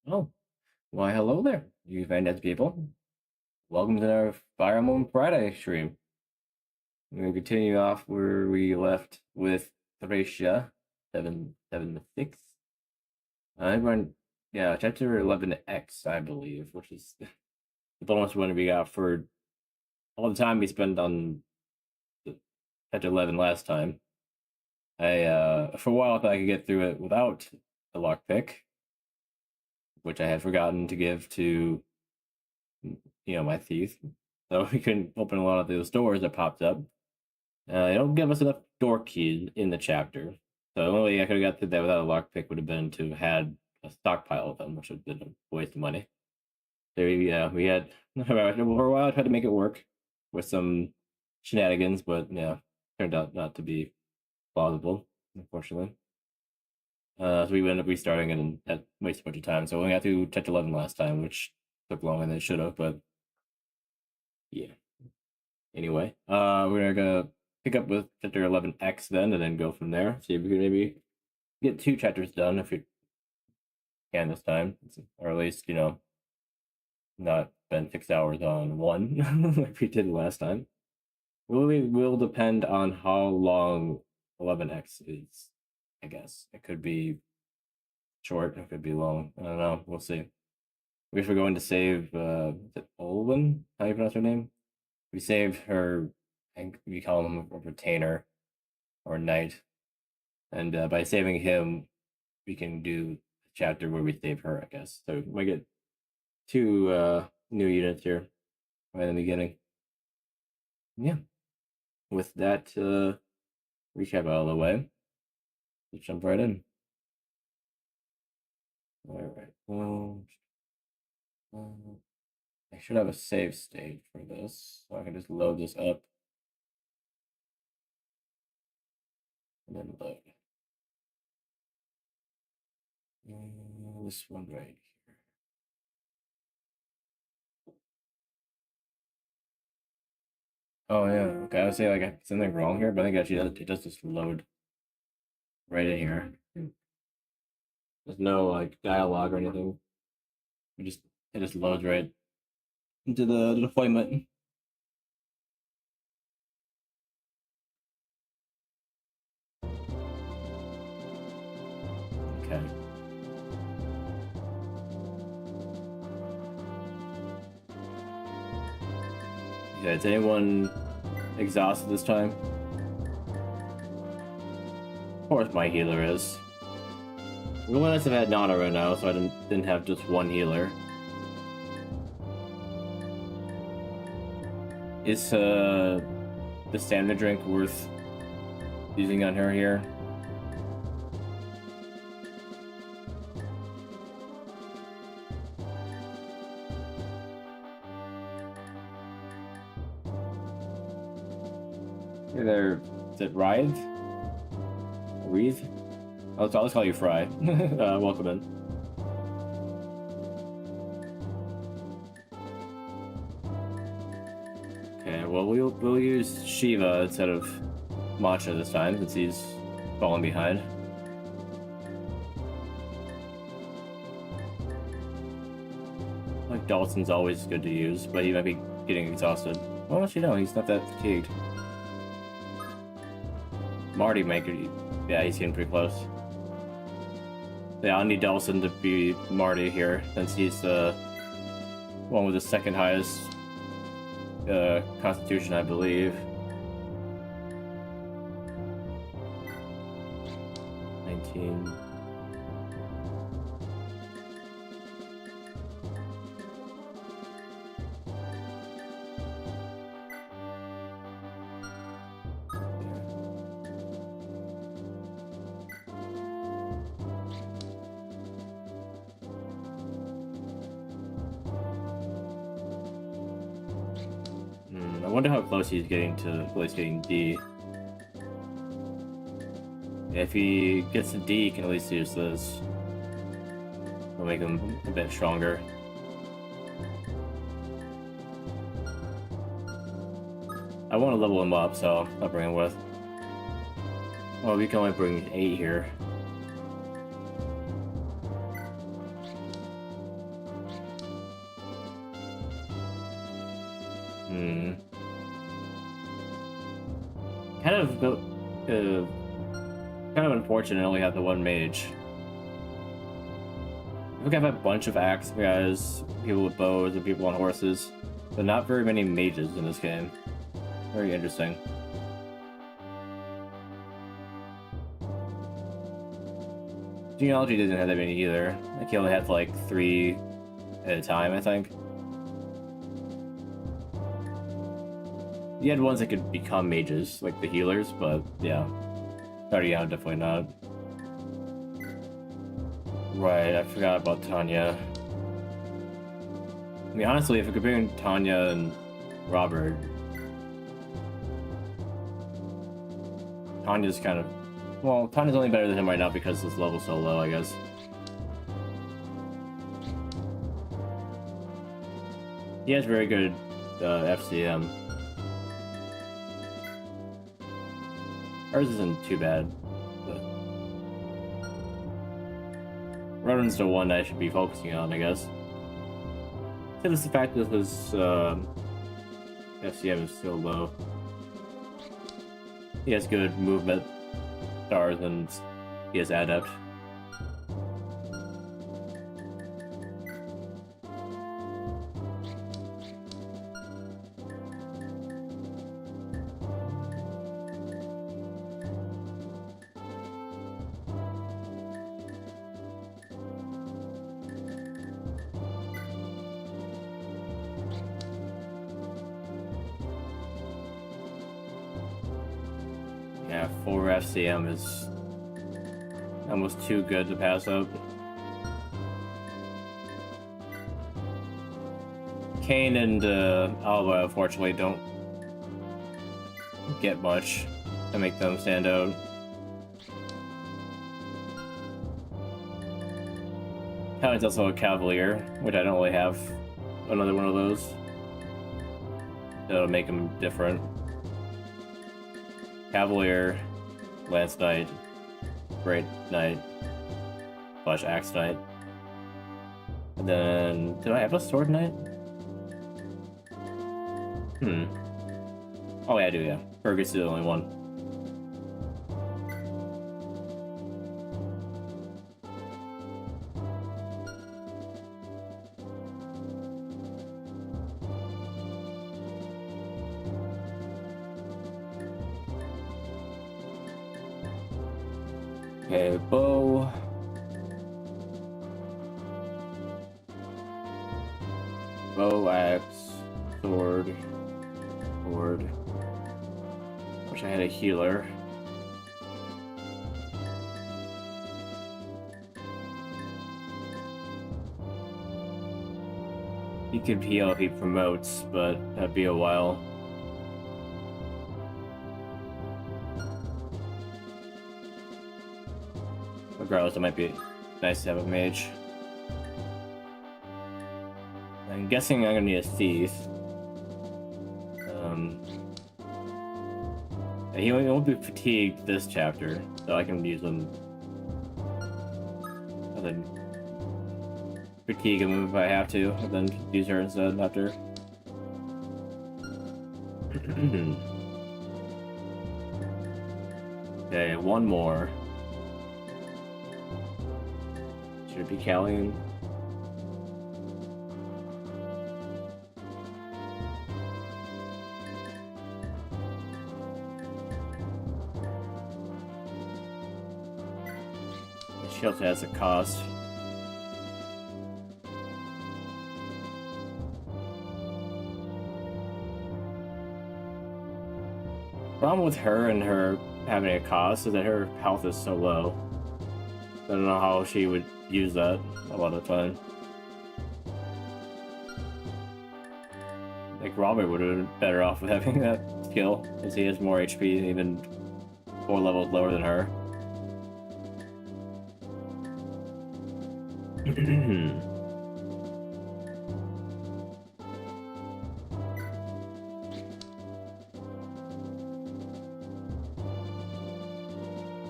Oh, why, hello there, you fantastic people. Welcome to our Fire Emblem Friday stream. We're going to continue off where we left with Thracia, 776. I'm going, yeah, chapter 11X, I believe, which is the bonus one we got for all the time we spent on chapter 11 last time. For a while, I thought I could get through it without the lockpick, which I had forgotten to give to my thief. So we couldn't open a lot of those doors that popped up. They don't give us enough door keys in the chapter. So the only way I could have got through that without a lockpick would have been to have had a stockpile of them, which would have been a waste of money. So we had for a while I tried to make it work with some shenanigans, but yeah, turned out not to be plausible, unfortunately. So we ended up restarting it and had wasted a bunch of time. So we only got through chapter 11 last time, which took longer than it should have, but yeah. Anyway, we're gonna pick up with chapter 11X then, and then go from there. See if we can maybe get 2 chapters done if we can this time, or at least not spend 6 hours on one like we did last time. Really will depend on how long 11X is. I guess it could be short, it could be long. I don't know. We'll see. We guess we're going to save is it Olwen? How do you pronounce her name? We save her. I think we call him a retainer or knight. And by saving him, we can do a chapter where we save her, I guess. So we get 2 new units here right in the beginning. Yeah. With that recap out of the way, let's jump right in. All right. Well, I should have a save state for this, so I can just load this up and then load. This one right here. Oh yeah, okay. I would say like something wrong here, but I think actually it does just load right in here. There's no like dialogue or anything. It just loads right into the deployment. Okay. Okay, is anyone exhausted this time? Of course my healer is. We must have had Nana right now, so I didn't have just one healer. Is the stamina drink worth using on her here? Hey there, is it Writhe? Wreath? I'll call you Fry. Welcome in. Okay, well we'll use Shiva instead of Matcha this time since he's falling behind. Like Dalton's always good to use, but he might be getting exhausted. Well, actually no, he's not that fatigued. Marty Maker, yeah, he's getting pretty close. Yeah, I need Delson to be Marty here, since he's the one with the second highest constitution, I believe. 19. I wonder how close he's getting to at least getting D. If he gets to D, he can at least use this. It'll make him a bit stronger. I want to level him up, so I'll bring him with. Well, we can only bring 8 here. kind of unfortunate I only have the one mage. I think I have a bunch of axe guys, people with bows, and people on horses, but not very many mages in this game. Very interesting. Genealogy doesn't have that many either. Like he only had like 3 at a time, I think. You had ones that could become mages, like the healers, but yeah. Thracia, definitely not. Right, I forgot about Tanya. I mean, honestly, if we're comparing Tanya and Robert, Tanya's kind of... Well, Tanya's only better than him right now because his level's so low, I guess. He has very good FCM. Ours isn't too bad. But... Rodden's the one I should be focusing on, I guess. Except it's the fact that his FCM is so low. He has good movement stars and he has adept. Yeah, 4 FCM is almost too good to pass up. Kane and Alba, unfortunately, don't get much to make them stand out. Kane's also a Cavalier, which I don't really have another one of those. That'll make him different. Cavalier, Lance Knight, Great Knight, / Axe Knight. And then, did I have a Sword Knight? Oh yeah, I do, yeah. Fergus is the only one. Okay, bow. Bow, axe, sword. Wish I had a healer. He could heal if he promotes, but that'd be a while. Regardless, it might be nice to have a mage. I'm guessing I'm gonna need a thief. He won't be fatigued this chapter, so I can use him. And then fatigue him if I have to, and then use her instead after. Okay, one more. Should it be Callian? She also has a cost. Problem with her and her having a cost is that her health is so low. I don't know how she would use that a lot of the time. Like Robert would have been better off with having that skill, because he has more HP, even 4 levels lower than her.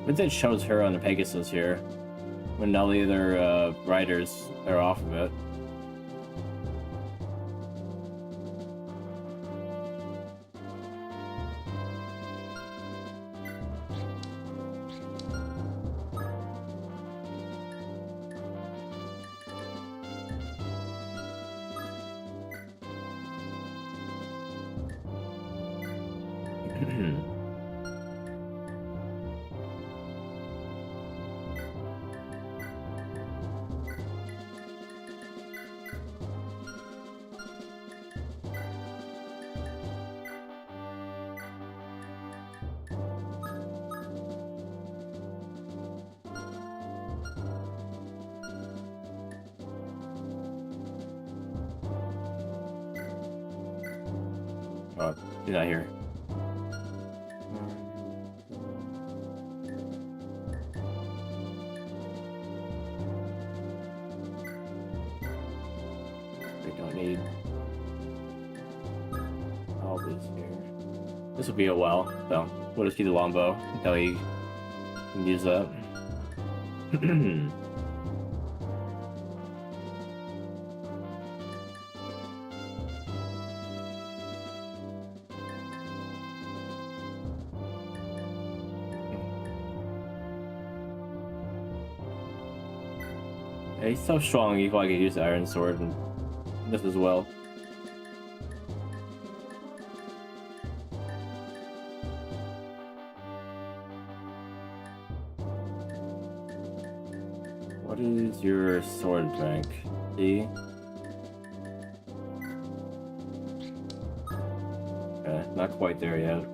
But it shows her on the Pegasus here, when all the other riders are off of it. Oh, you're not here. We don't need all this here. This will be a while, so we'll just keep the longbow until he can use that. Yeah, he's so strong, he probably could use the iron sword and this as well. What is your sword rank? D? Okay, not quite there yet.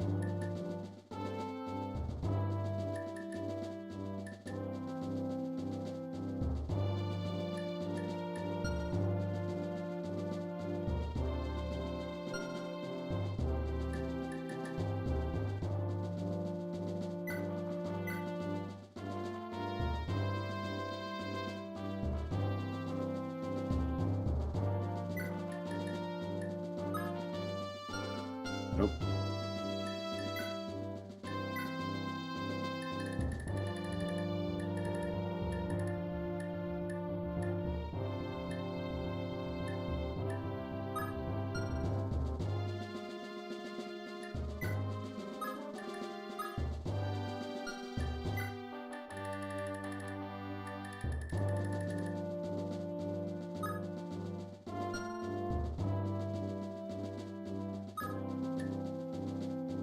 Nope.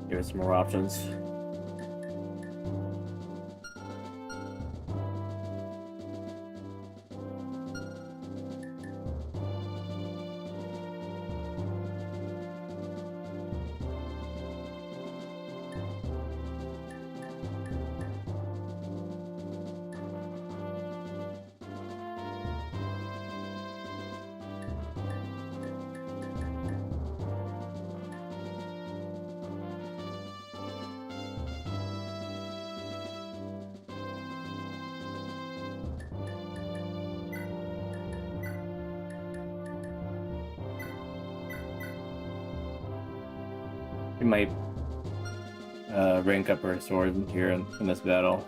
Give us some more options. We might rank up our sword here in this battle.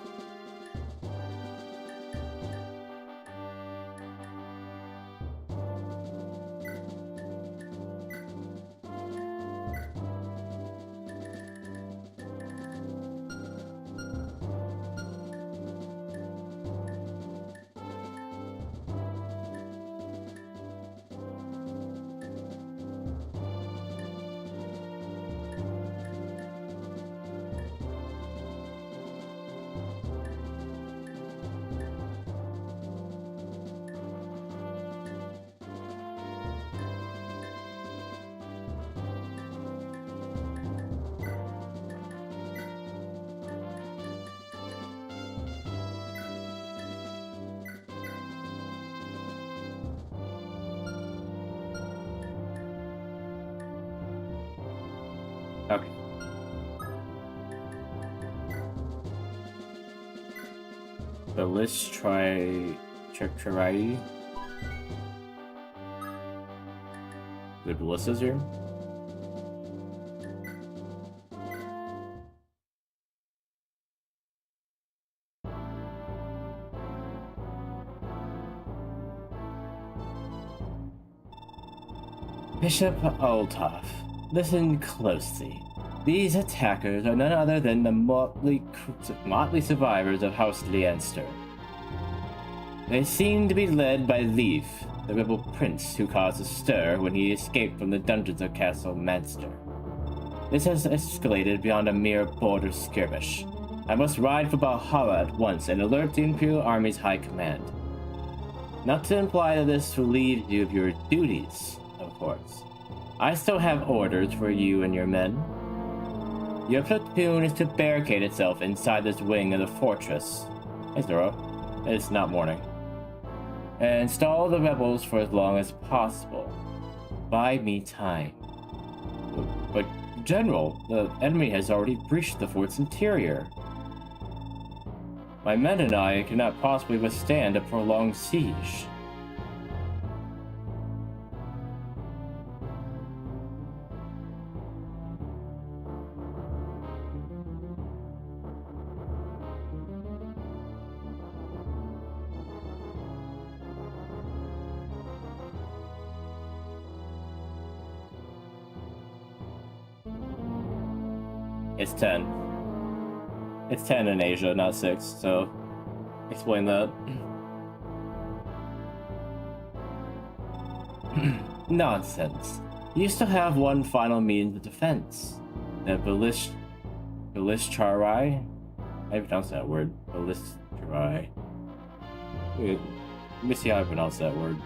Okay. So let's try Trai. The ballistas here. Bishop Althoff, listen closely. These attackers are none other than the motley survivors of House Leinster. They seem to be led by Leif, the rebel prince who caused a stir when he escaped from the dungeons of Castle Manster. This has escalated beyond a mere border skirmish. I must ride for Valhalla at once and alert the Imperial Army's high command. Not to imply that this will relieve you of your duties, of course. I still have orders for you and your men. Your platoon is to barricade itself inside this wing of the fortress. Hey, Zoro. It's not morning. And stall the rebels for as long as possible. Buy me time. But, General, the enemy has already breached the fort's interior. My men and I cannot possibly withstand a prolonged siege. It's 10. It's 10 in Asia, not 6, so explain that. Nonsense. You still have one final means of defense. The Balistcharai? How do you pronounce that word? Balistcharai. Wait, let me see how I pronounce that word.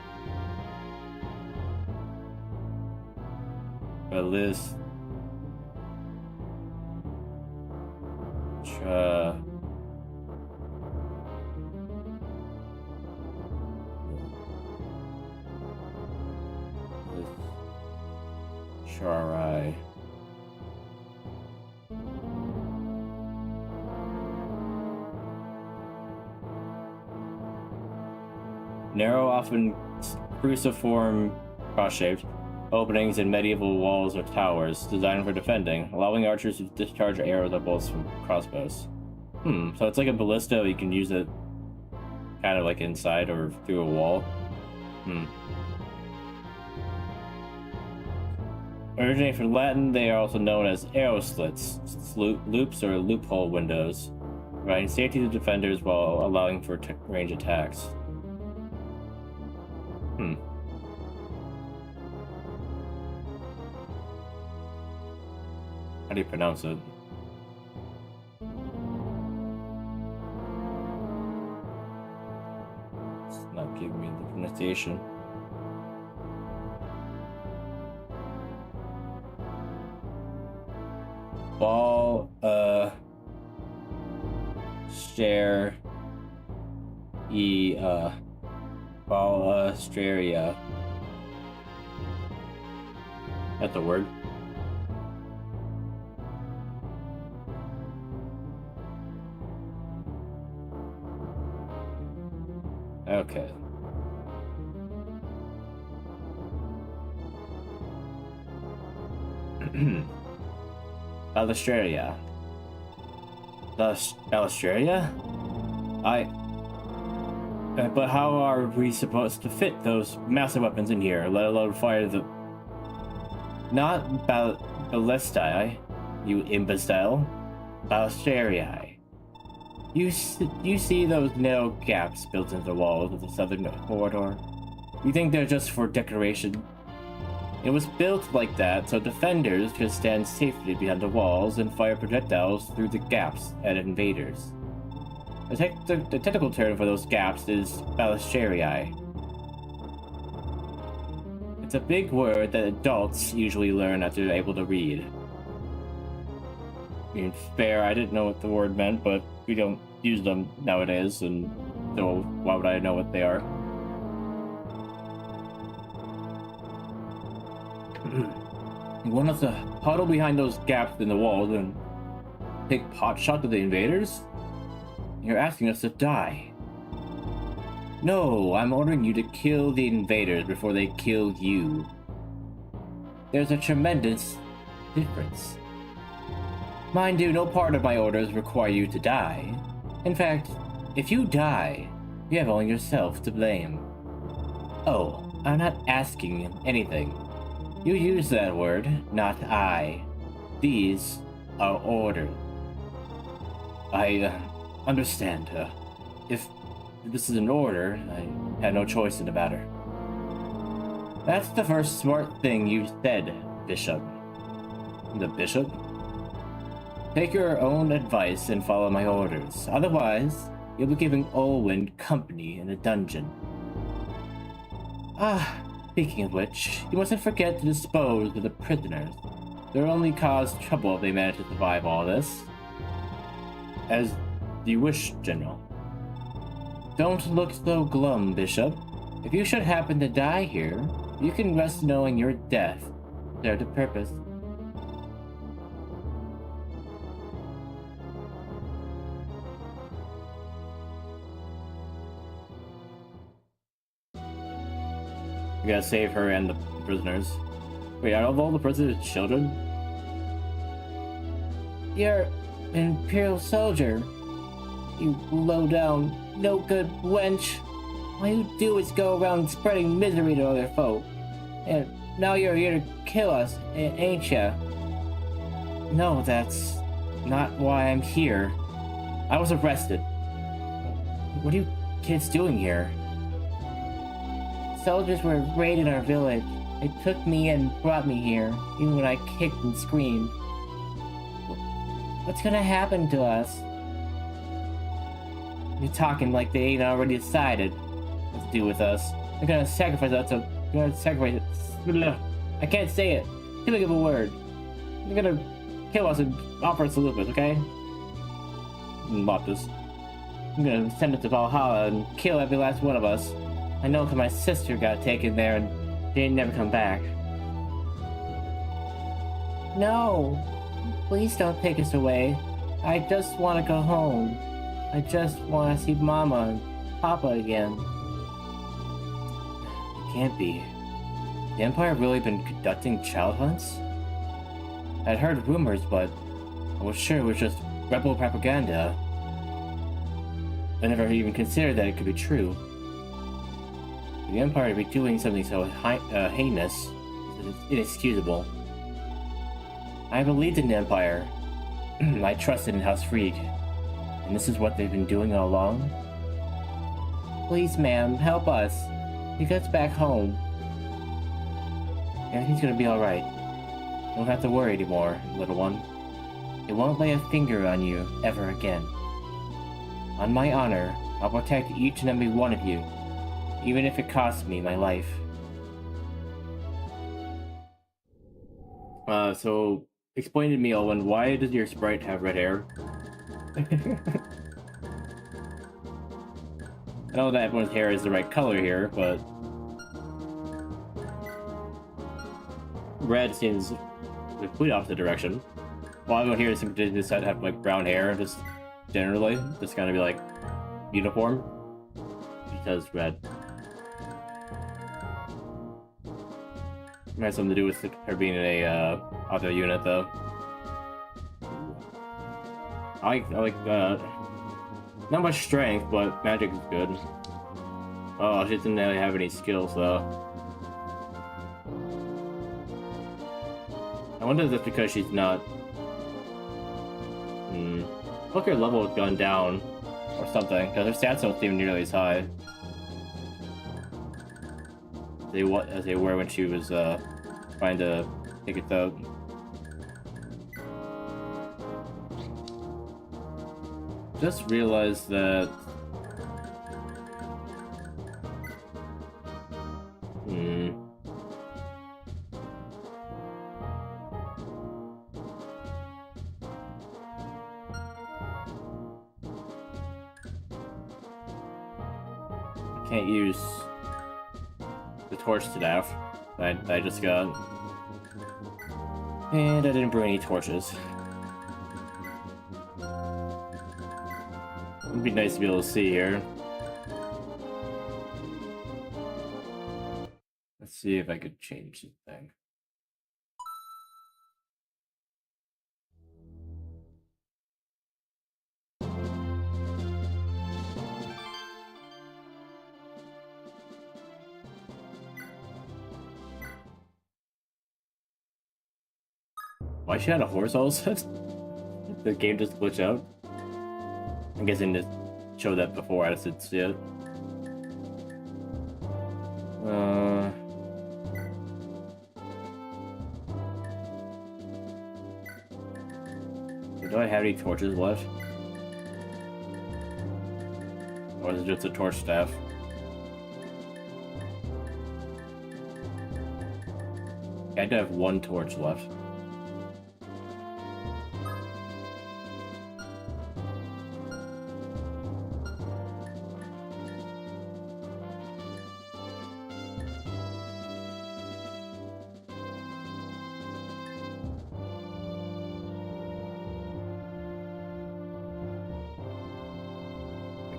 Charai. Narrow, often cruciform, cross-shaped openings in medieval walls or towers designed for defending, allowing archers to discharge arrows or bolts from crossbows. So it's like a ballista, you can use it kind of like inside or through a wall. Originating from Latin, they are also known as arrow slits, loops or loophole windows, providing safety to defenders while allowing for range attacks. How do you pronounce it? It's not giving me the pronunciation. Balastria. That's a word. Okay. Balastria. Balastria? But how are we supposed to fit those massive weapons in here, let alone fire the... Not ballistae, you imbecile. Balastria. You see those narrow gaps built into the walls of the southern corridor? You think they're just for decoration? It was built like that so defenders could stand safely behind the walls and fire projectiles through the gaps at invaders. The technical term for those gaps is balistariae. It's a big word that adults usually learn after they're able to read. I mean, fair, I didn't know what the word meant, but we don't use them nowadays, and so why would I know what they are? You want us to huddle behind those gaps in the walls and take pot shots at the invaders? You're asking us to die. No, I'm ordering you to kill the invaders before they kill you. There's a tremendous difference. Mind you, no part of my orders require you to die. In fact, if you die, you have only yourself to blame. Oh, I'm not asking anything. You use that word, not I. These are orders. I understand. If this is an order, I had no choice in the matter. That's the first smart thing you said, Bishop. The bishop? Take your own advice and follow my orders. Otherwise, you'll be giving Olwen company in a dungeon. Ah, speaking of which, you mustn't forget to dispose of the prisoners. They'll only cause trouble if they manage to survive all this. As you wish, General. Don't look so glum, Bishop. If you should happen to die here, you can rest knowing your death served a purpose. We gotta save her and the prisoners. Wait, are all the prisoners children? You're an Imperial soldier. You low down, no good wench. All you do is go around spreading misery to other folk. And now you're here to kill us, ain't ya? No, that's not why I'm here. I was arrested. What are you kids doing here? Soldiers were raiding our village. They took me and brought me here, even when I kicked and screamed. What's gonna happen to us? You're talking like they ain't already decided what to do with us. They're gonna sacrifice us to... They're gonna sacrifice it. I can't say it. Too big of a word. They're gonna kill us and offer us Seliph, okay? Not this. I'm gonna send it to Valhalla and kill every last one of us. I know because my sister got taken there and she didn't never come back. No! Please don't take us away. I just want to go home. I just want to see Mama and Papa again. It can't be. The Empire really been conducting child hunts? I'd heard rumors, but I was sure it was just rebel propaganda. I never even considered that it could be true. The Empire to be doing something so heinous is inexcusable. I believed in the Empire. I trusted in House Freak. And this is what they've been doing all along? Please, ma'am, help us. Take us back home. Everything's gonna be alright. You don't have to worry anymore, little one. They won't lay a finger on you ever again. On my honor, I'll protect each and every one of you, even if it costs me my life. So explain to me, Owen, why does your sprite have red hair? I know that everyone's hair is the right color here, but red seems the complete opposite direction. Well, everyone here seems to decide to have like brown hair, just generally, just kind of be like uniform. Because red. It has something to do with her being in a other unit, though. I like not much strength, but magic is good. Oh, she doesn't really have any skills, though. I wonder if that's because she's not. Look, her level has gone down, or something, because her stats don't seem nearly as high as they were when she was trying to take it out. Just realized that can't use the torch staff that I just got. And I didn't bring any torches. It'd be nice to be able to see here. Let's see if I could change the thing. Why she had a horse also? The game just glitched out. I guess I didn't show that before, I just didn't see it. Do I have any torches left? Or is it just a torch staff? I do have one torch left.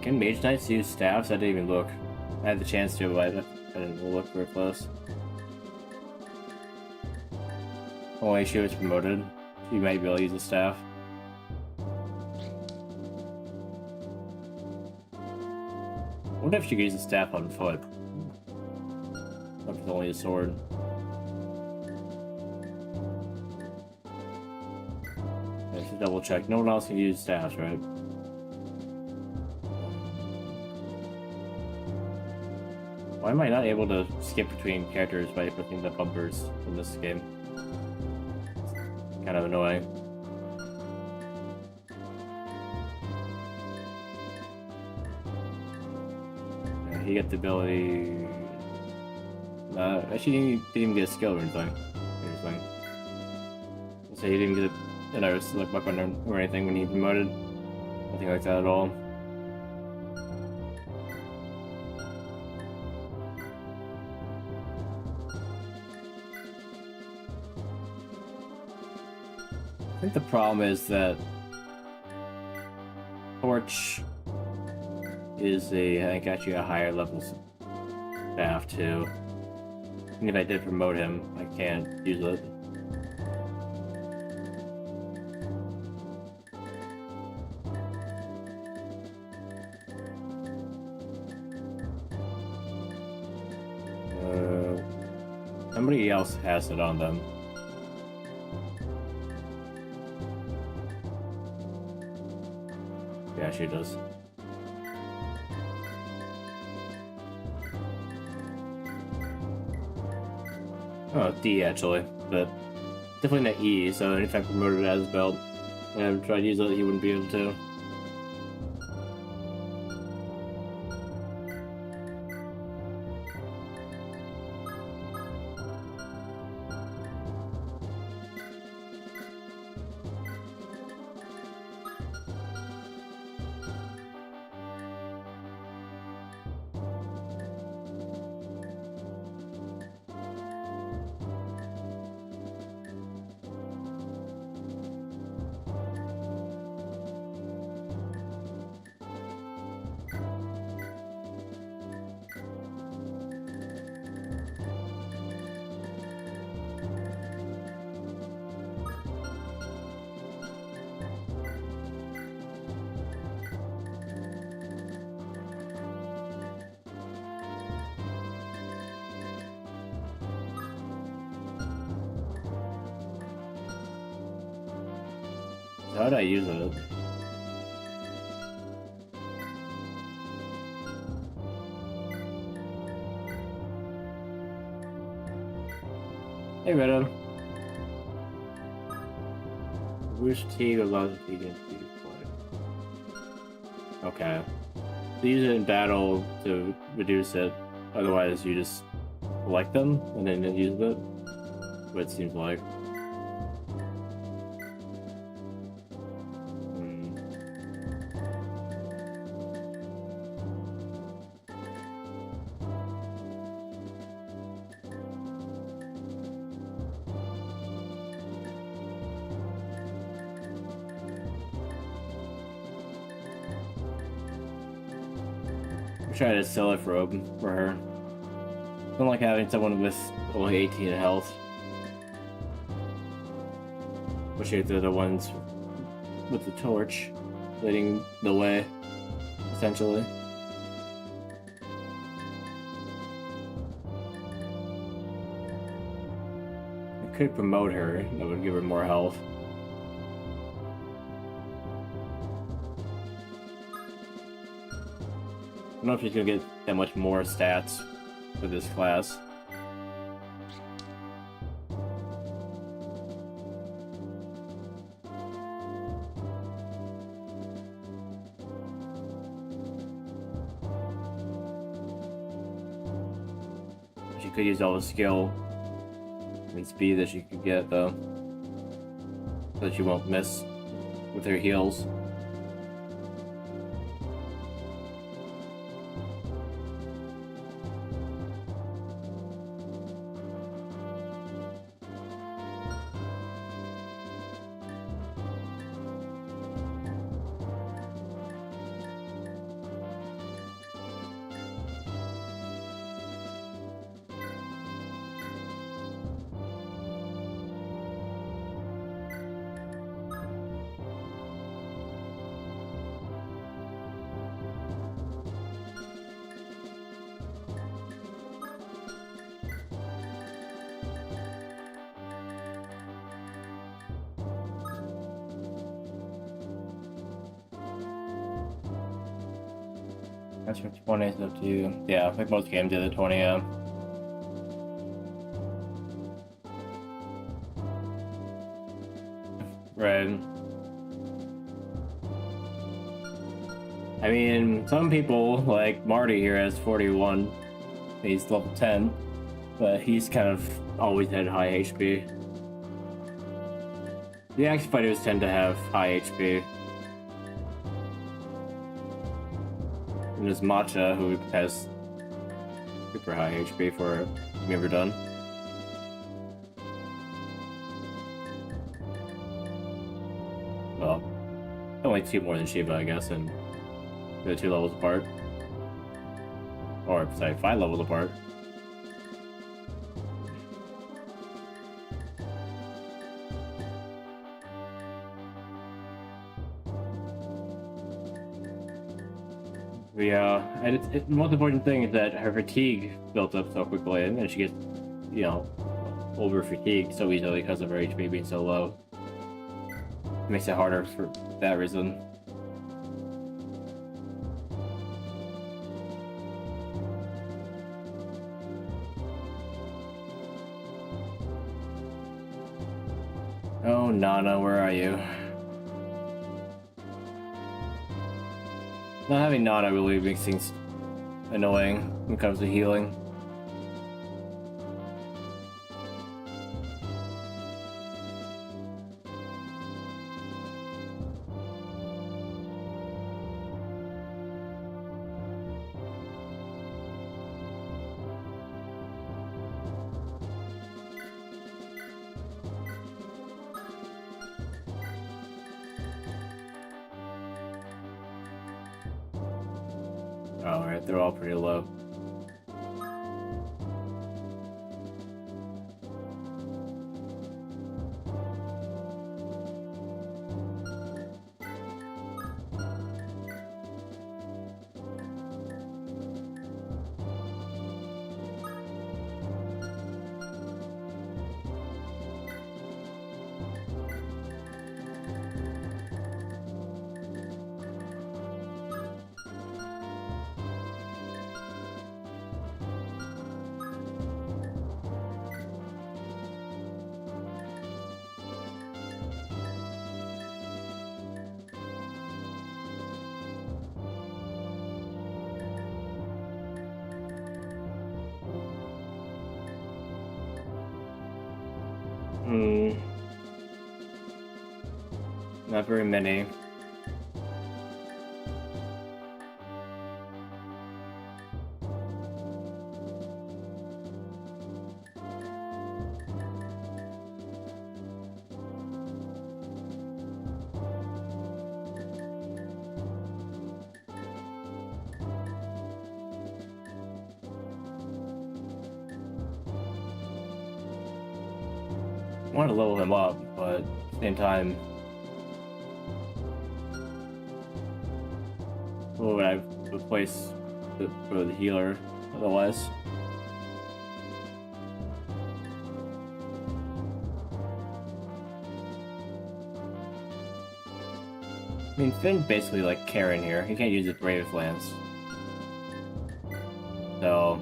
Can Mage Knights use staffs? I didn't even look. I had the chance to, but I didn't look very close. Only she was promoted. She might be able to use a staff. I wonder if she could use a staff on foot. Or if it's only a sword. I should double check. No one else can use staffs, right? Why am I not able to skip between characters by clicking the bumpers in this game? It's kind of annoying. Yeah, he gets the ability... actually didn't even get a skill or anything. So he didn't get another select button or anything when he promoted. Nothing like that at all. I think the problem is that Torch is I think actually a higher level staff too. And if I did promote him, I can't use it. Somebody else has it on them. Yeah, she does. Oh, D actually, but definitely not E, so if I promoted as belt and tried to use it, he wouldn't be able to. How would I use it? Hey, Venom. Which team allows the team to play? Okay. So use it in battle to reduce it. Otherwise, you just select them and then use it. What it seems like. Try to Seliph robe for her. I don't like having someone with only 18 health. Especially if they're the ones with the torch leading the way, essentially. I could promote her, that would give her more health. I don't know if she's gonna get that much more stats for this class. could use all the skill and speed that she could get, though. So that she won't miss with her heals. That's from 20 is up to you. Yeah, like most games do the 20, Right. I mean, some people, like Marty here, has 41. He's level 10, but he's kind of always had high HP. The axe fighters tend to have high HP. And there's Matcha, who has super high HP for being ever done. Well, only 2 more than Shiva, I guess, and they're 2 levels apart. Or, sorry, 5 levels apart. Yeah, and the most important thing is that her fatigue built up so quickly, and she gets, you know, over fatigued so easily because of her HP being so low. It makes it harder for that reason. Oh, Nana, where are you? Not having Nana really makes things annoying when it comes to healing. Alright, they're all pretty low. Not very many. I want to level him up, but at the same time, what would I replace for the healer otherwise? I mean, Finn's basically like Karen here. He can't use his Brave Lance. So,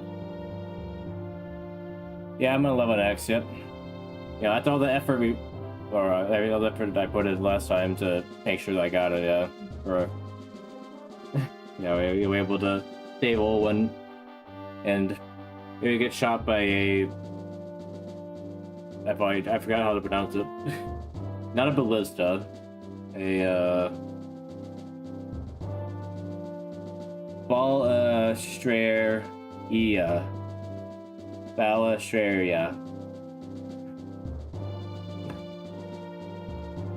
yeah, I'm gonna level an X, yep. Yeah, that's all the effort every other effort I put in last time to make sure that I got it, yeah. Or, yeah, we were able to save Olwen and You get shot by a... I forgot how to pronounce it. Not a ballista. Balustraria.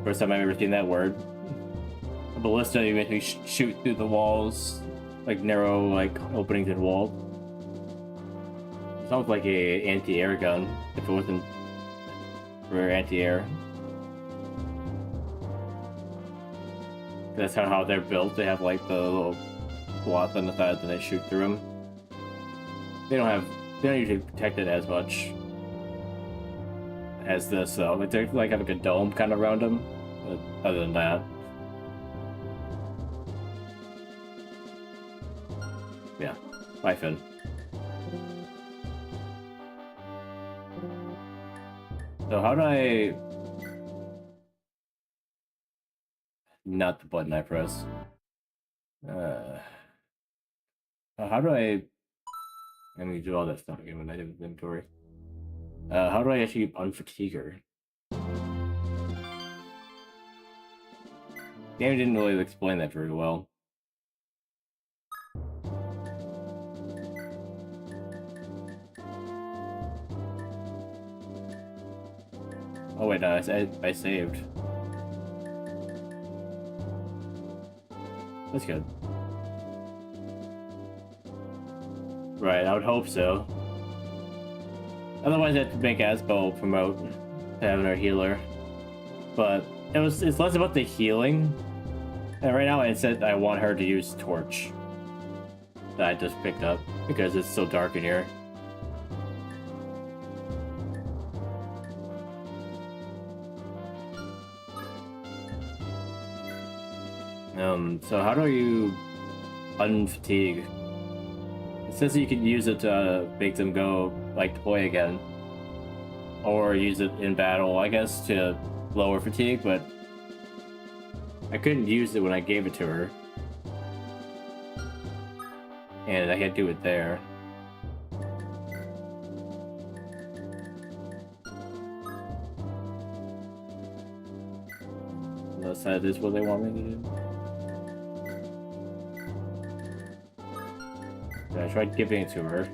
First time I've ever seen that word. A ballista, you basically shoot through the walls, like narrow, like openings in walls. It sounds like a anti-air gun if it wasn't for anti-air. That's how they're built. They have like the little slots on the sides and they shoot through them. They don't usually protect it as much as this though. Like they like have like a dome kind of around them. But other than that, yeah, bye Finn. So how do I... Not the button I press. How do I... Let me do all that stuff again when I do inventory. How do I actually unfatigue her? Game didn't really explain that very well. Oh wait, no, I saved. That's good. Right, I would hope so. Otherwise, I have to make Asbo promote having her healer. But it's less about the healing. And right now, it said I want her to use Torch. That I just picked up because it's so dark in here. So how do you unfatigue? It says you can use it to make them go, like, deploy again. Or use it in battle, I guess, to lower fatigue, but I couldn't use it when I gave it to her. And I can't do it there. Unless that is what they want me to do. I tried giving it to her.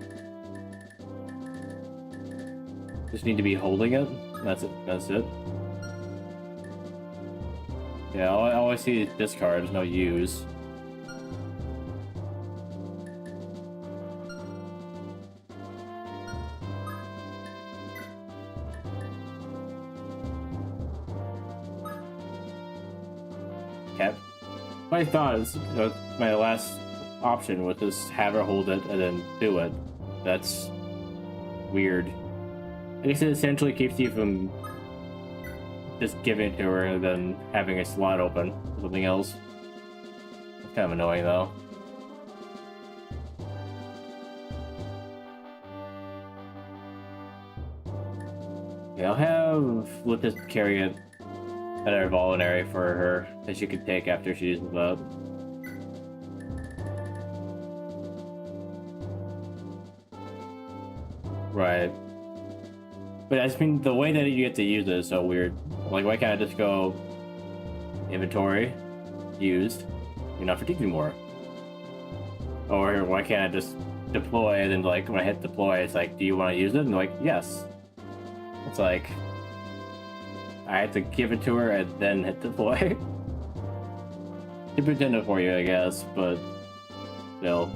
Just need to be holding it. That's it. That's it. Yeah, all I see is discard. There's no use. Okay. My thought is, my last option was just have her hold it and then do it. That's weird. I guess it essentially keeps you from just giving it to her and then having a slot open for something else. It's kind of annoying though. Yeah, I'll have Lucas carry it at our voluntary for her that she could take after she uses up. Right. But I just mean the way that you get to use it is so weird. Like, why can't I just go inventory, used, you're not fatigued anymore? Or why can't I just deploy and then, like, when I hit deploy, it's like, do you want to use it? And they're like, yes. It's like, I have to give it to her and then hit deploy. Super Nintendo for you, I guess, but still.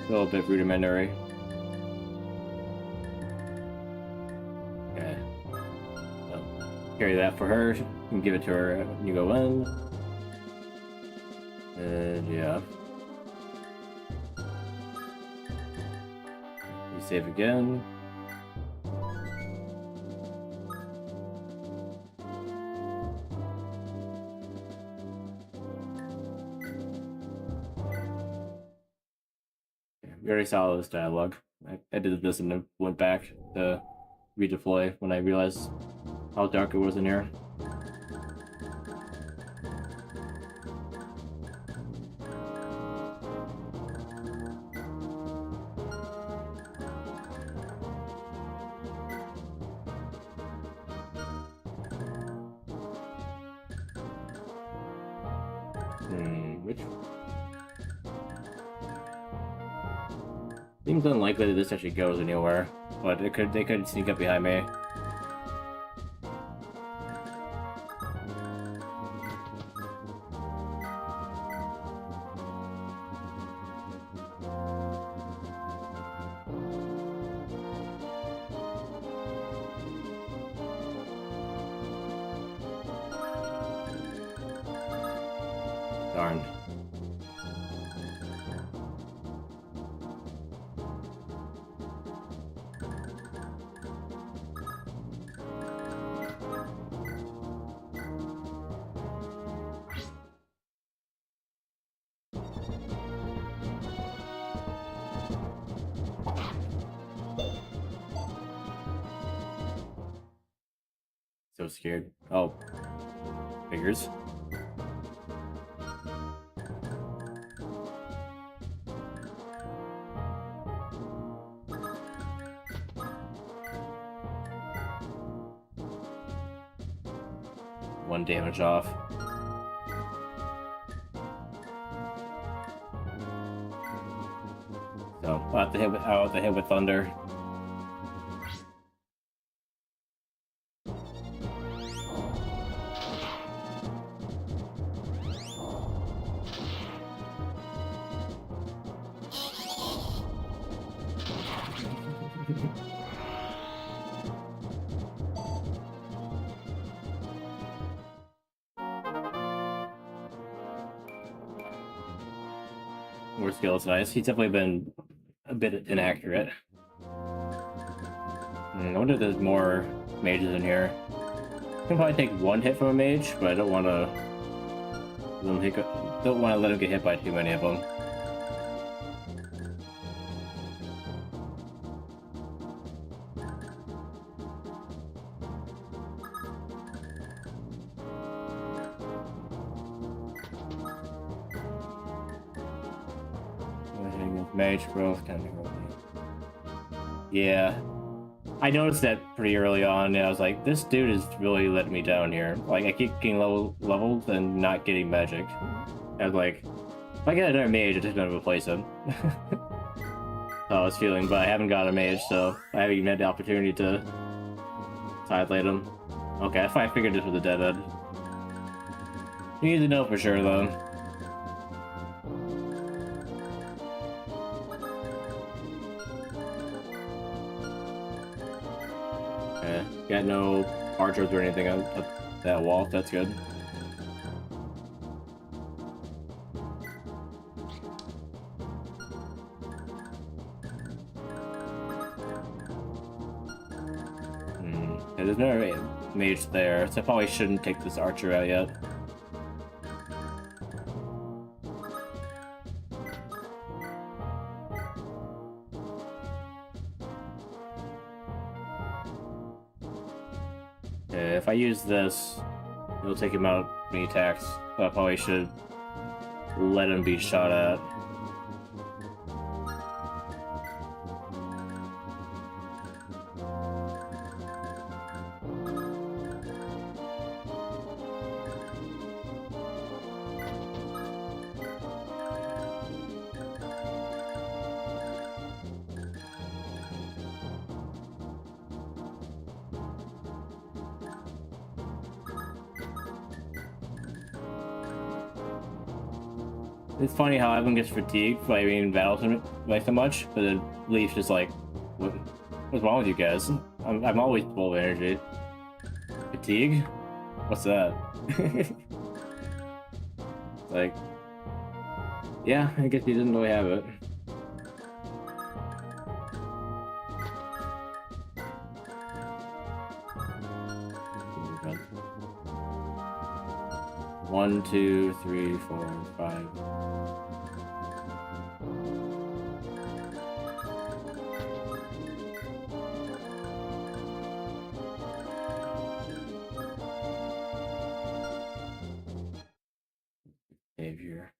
A little bit rudimentary. Okay. So, carry that for her and give it to her when you go in. And yeah. You save again. We already saw all this dialogue. I did this and then went back to redeploy when I realized how dark it was in here. Which seems unlikely that this actually goes anywhere, but they could sneak up behind me. Darn. So scared. Oh. Figures. One damage off. So I'll have to hit with thunder. More skill is nice. He's definitely been a bit inaccurate. I wonder if there's more mages in here. I can probably take one hit from a mage, but I don't want to. Don't want to let him get hit by too many of them. Mage growth kind of early. Yeah, I noticed that pretty early on. And I was like, this dude is really letting me down here. Like, I keep getting levels and not getting magic. I was like, if I get another mage, I'm just gonna replace him. So I was feeling, but I haven't got a mage, so I haven't even had the opportunity to sidelight him. Okay, I figured this was a dead end. You need to know for sure, though. Okay, got no archers or anything on that wall. That's good. Yeah, there's no mage there, so I probably shouldn't take this archer out yet. Okay, if I use this, it'll take him out when he attacks, so I probably should let him be shot at. It's funny how everyone gets fatigued by being in battle like so much, but then Leif's just like, what's wrong with you guys? I'm always full of energy. Fatigue? What's that? Like, yeah, I guess he didn't really have it. One, two, three, 4, 5. Savior.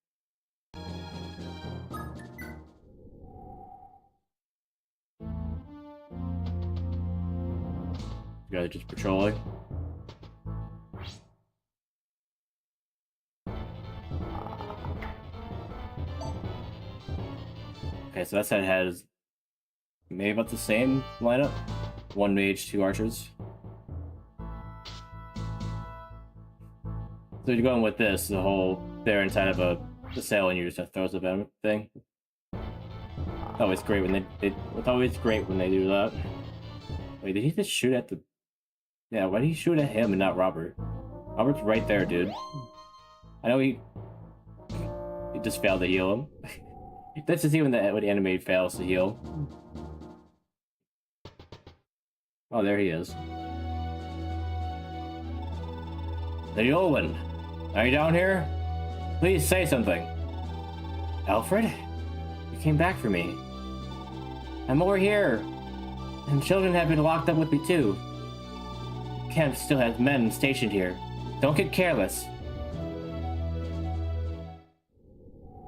You guys just patrolling. Okay, so that side has maybe about the same lineup. 1 mage, 2 archers. So you're going with this, the whole they're inside of the cell and you just throw the venom thing. It's always great when it's always great when they do that. Wait, did he just shoot at the? Yeah, why did he shoot at him and not Robert? Robert's right there, dude. I know he just failed to heal him. That's just even when the enemy fails to heal. Oh, there he is. The old one. Are you down here? Please say something. Alfred? You came back for me. I'm over here. And children have been locked up with me too. Camp still has men stationed here. Don't get careless.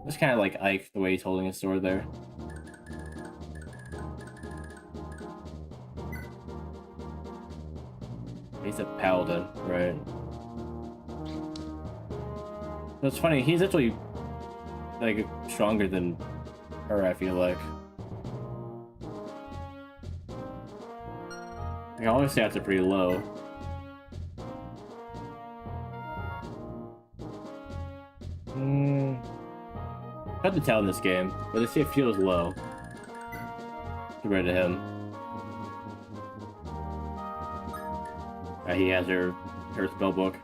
It's kind of like Ike, the way he's holding his sword there. He's a paladin, right? That's funny, he's actually like stronger than her, I feel like. Like, all his stats are pretty low. Hard to tell in this game, but I see it feels low compared to him. He has her spell book.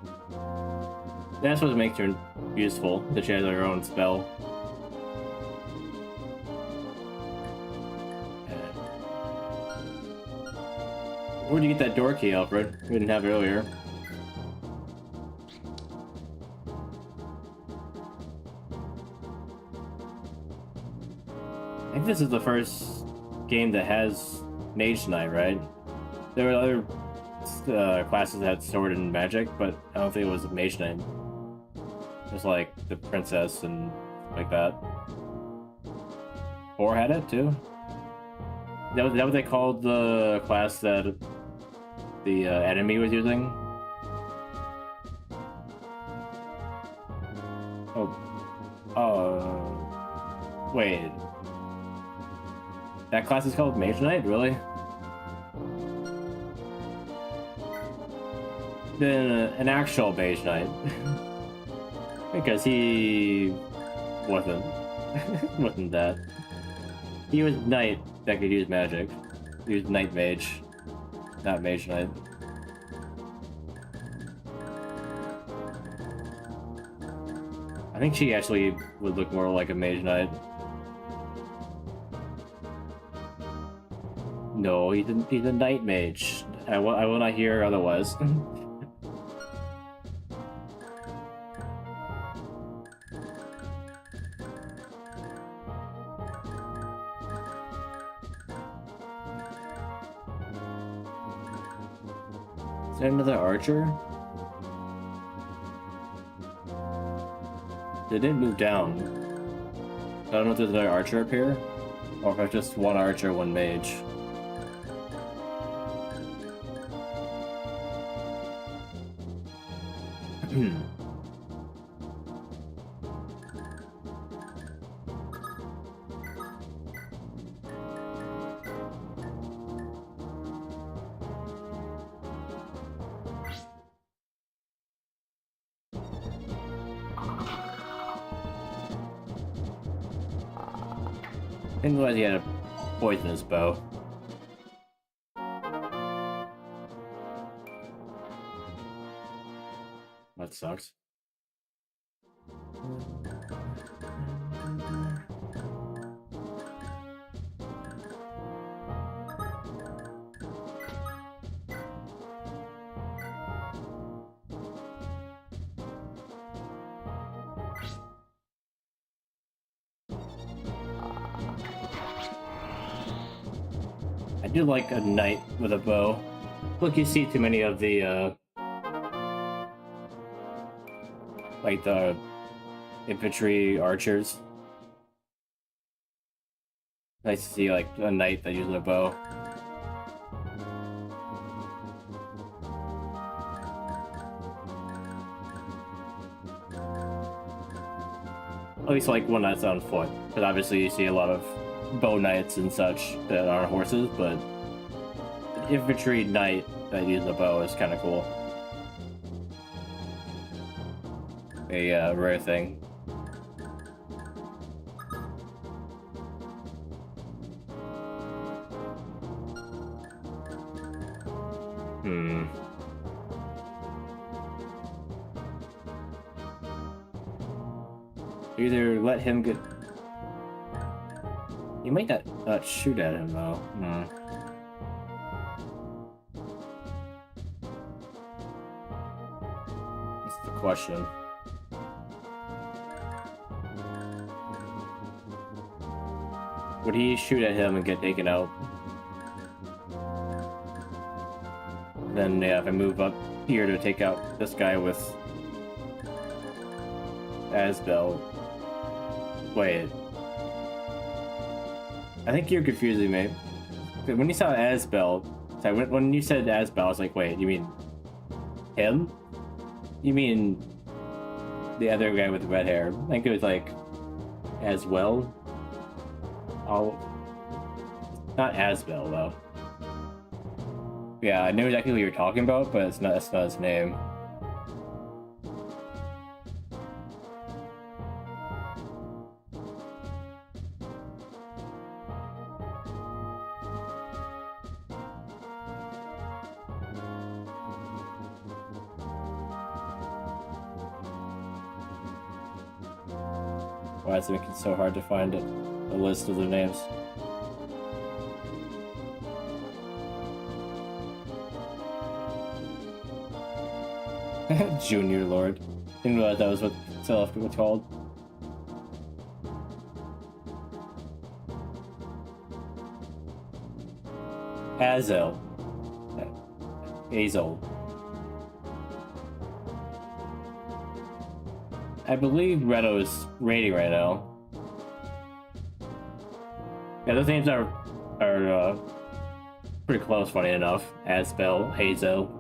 That's what makes her useful, that she has her own spell. Where'd you get that door key, Alfred? We didn't have it earlier. I think this is the first game that has Mage Knight, right? There were other classes that had sword and magic, but I don't think it was Mage Knight. It was like the princess and like that. Or had it too. Is that what they called the class that the enemy was using? Oh. Wait. That class is called Mage Knight? Really? Then an actual Mage Knight. Because he wasn't. Wasn't that. He was Knight that could use magic. He was Knight Mage, not Mage Knight. I think she actually would look more like a Mage Knight. No, he's a Knight Mage. I will not hear otherwise. Is there another archer? They didn't move down. I don't know if there's another archer up here, or if it's just one archer, one mage. Didn't realize he had a poisonous bow. That sucks. I do like a knight with a bow. Look, you see too many of the like the infantry archers. Nice to see like a knight that uses a bow. least like one that's on foot. Because obviously you see a lot of bow knights and such that are on horses, but infantry knight that uses a bow is kind of cool. A rare thing. Either let him get... You might not shoot at him, though. That's the question. Would he shoot at him and get taken out? Then, yeah, if I move up here to take out this guy with Asbel. Wait. I think you're confusing me. When you saw Asbel, sorry, when you said Asbel, I was like, wait, you mean him? You mean the other guy with the red hair? I think it was like as well. Oh, not Asbel though. Yeah, I know exactly what you're talking about, but that's not his name. Why is it making it so hard to find it? A list of their names. Junior Lord. Didn't realize that was what Seliph was called. Azel. Azel. I believe Redo is raiding right now. Yeah, those names are pretty close, funny enough. Asbel, Hazel.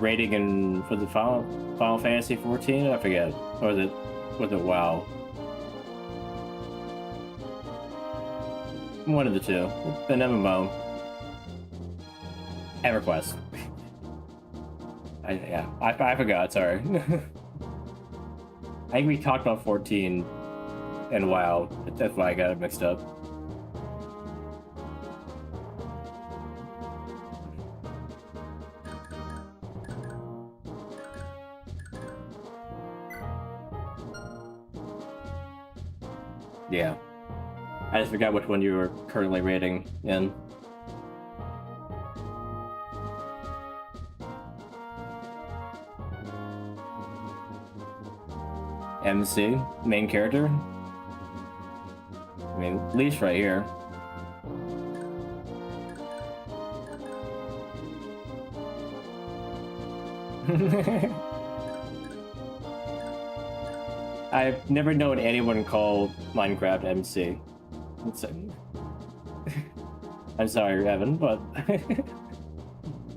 Rating in for the Final Fantasy 14, I forget, or was it WoW? One of the two. An MMO. EverQuest. I forgot. Sorry. I think we talked about 14 and WoW. That's why I got it mixed up. Yeah. I just forgot which one you were currently rating in. MC, main character. I mean, Leif's right here. I've never known anyone call Minecraft MC. I'm sorry, Evan, but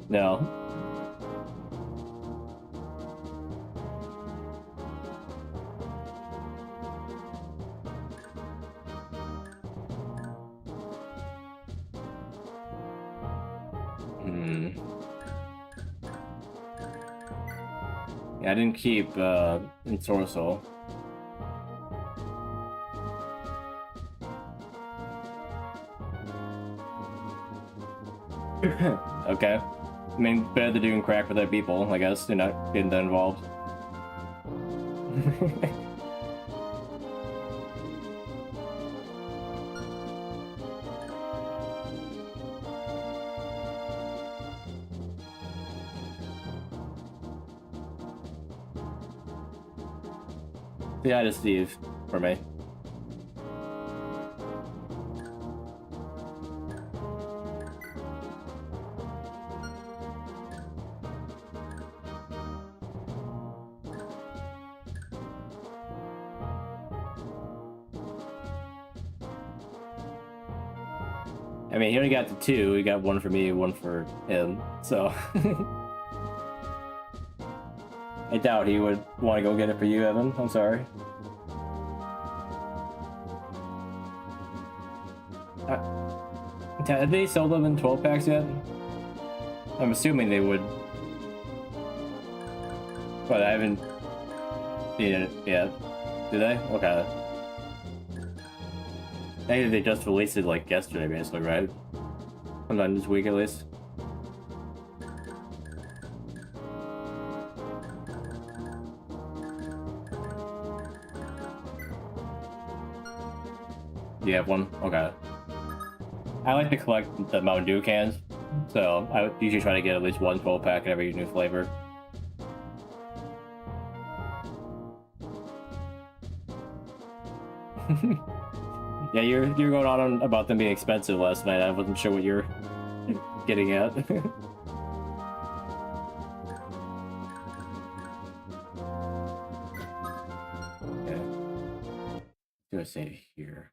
no. Yeah, I didn't keep Ensorcel. Okay. I mean, better than doing crack with other people, I guess. They're not getting that involved. Yeah, just Steve for me. I mean, he only got the 2. He got 1 for me, 1 for him. So I doubt he would want to go get it for you, Evan. I'm sorry. Have they sold them in 12 packs yet? I'm assuming they would, but I haven't seen it yet. Do they? Okay. Maybe they just released it like yesterday, basically, right? Sometime this week at least. Do you have one? Okay. I like to collect the Mountain Dew cans, so I usually try to get at least 1 12-pack in every new flavor. Yeah, you're going on about them being expensive last night. I wasn't sure what you're getting at. Okay. What do I say here?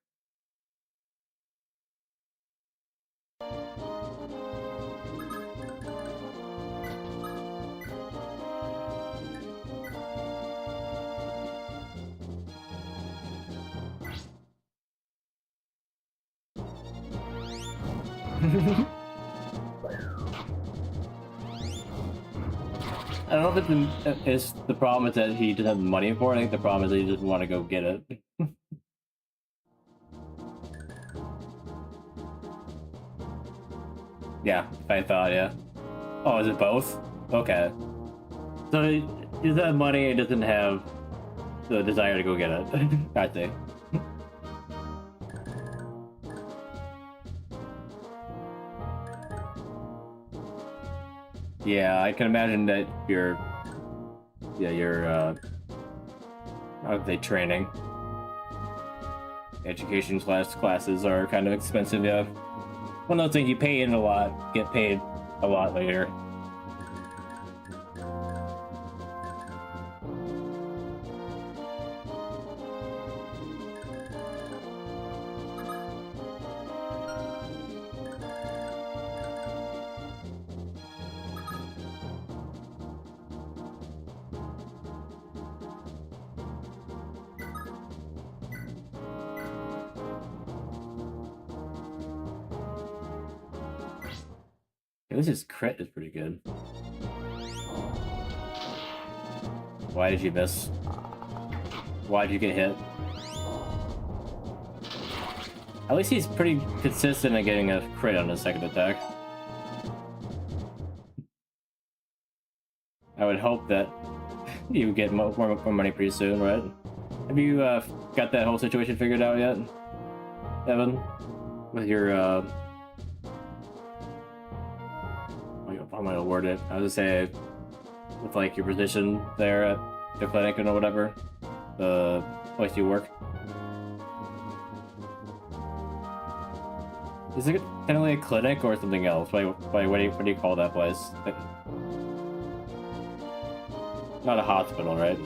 I don't know if it's the problem is that he doesn't have money for it. I think the problem is that he doesn't want to go get it. Yeah, I thought, yeah. Oh, is it both? Okay. So he doesn't have money and doesn't have the desire to go get it. I think. Yeah, I can imagine that your how would they training education classes are kind of expensive. Yeah, one of those things you pay in a lot, get paid a lot later. This is crit is pretty good. Why did you miss? Why did you get hit? At least he's pretty consistent at getting a crit on his second attack. I would hope that you get more money pretty soon, right? Have you got that whole situation figured out yet, Evan? With your how am I gonna word it? I was gonna say, with like your position there at the clinic or whatever, the place you work. Is it technically a clinic or something else? What do you call that place? Not a hospital, right?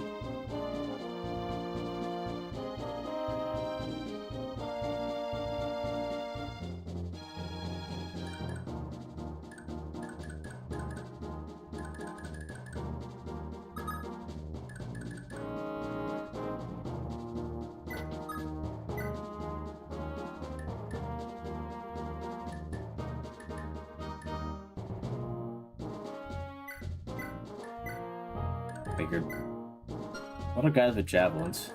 Figured. A lot of guys with javelins.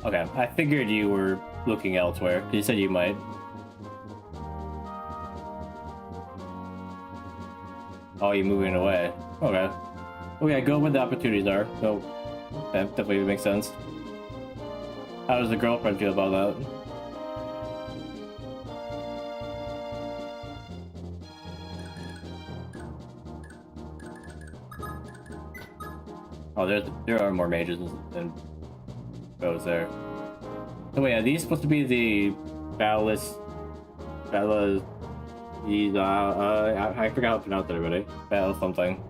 Okay, I figured you were looking elsewhere. You said you might. Oh, you're moving away. Okay. Okay, go where the opportunities are. No, that definitely makes sense. How does the girlfriend feel about that? Oh, there are more mages than those there. So wait, are these supposed to be the battleless? These I forgot how to pronounce it, everybody. Battle something.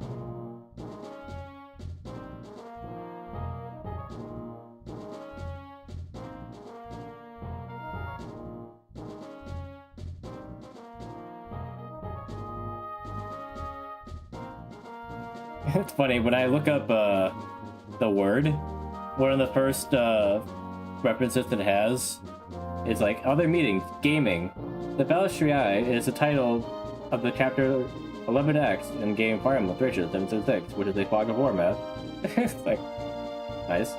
It's funny, when I look up the word, one of the first references it has is like other meetings, gaming. The Thracia is the title of the chapter 11X in game Fire Emblem Thracia 776, which is a fog of war map. It's like, nice.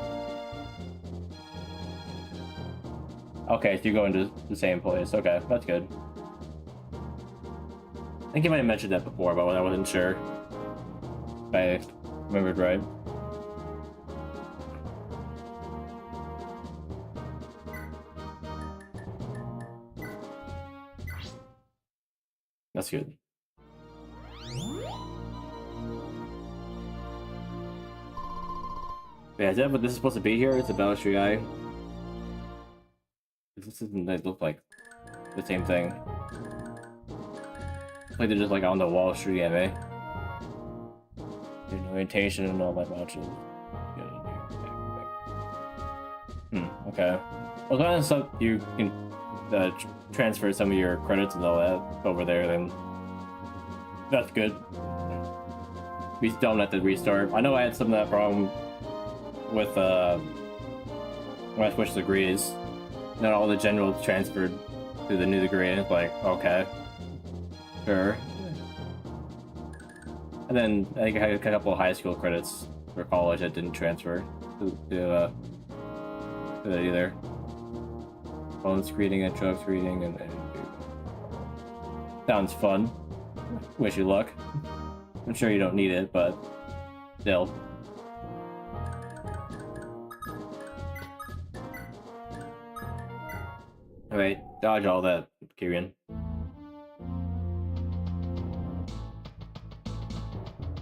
Okay, so you go into the same place. Okay, that's good. I think you might have mentioned that before, but I wasn't sure if I remembered right. That's good. Yeah, is that what this is supposed to be here? It's a Thracia. This doesn't look like the same thing. It's like they're just like on the Wall Street anime. There's orientation and all that much. Okay. Well, kind of stuff you can transfer some of your credits and all that over there, then that's good. We don't have to restart. I know I had some of that problem with when I switched degrees. Not all the generals transferred to the new degree. It's like, okay, sure. And then I think I had a couple of high school credits for college that didn't transfer to that either. Phone screening and drug screening and sounds fun. Wish you luck. I'm sure you don't need it, but still. Alright, dodge all that, Kieran.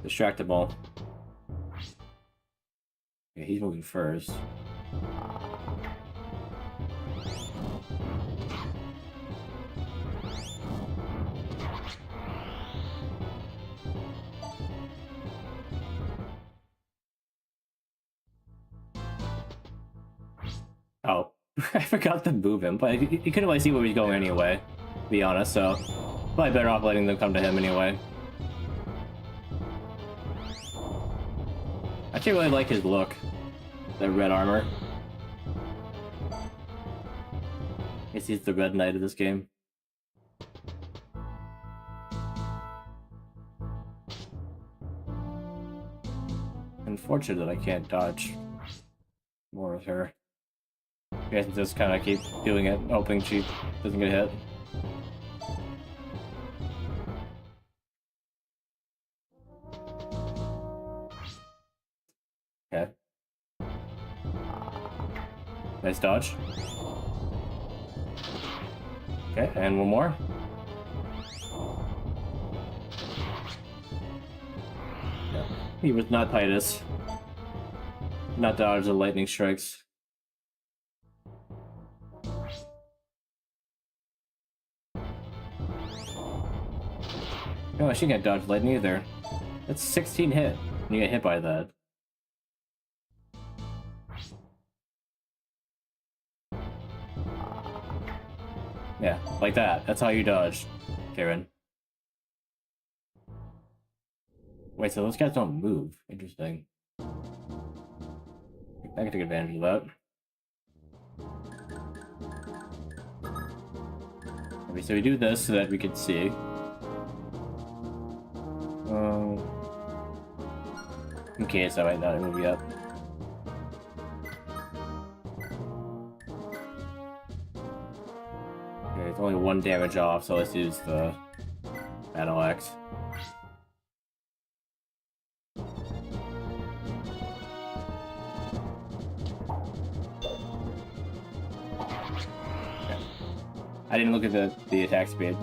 Distract them all. Okay, he's moving first. Oh, I forgot to move him, but you couldn't really see where he's going anyway, to be honest, so probably better off letting them come to him anyway. I actually really like his look, the red armor. I guess he's the Red Knight of this game. Unfortunate that I can't dodge more with her. I guess just kind of keep doing it, hoping she doesn't get hit. Okay. Nice dodge. Okay, and one more. He was not Titus. Not dodge the lightning strikes. No, she can't dodge lightning either. That's 16 hit. And you get hit by that. Yeah, like that. That's how you dodge, Karen. Wait, so those guys don't move. Interesting. I can take advantage of that. Okay, so we do this so that we can see. In case I might not move yet. Okay, it's only 1 damage off, so let's use the Battle Axe. Okay. I didn't look at the attack speed.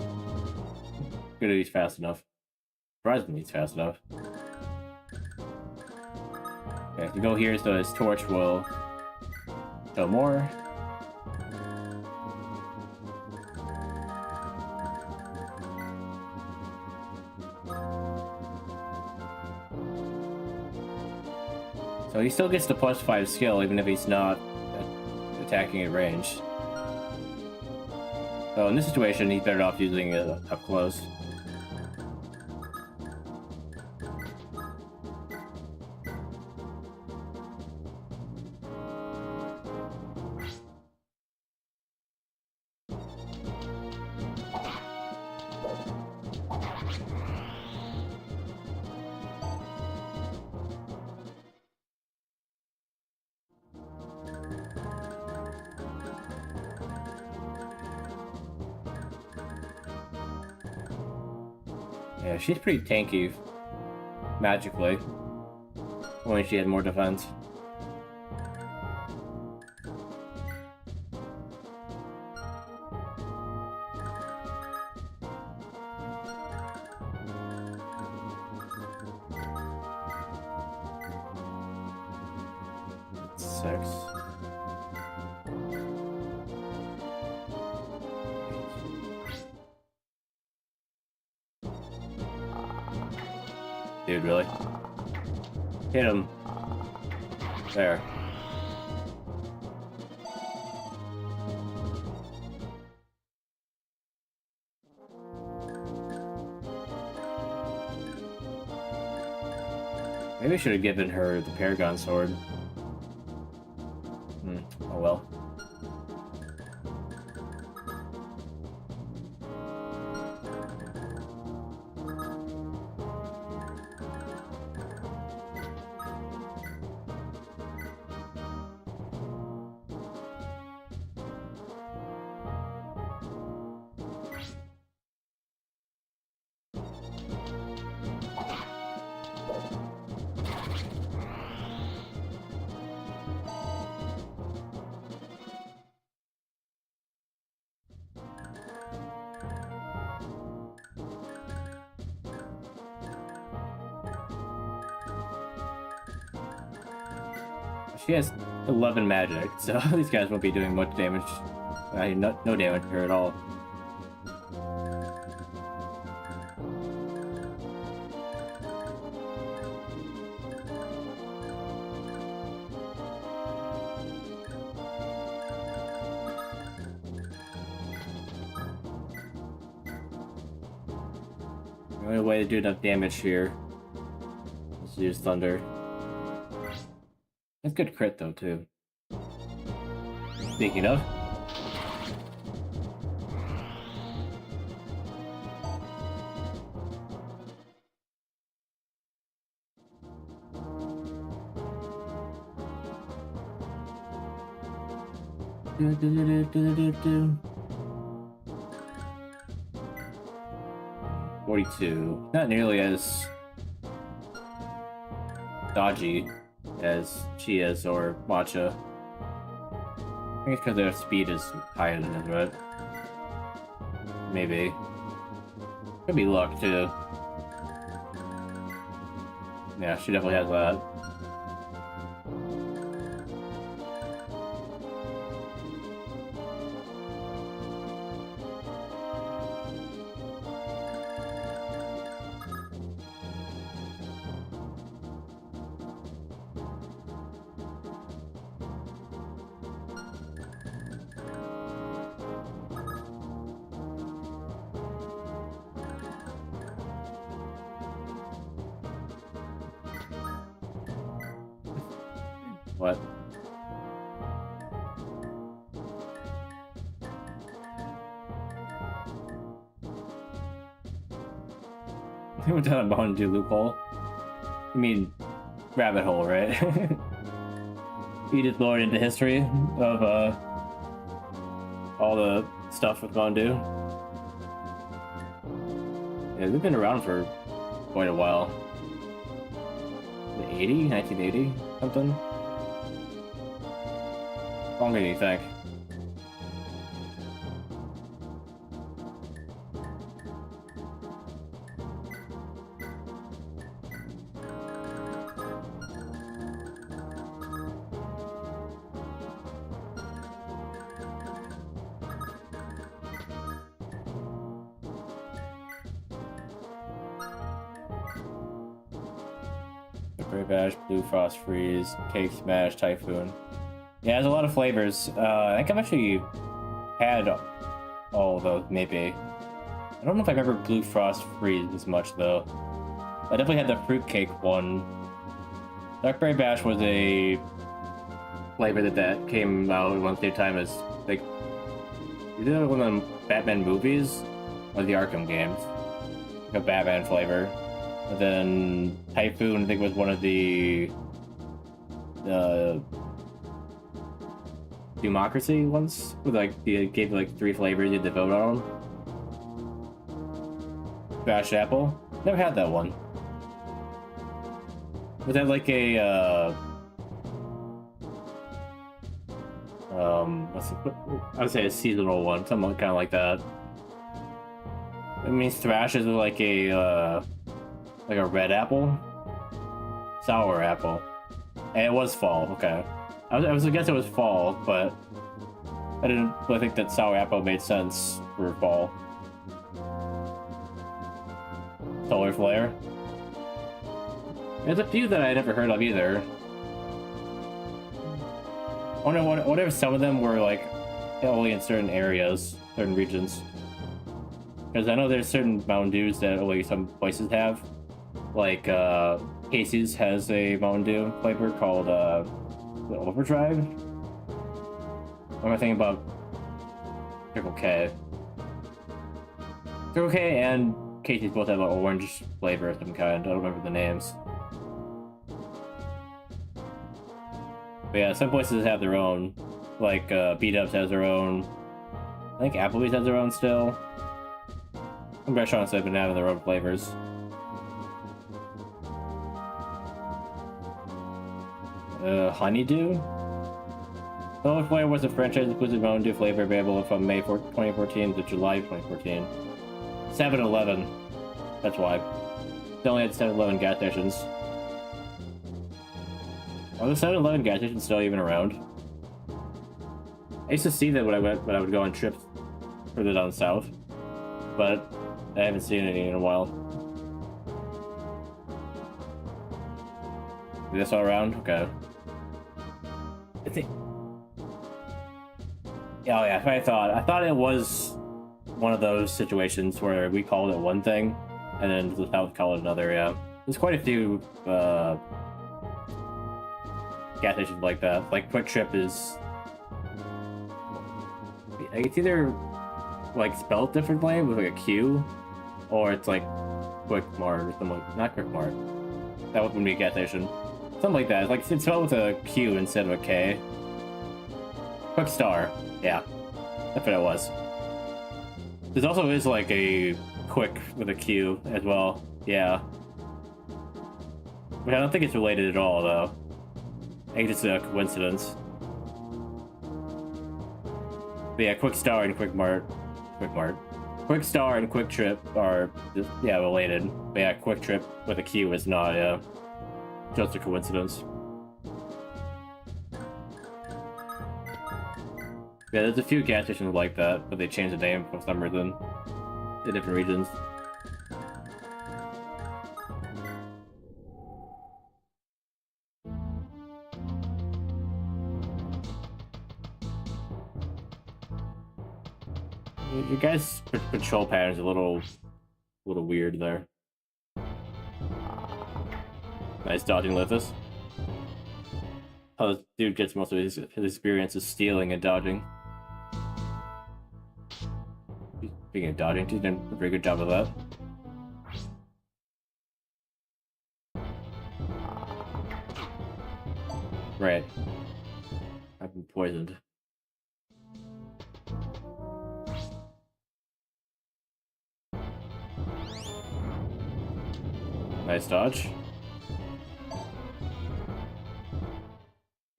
Good at he's fast enough. Surprisingly, he's fast enough. Okay, if you go here, so his torch will show more. So he still gets the +5 skill, even if he's not attacking at range. So in this situation, he's better off using it up close. Yeah, she's pretty tanky magically. Only she had more defense. Six. Dude, really? Hit him. There. Maybe I should have given her the Paragon sword. Oh well. She has 11 magic, so these guys won't be doing much damage. No damage to her at all. The only way to do enough damage here is to use Thunder. That's good crit though, too. Speaking of. Do. 42. Not nearly as dodgy as she is or Matcha. I think it's because their speed is higher than his, right? Maybe. Could be luck too. Yeah, she definitely has that. What? They went down a boundary loophole. You mean rabbit hole, right? You just lowered into history of all the stuff with Bondu. Yeah, they've been around for quite a while. 1980, something. Longer than you think. Great Bash, Blue Frost Freeze, Cake Smash, Typhoon. Yeah, there's a lot of flavors. I think I've actually had all of those, maybe. I don't know if I remember Blue Frost Freeze as much, though. I definitely had the fruitcake one. Darkberry Bash was a flavor that came out around the same time as, like, either one of the Batman movies or the Arkham games. Like a Batman flavor. And then Typhoon, I think, was one of the Democracy ones, with like gave you like 3 flavors you had to vote on. Bash Apple. Never had that one. Was that like a I would say a seasonal one, something kind of like that. It means Thracia is like a red apple, sour apple, and it was fall. Okay, I was guess it was fall, but I didn't really think that sour apple made sense for fall. Solar flare. There's a few that I never heard of either. I wonder what if some of them were like only in certain areas, certain regions. Because I know there's certain Mountain Dews that only some places have. Like Casey's has a Mountain Dew flavor called Overdrive. What am I thinking about? Circle K. Circle K and Casey's both have an orange flavor of some kind. I don't remember the names. But yeah, some places have their own. Like B-Dubs has their own. I think Applebee's has their own still. Some restaurants have been having their own flavors. Honeydew? Solar Flare was a franchise-exclusive Mountain Dew flavor available from May 2014 to July 2014. 7-Eleven. That's why. They only had 7-Eleven gas stations. Are the 7-Eleven gas stations still even around? I used to see that when I would go on trips further down south, but I haven't seen any in a while. Is this all around? Okay. I think. Yeah, oh yeah. I thought it was one of those situations where we called it one thing, and then the south called it another. Yeah, there's quite a few gas stations like that. Like Quick Trip is. It's either like spelled differently with like a Q, or it's like Quick Mart or something. Not Quick Mart. That wouldn't be a gas station. Something like that. Like it's spelled with a Q instead of a K. Quick Star. Yeah, that's what it was. There's also is like a Quick with a Q as well. Yeah. But I don't think it's related at all though. I think it's a coincidence. But yeah, Quick Star and Quick Star and Quick Trip are just, yeah, related. But yeah, Quick Trip with a Q is not, yeah. Just a coincidence. Yeah, there's a few gas stations like that, but they changed the name for some reason in different regions. Your guys' patrol pattern's a little weird there. Nice dodging, Lithus. Oh, this dude gets most of his experience is stealing and dodging. Speaking of dodging, he's done a pretty good job of that. Right. I've been poisoned. Nice dodge.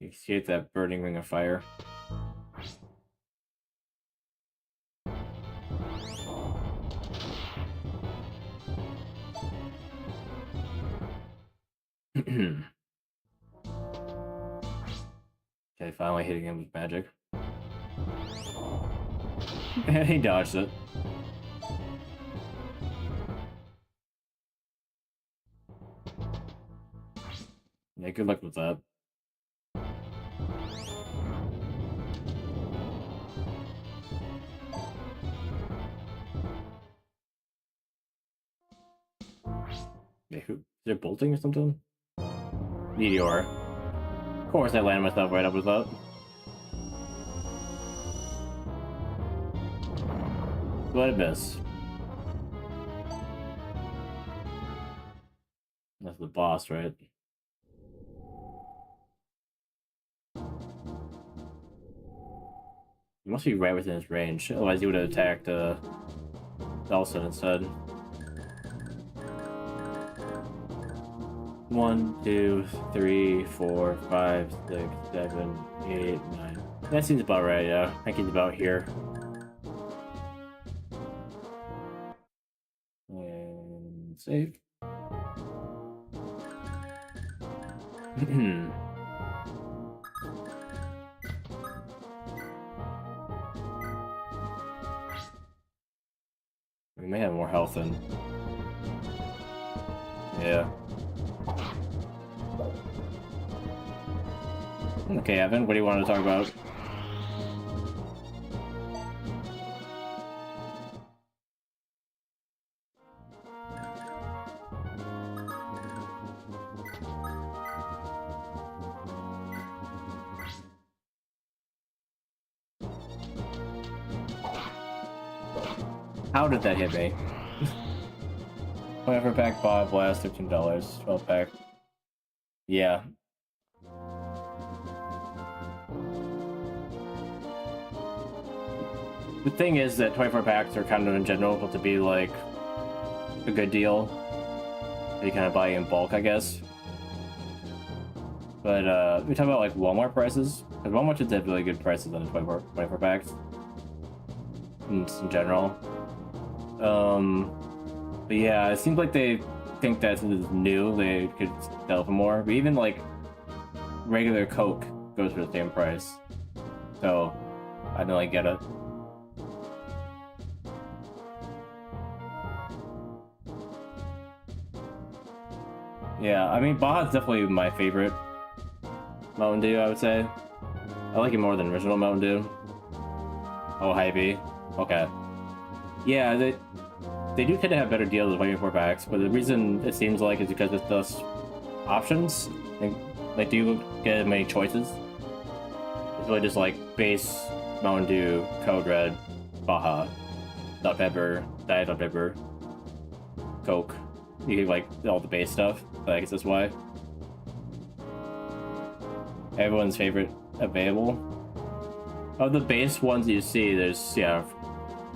You escape that burning ring of fire. Okay, finally hitting him with magic. He dodged it. Yeah, good luck with that. Yeah, is there bolting or something? Meteor. Of course I landed myself right up with that. What a miss. That's the boss, right? He must be right within his range, otherwise he would have attacked Nelson instead. 1, 2, 3, 4, 5, 6, 7, 8, 9. That seems about right, yeah. I think he's about here. And save. We may have more health than... Yeah. Okay, Evan, what do you want to talk about? How did that hit me? Whatever pack, bot, blast, $13. 12 pack. Yeah. The thing is that 24 packs are kind of in general able to be like a good deal. You kind of buy in bulk, I guess. But we talk about like Walmart prices, because Walmart should have really good prices on the 24 packs in general. But yeah, it seems like they think that since it's new, they could sell for more. But even like regular Coke goes for the same price, so I don't like get it. Yeah, I mean Baja's definitely my favorite Mountain Dew, I would say. I like it more than original Mountain Dew. Oh, Hy-Vee. Okay. Yeah, they do tend to have better deals with 24 packs, but the reason it seems like is because it's those options. They do get as many choices. It's really just like base Mountain Dew, Code Red, Baja, Dr Pepper, Diet Dr Pepper, Coke. You get like all the base stuff. So I guess that's why. Everyone's favorite available. Of the base ones you see, there's, yeah,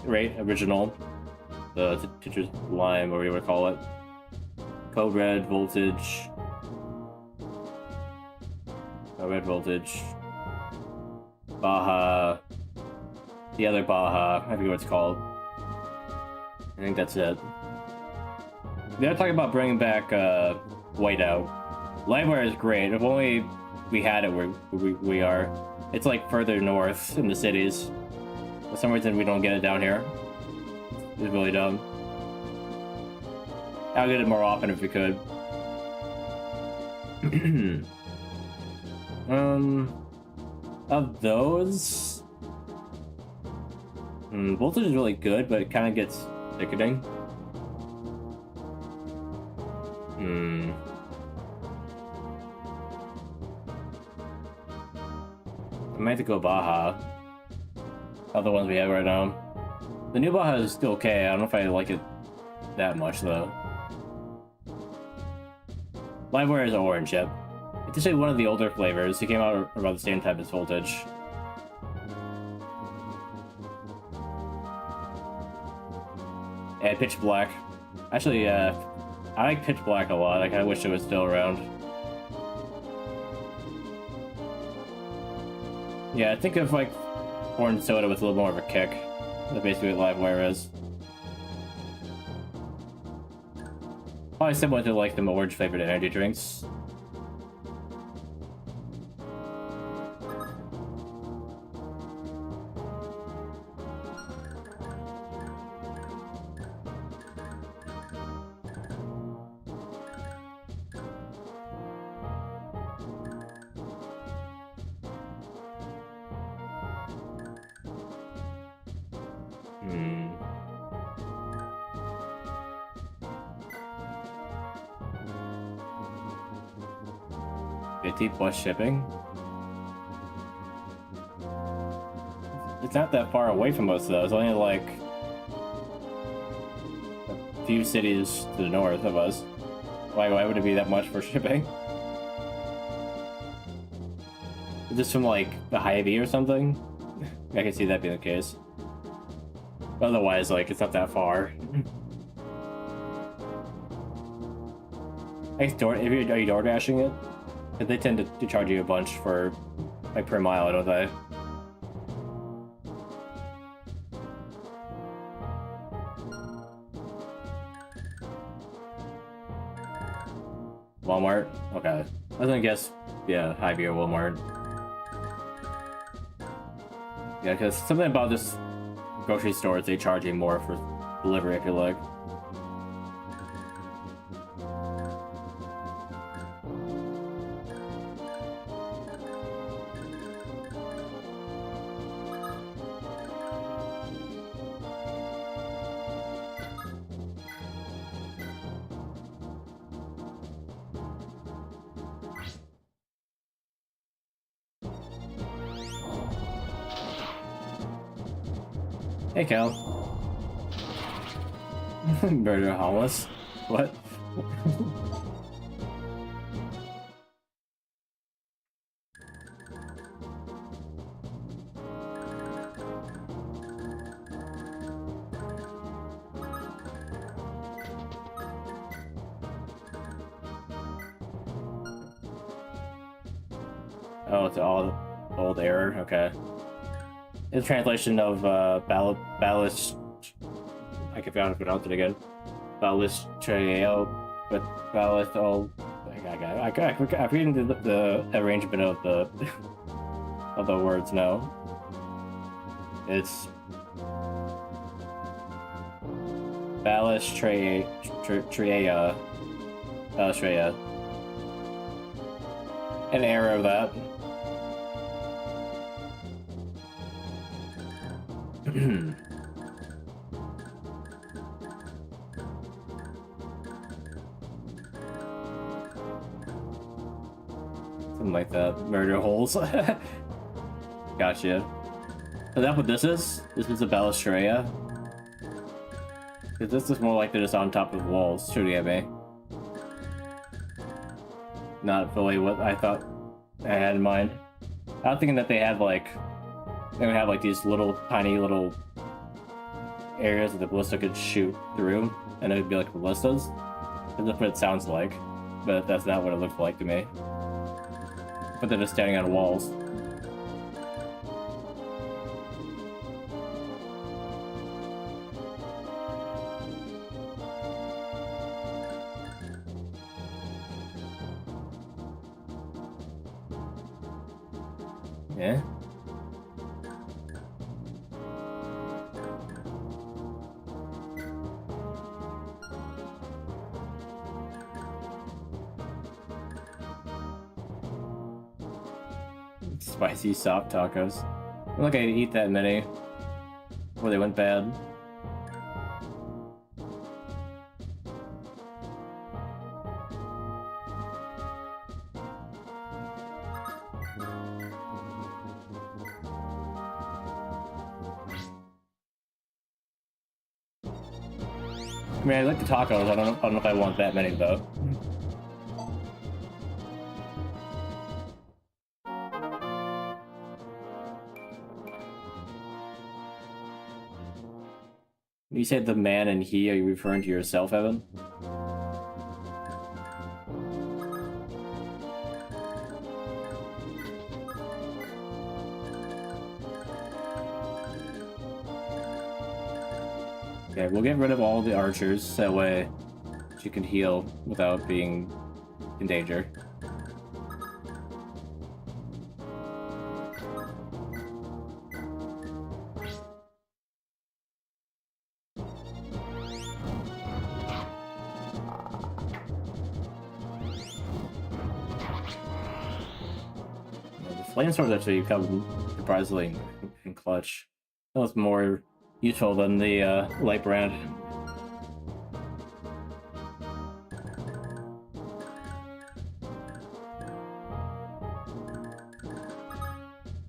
right, original, the Teacher's Lime, or whatever you want to call it. Code Red, Voltage. Code Red, Voltage. Baja. The other Baja, I forget what it's called. I think that's it. They're talking about bringing back Whiteout. Livewire is great. If only we had it where we are. It's like further north in the cities. For some reason we don't get it down here. It's really dumb. I'll get it more often if we could. Of those, Voltage is really good, but it kind of gets sickening. I might have to go Baja. Other ones we have right now. The new Baja is still okay. I don't know if I like it that much though. Livewire is orange, yep. It's actually one of the older flavors. It came out around the same time as Voltage. And Pitch Black. Actually, I like Pitch Black a lot. I kind of wish it was still around. Yeah, I think of like orange soda with a little more of a kick. That's basically what Livewire is. Probably similar to like the orange flavored energy drinks. $50+ shipping. It's not that far away from us though. It's only like a few cities to the north of us. Why would it be that much for shipping? Is this from like the Hy-Vee or something? I can see that being the case. Otherwise, like, it's not that far. Are you door dashing it? They tend to charge you a bunch for like per mile, don't they? Walmart? Okay. I was gonna guess, yeah, Hy-Vee or Walmart. Yeah, because something about this grocery store, they charge you more for delivery, I feel like. Hey, Cal. Murder homeless? What? Oh, it's all old error? Okay. It's a translation of ballast. I can pronounce it again. Ballistreo, but ballast. Oh, I'm reading the arrangement of the of the words now. It's Ballistrea. An error of that. Something like that. Murder holes. Gotcha. Is that what this is? This is a balustrade? Because this is more like they're just on top of walls shooting at me. Not really what I thought I had in mind. I was thinking that they would have like these little tiny little areas that the ballista could shoot through, and it would be like ballistas. That's what it sounds like, but that's not what it looks like to me. But they're just standing on walls. Yeah. Spicy soft tacos. I feel like I eat that many before they went bad. I mean, I like the tacos. I don't know if I want that many though. You said the man and he, are you referring to yourself, Evan? Okay, we'll get rid of all the archers, that way she can heal without being in danger. Flame swords actually come surprisingly in clutch. That was more useful than the light brand.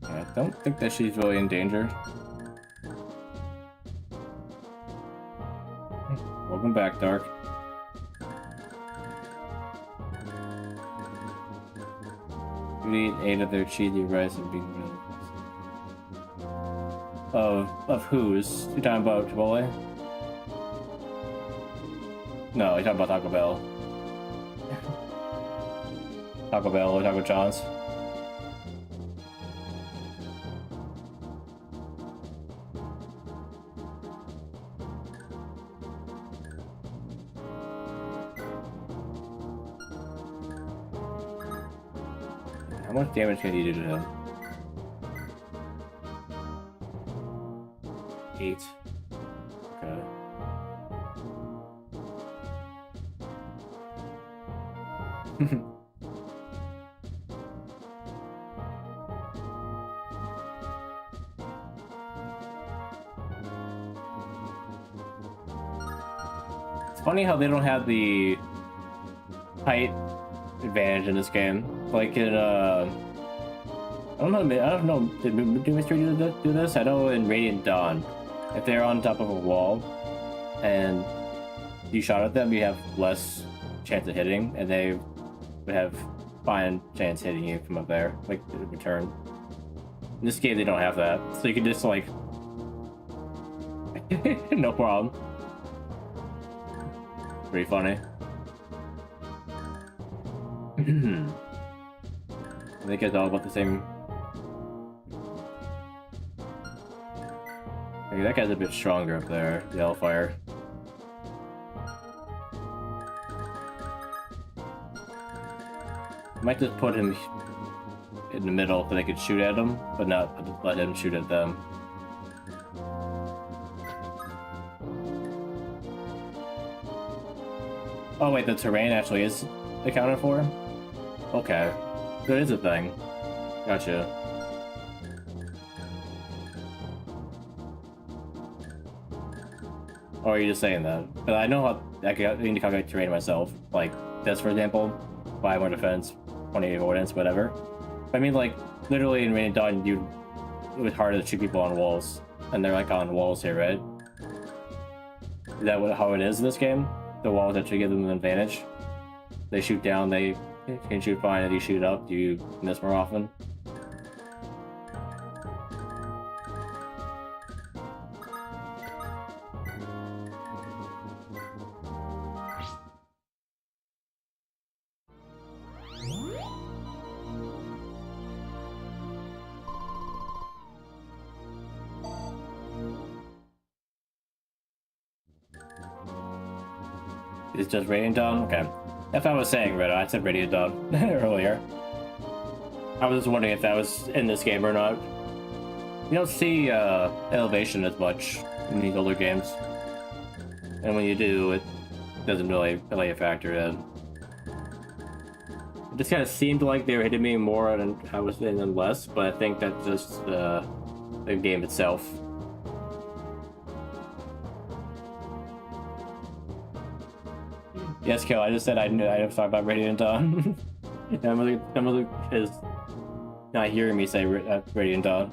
I don't think that she's really in danger. Welcome back, Dark. We eat 8 of their cheesy rice and bean noodles. Of whose? You talking about Chipotle? No, you're talking about Taco Bell. Taco Bell or Taco John's. How much damage can you do to him? 8. Okay. It's funny how they don't have the height advantage in this game. Like in I don't know. Did Mystery do this? I know in Radiant Dawn, if they're on top of a wall and you shot at them, you have less chance of hitting, and they would have fine chance hitting you from up there, like in return. In this game, they don't have that, so you can just like no problem. Pretty funny. I think it's all about the same. Maybe that guy's a bit stronger up there, the Hellfire. Might just put him in the middle so they could shoot at him, but not let him shoot at them. Oh wait, the terrain actually is accounted for? Okay. That is a thing. Gotcha. Or are you just saying that? But I know how I need to calculate terrain myself. Like this, for example, 5 more defense, 20 avoidance, whatever. I mean, like literally in Radiant Dawn, it was harder to shoot people on walls, and they're like on walls here, right? Is that how it is in this game? The walls actually give them an advantage. They shoot down, they can shoot fine. If you shoot up, do you miss more often? It's just Radiant Dawn? Okay. If I was saying Red, I said Radiant Dawn earlier. I was just wondering if that was in this game or not. You don't see elevation as much in these older games. And when you do, it doesn't really play a factor in. It just kind of seemed like they were hitting me more than I was hitting them less, but I think that's just the game itself. Yes, Kill, I just said I never thought about Radiant Dawn. Emily is not hearing me say Radiant Dawn.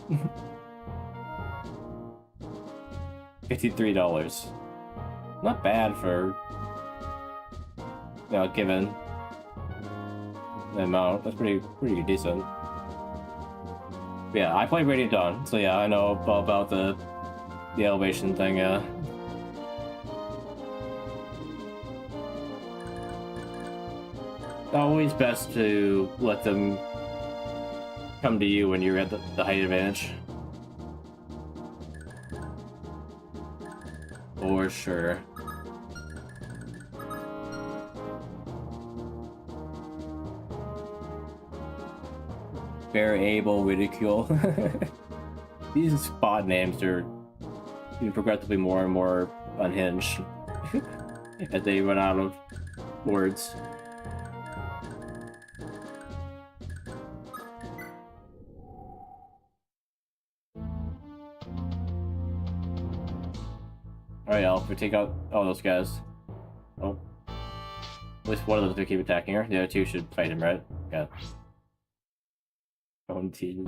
$53. Not bad for, given the amount. That's pretty decent. But yeah, I played Radiant Dawn, so yeah, I know all about the elevation thing, yeah. Always best to let them come to you when you're at the height advantage. For sure. Variable ridicule. These spot names are getting progressively more and more unhinged as they run out of words. Alright, Elf, we take out all those guys. Oh. At least one of them to keep attacking her. The other two should fight him, right? Yeah. Phone TV.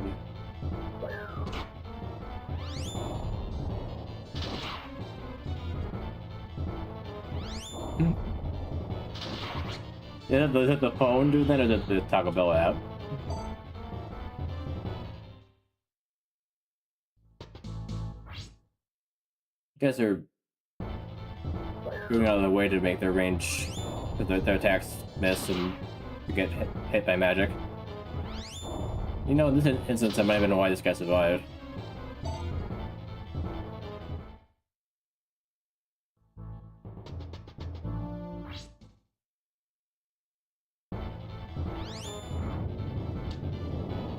Yeah, is it the phone do that or the Taco Bell app? You guys are going out of their way to make their range, their attacks miss and to get hit by magic. You know, in this instance, I might even know why this guy survived.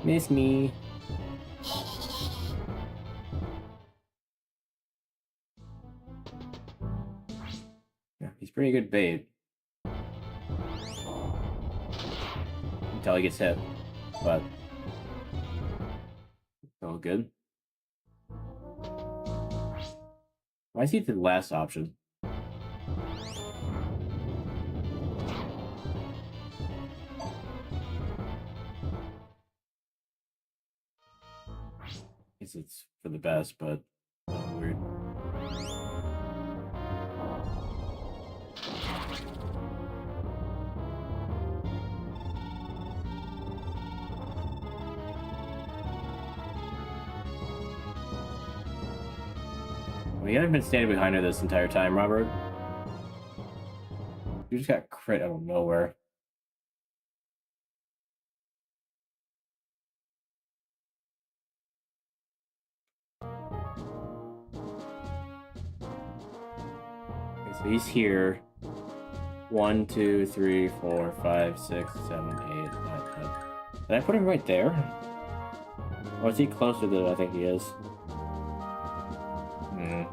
Miss me. Yeah, he's pretty good bait. Until he gets hit, but it's all good. Why is he the last option? I guess it's for the best, but weird. Well, you haven't been standing behind her this entire time, Robert. You just got crit out of nowhere. Okay, so he's here. 1, 2, 3, 4, 5, 6, 7, 8, 9, 10. Did I put him right there? Or is he closer than I think he is? Hmm.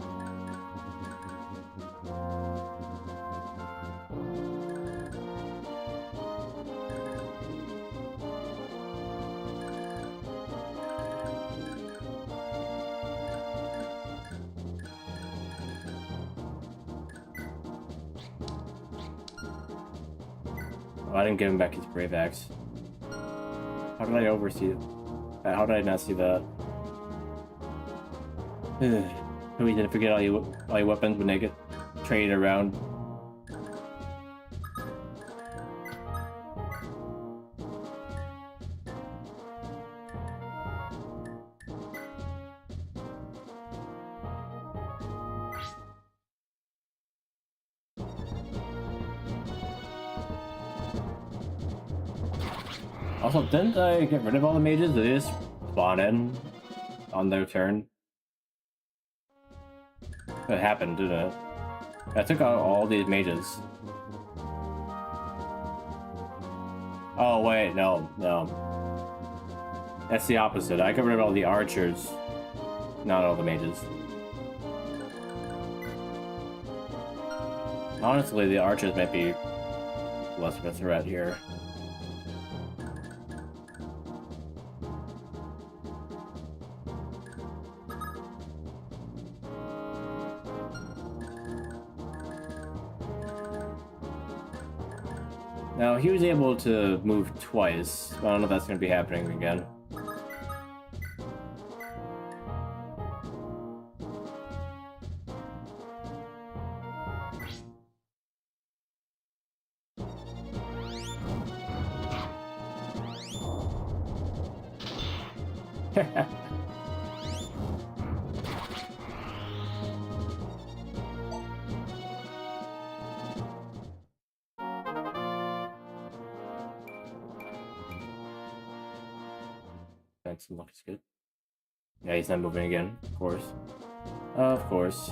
Oh, I didn't give him back his Brave Axe. How did I oversee it? How did I not see that? So we didn't forget all your weapons when they get traded around. Also, didn't I get rid of all the mages? Did they just spawn in on their turn? That happened, didn't it? I took out all these mages. Oh, wait, no. That's the opposite. I got rid of all the archers, not all the mages. Honestly, the archers might be less of a threat here. Now, he was able to move twice. I don't know if that's going to be happening again. Thanks, looks good. Yeah, he's not moving again, of course. Of course.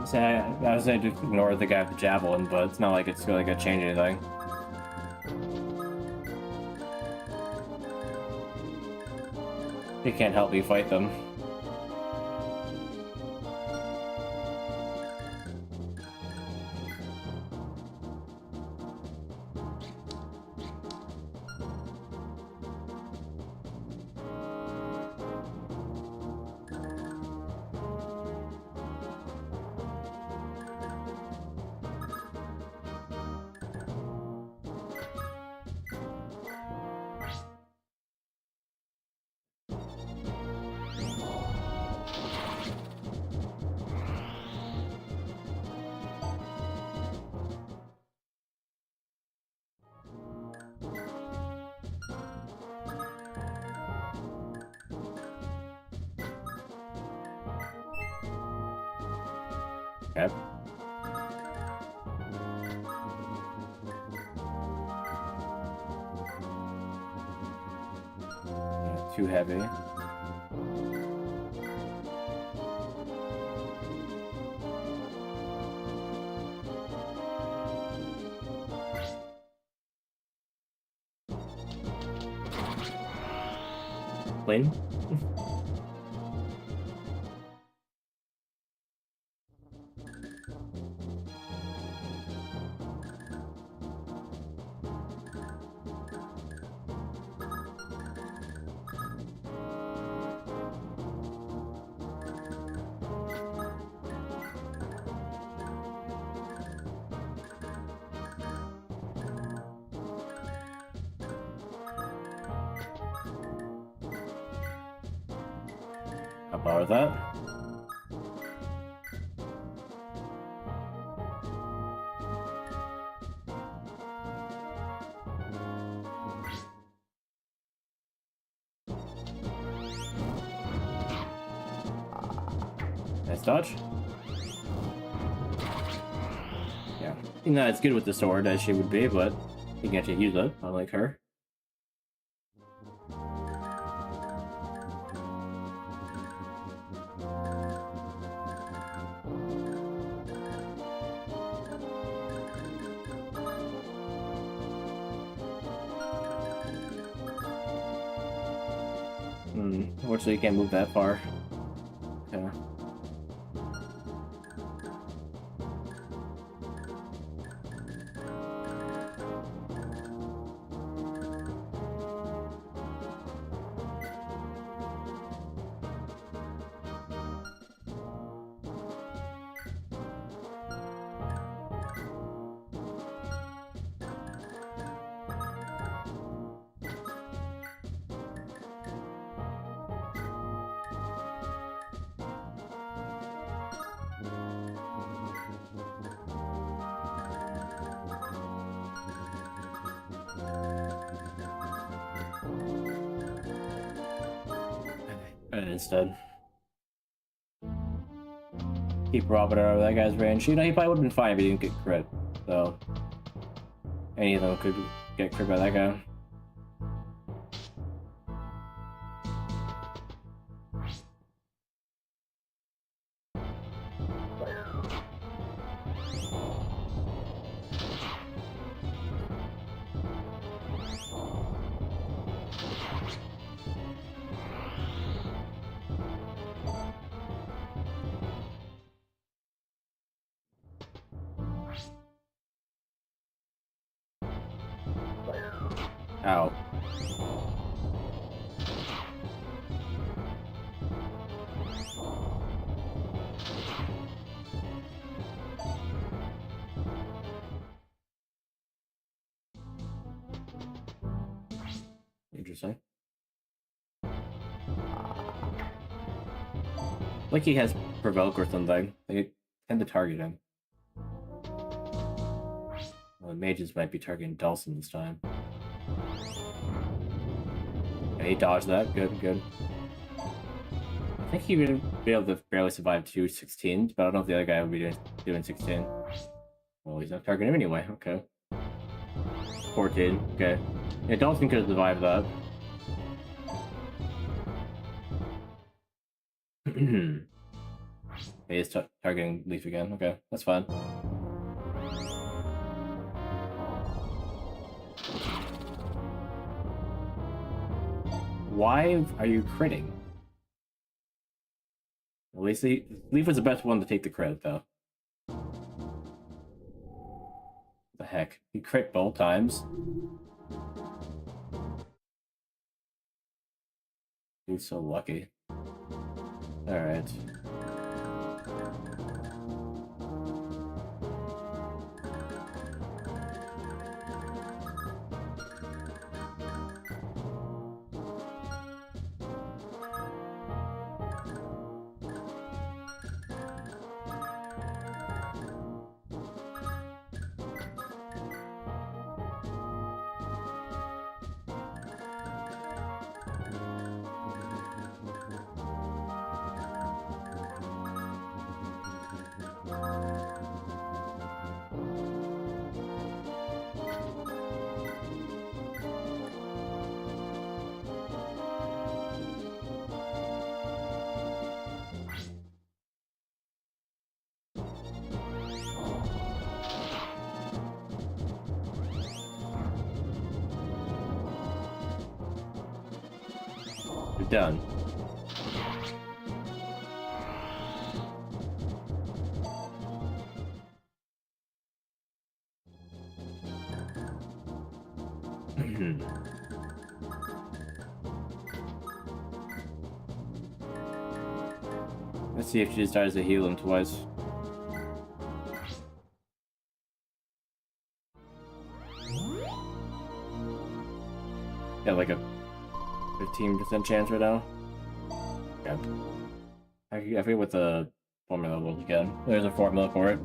So I was going to ignore the guy with the javelin, but it's not like it's really going to change anything. He can't help me fight them. Okay. Yeah, too heavy. Clean. I'll borrow that. Nice dodge. Yeah. Not as good with the sword as she would be, but you can actually use it, unlike her. Unfortunately, you can't move that far. Okay. Instead. Keep robbing out of that guy's range. You know, he probably would have been fine if he didn't get crit. So, any of them could get crit by that guy. Ow. Interesting. Like he has provoke or something. They tend to target him. Well, the mages might be targeting Dawson this time. Yeah, he dodged that. Good, good. I think he would be able to barely survive 2 16s, but I don't know if the other guy would be doing 16. Well, he's not targeting him anyway. Okay. 14. Okay. Yeah, Dawson could have survived that. He is targeting Leif again. Okay, that's fine. Why are you critting? At least Leif was the best one to take the crit, though. The heck? He crit both times. He's so lucky. Alright. We're done. Let's see if she decides to heal him twice. Yeah, like a 15% chance right now. Yeah. I forget what the formula was again. There's a formula for it.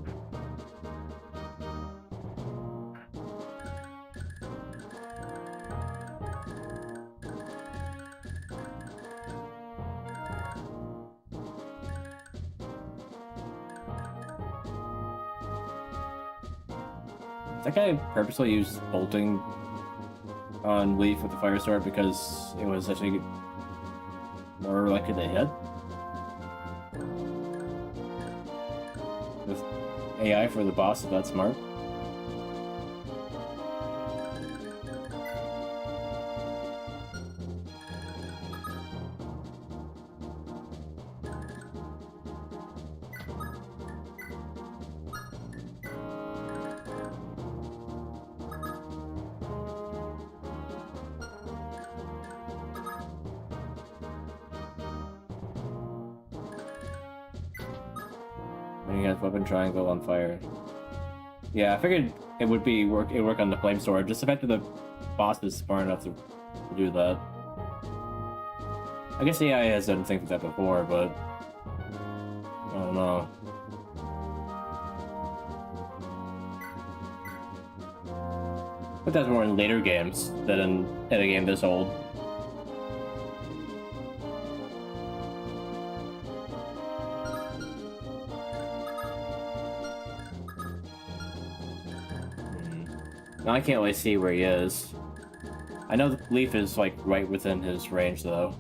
That guy purposely used bolting on Leif with the fire sword because it was actually more likely to hit. With AI for the boss, if that's smart. When you guys weapon triangle on fire. Yeah, I figured it would work on the flame sword. Just the fact that the boss is smart enough to do that. I guess AI has done things like that before, but I don't know. But that's more in later games than in a game this old. Now I can't really see where he is. I know the Leif is like right within his range though.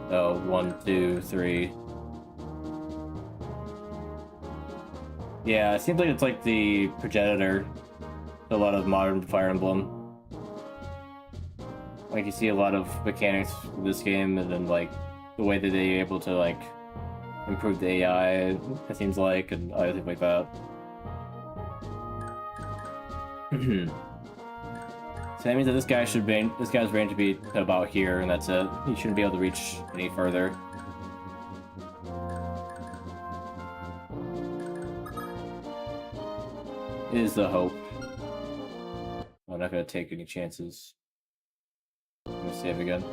Oh, 1, 2, 3. Yeah, it seems like it's like the progenitor to a lot of modern Fire Emblem. Like you see a lot of mechanics in this game, and then like the way that they're able to like improve the AI, it seems like, and other things like that. So that means that this guy's range to be about here, and that's it. He shouldn't be able to reach any further. Is the hope. I'm not gonna take any chances. I'm gonna save again.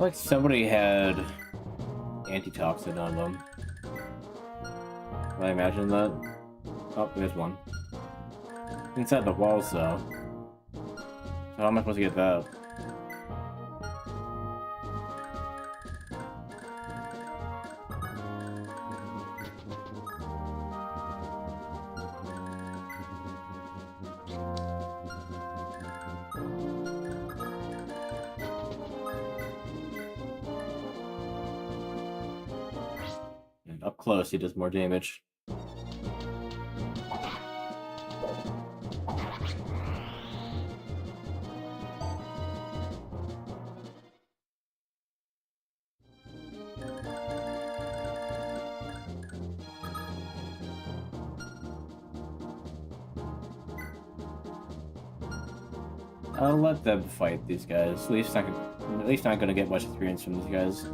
Like somebody had antitoxin on them. Can I imagine that? Oh, there's one. Inside the walls, though. So how am I supposed to get that? And up close, he does more damage. I'll let them fight these guys. At least not gonna get much experience from these guys.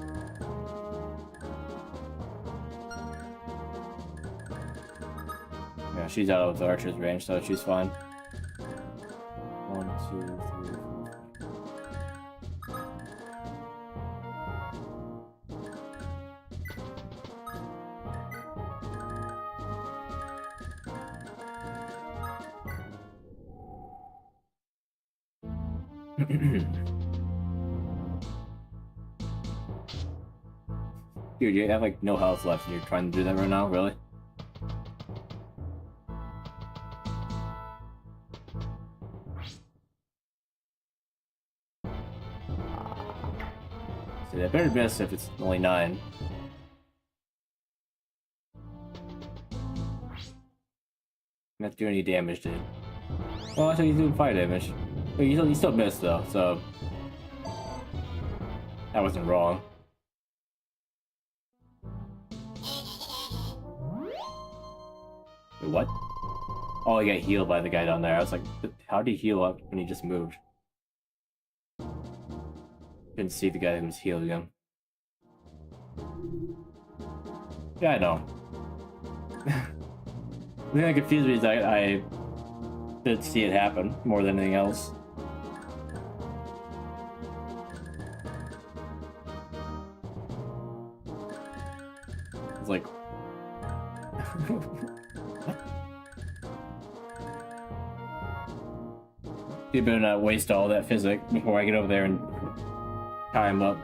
Yeah, she's out of the archer's range, so she's fine. 1, 2, 3, 4, 5. Dude, you have like no health left and you're trying to do that right now, really? I better miss if it's only 9. Not doing any damage, dude. Well, I thought he's doing fire damage. But you still missed, though, so... That wasn't wrong. Wait, what? Oh, I got healed by the guy down there. I was like, how did he heal up when he just moved? Couldn't see the guy who was healing him. Yeah, I know. The thing that confused me is I didn't see it happen more than anything else. It's like... You better not waste all that physic before I get over there and tie him up.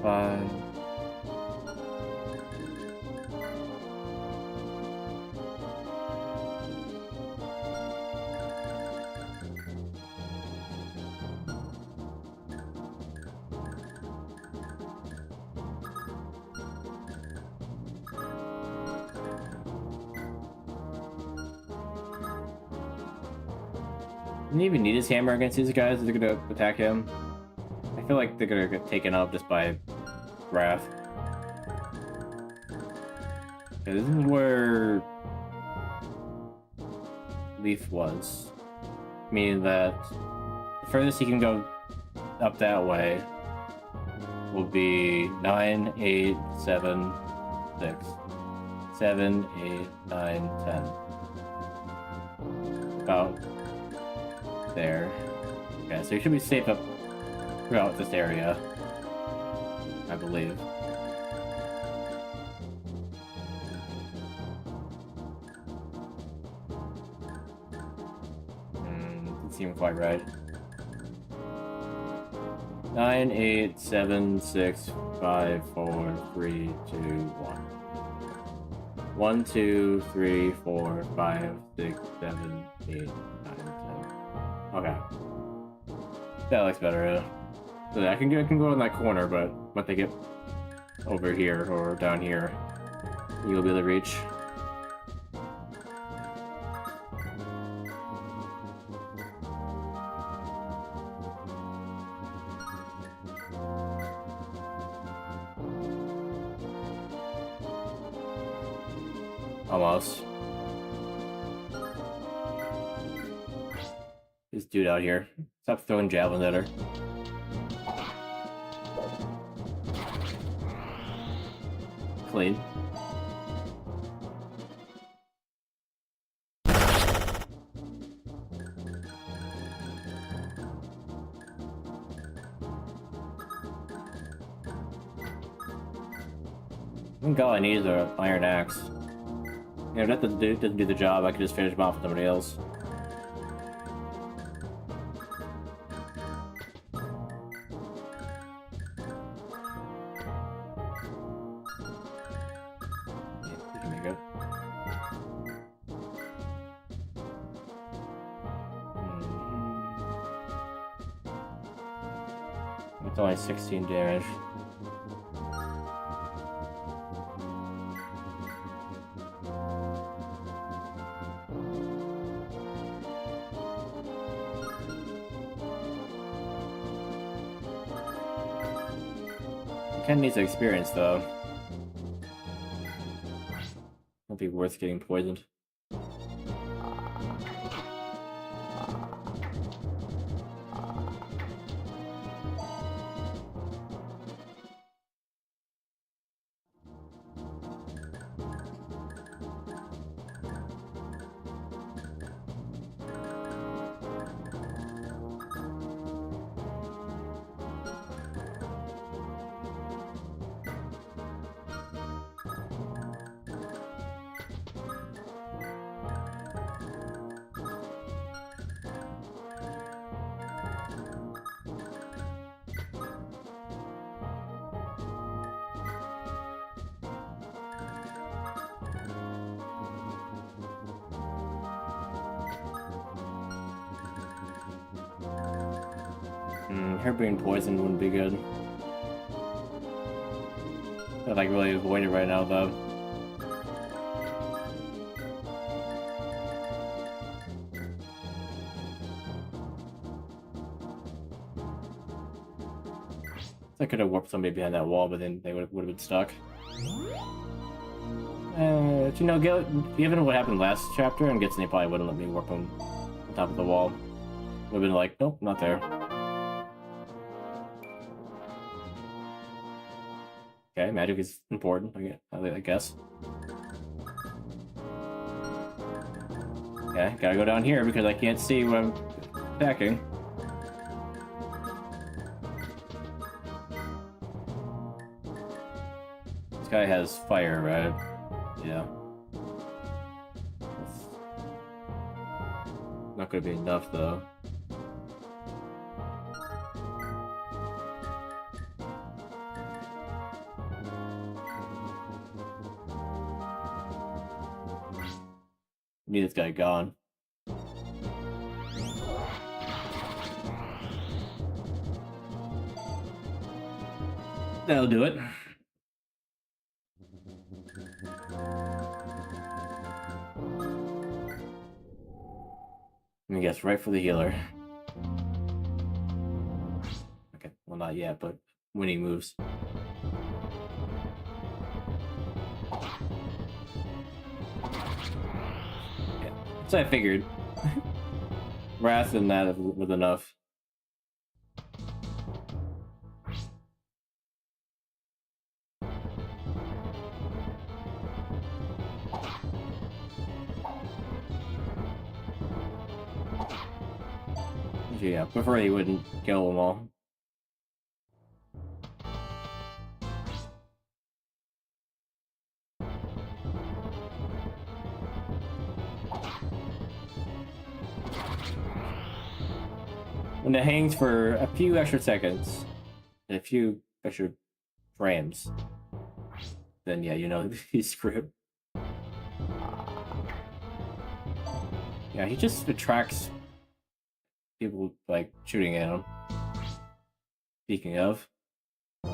Five. Didn't even need his hammer against these guys if they're gonna attack him. I feel like they're gonna get taken up just by wrath. Okay, this is where Leif was. Meaning that the furthest he can go up that way will be 9, 8, 7, 6, 7, 8, 9, 10. About there. Okay, so you should be safe up throughout this area, I believe. Doesn't seem quite right. 9, 8, 7, 6, 5, 4, 3, 2, 1. 1, 2, 3, 4, 5, 6, 7, 8, 9, 10. Okay. That looks better. So I can go in that corner, but once they get over here or down here, you'll be able to reach. Almost. This dude out here. Stop throwing javelins at her. Clean. I think all I need is an iron axe. You know, if that doesn't do the job, I can just finish him off with somebody else. It's only 16 damage. Ken needs experience though. Won't be worth getting poisoned. Her being poisoned wouldn't be good. I'd like really avoid it right now though. I could have warped somebody behind that wall, but then they would have been stuck. You know, given what happened last chapter, I'm guessing they probably wouldn't let me warp him on top of the wall. Would have been like, nope, not there. Okay, magic is important, I guess. Okay, gotta go down here because I can't see what I'm attacking. This guy has fire, right? Yeah. That's not gonna be enough, though. Need this guy gone. That'll do it. I guess right for the healer. Okay, well not yet, but when he moves. Yeah, so I figured. Wrath and that was enough. Yeah, prefer he wouldn't kill them all. When it hangs for a few extra seconds, and a few extra frames, then yeah, you know he's screwed. Yeah, he just attracts people like shooting at him. Speaking of, you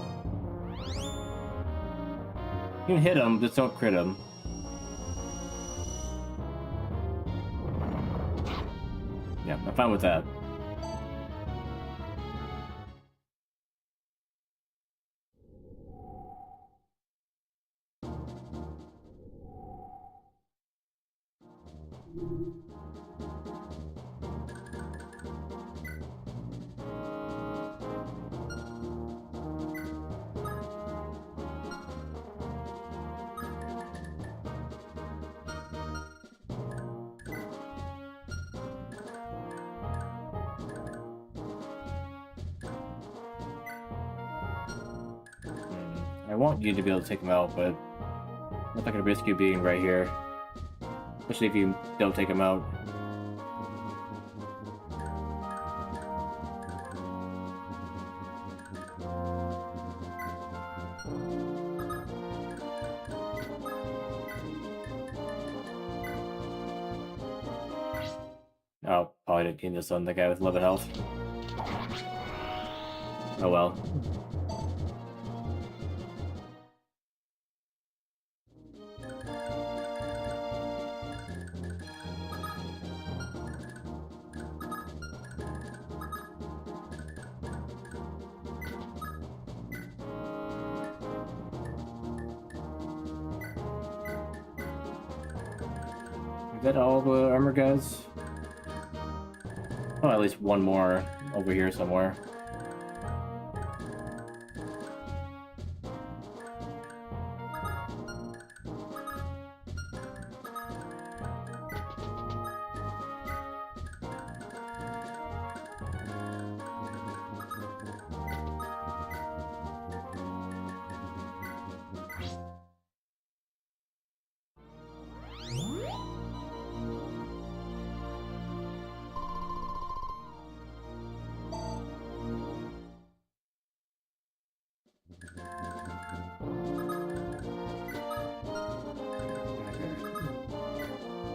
can hit him, just don't crit him. Yeah, I'm fine with that. I want you to be able to take him out, but I'm not gonna risk you being right here. Especially if you don't take him out. Oh, probably didn't gain this on the guy with 11 health. Oh well. Is that all the armor guys? Oh, at least one more over here somewhere.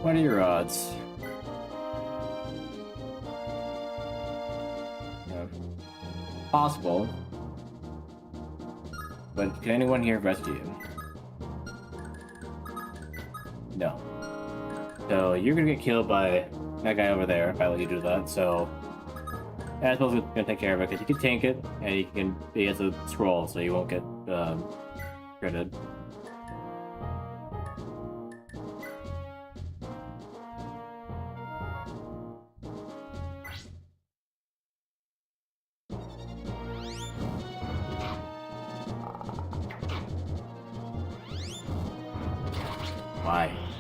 What are your odds? Yeah. possible. But can anyone here rescue him? No. So you're gonna get killed by that guy over there if I let you do that, so... Yeah, I suppose we're gonna take care of it, because you can tank it, and you can be as a scroll, so you won't get, critted.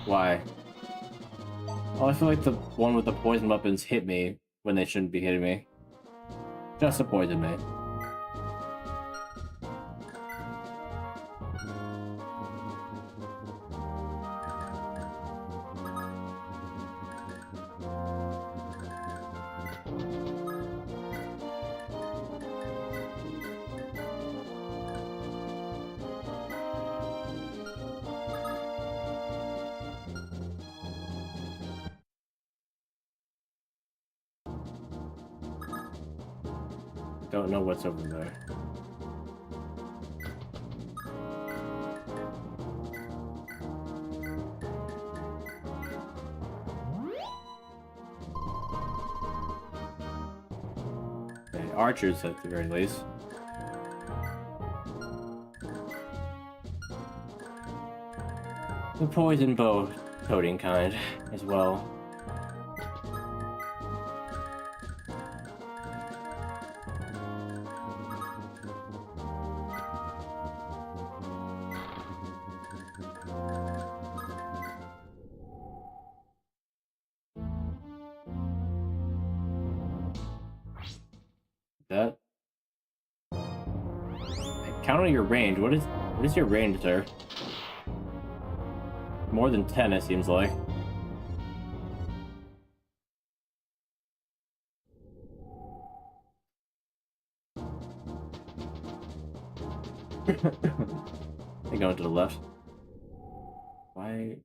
Why? Oh, I feel like the one with the poison weapons hit me when they shouldn't be hitting me. Just to poison me. Don't know what's over there. Okay, archers at the very least. The poison bow coating kind as well. That I counted your range. What is your range, sir? More than 10, it seems like. They going to the left. Why?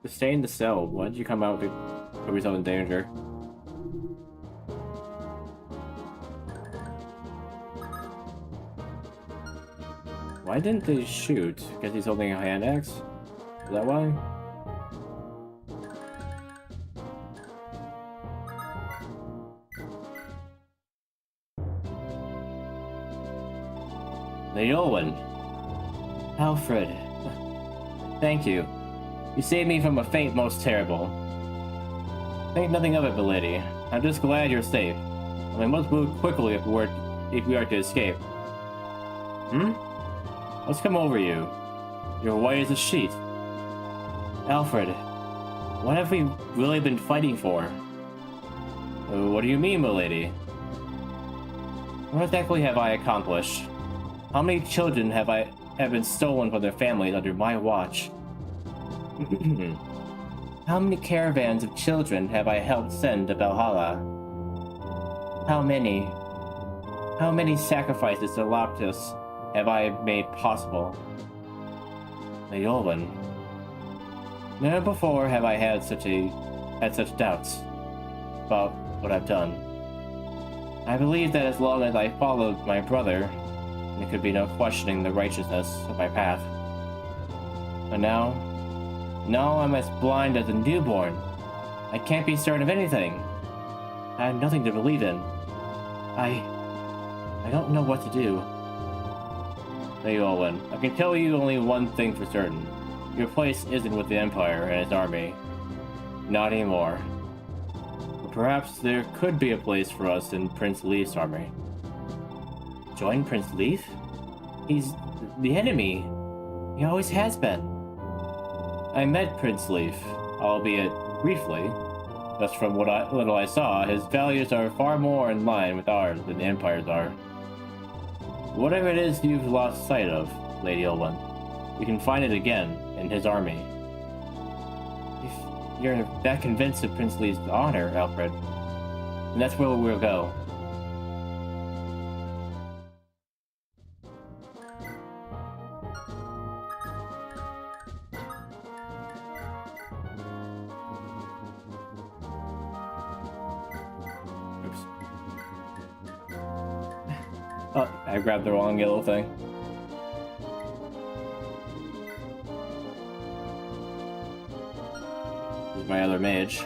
Just stay in the cell. Why did you come out to put yourself in danger? Why didn't they shoot? Because he's holding a hand axe? Is that why? Leowen! Alfred! Thank you. You saved me from a fate most terrible. Think nothing of it, milady. I'm just glad you're safe. And we must move quickly if we are to escape. Hmm? What's come over you? You're white as a sheet. Alfred, what have we really been fighting for? What do you mean, milady? What exactly have I accomplished? How many children have been stolen from their families under my watch? How many caravans of children have I helped send to Valhalla? How many sacrifices to Loptus have I made possible? Leowen. Never before have I had such doubts about what I've done. I believe that as long as I followed my brother, there could be no questioning the righteousness of my path. But now I'm as blind as a newborn. I can't be certain of anything. I have nothing to believe in. I don't know what to do. Leowen, I can tell you only one thing for certain. Your place isn't with the Empire and its army. Not anymore. But perhaps there could be a place for us in Prince Leif's army. Join Prince Leif? He's the enemy. He always has been. I met Prince Leif, albeit briefly. Just from what little I saw, his values are far more in line with ours than the Empire's are. Whatever it is you've lost sight of, Lady Olwen, you can find it again in his army. If you're that convinced of Prince Leif's honor, Alfred, then that's where we'll go. Oh, I grabbed the wrong yellow thing. This is my other mage.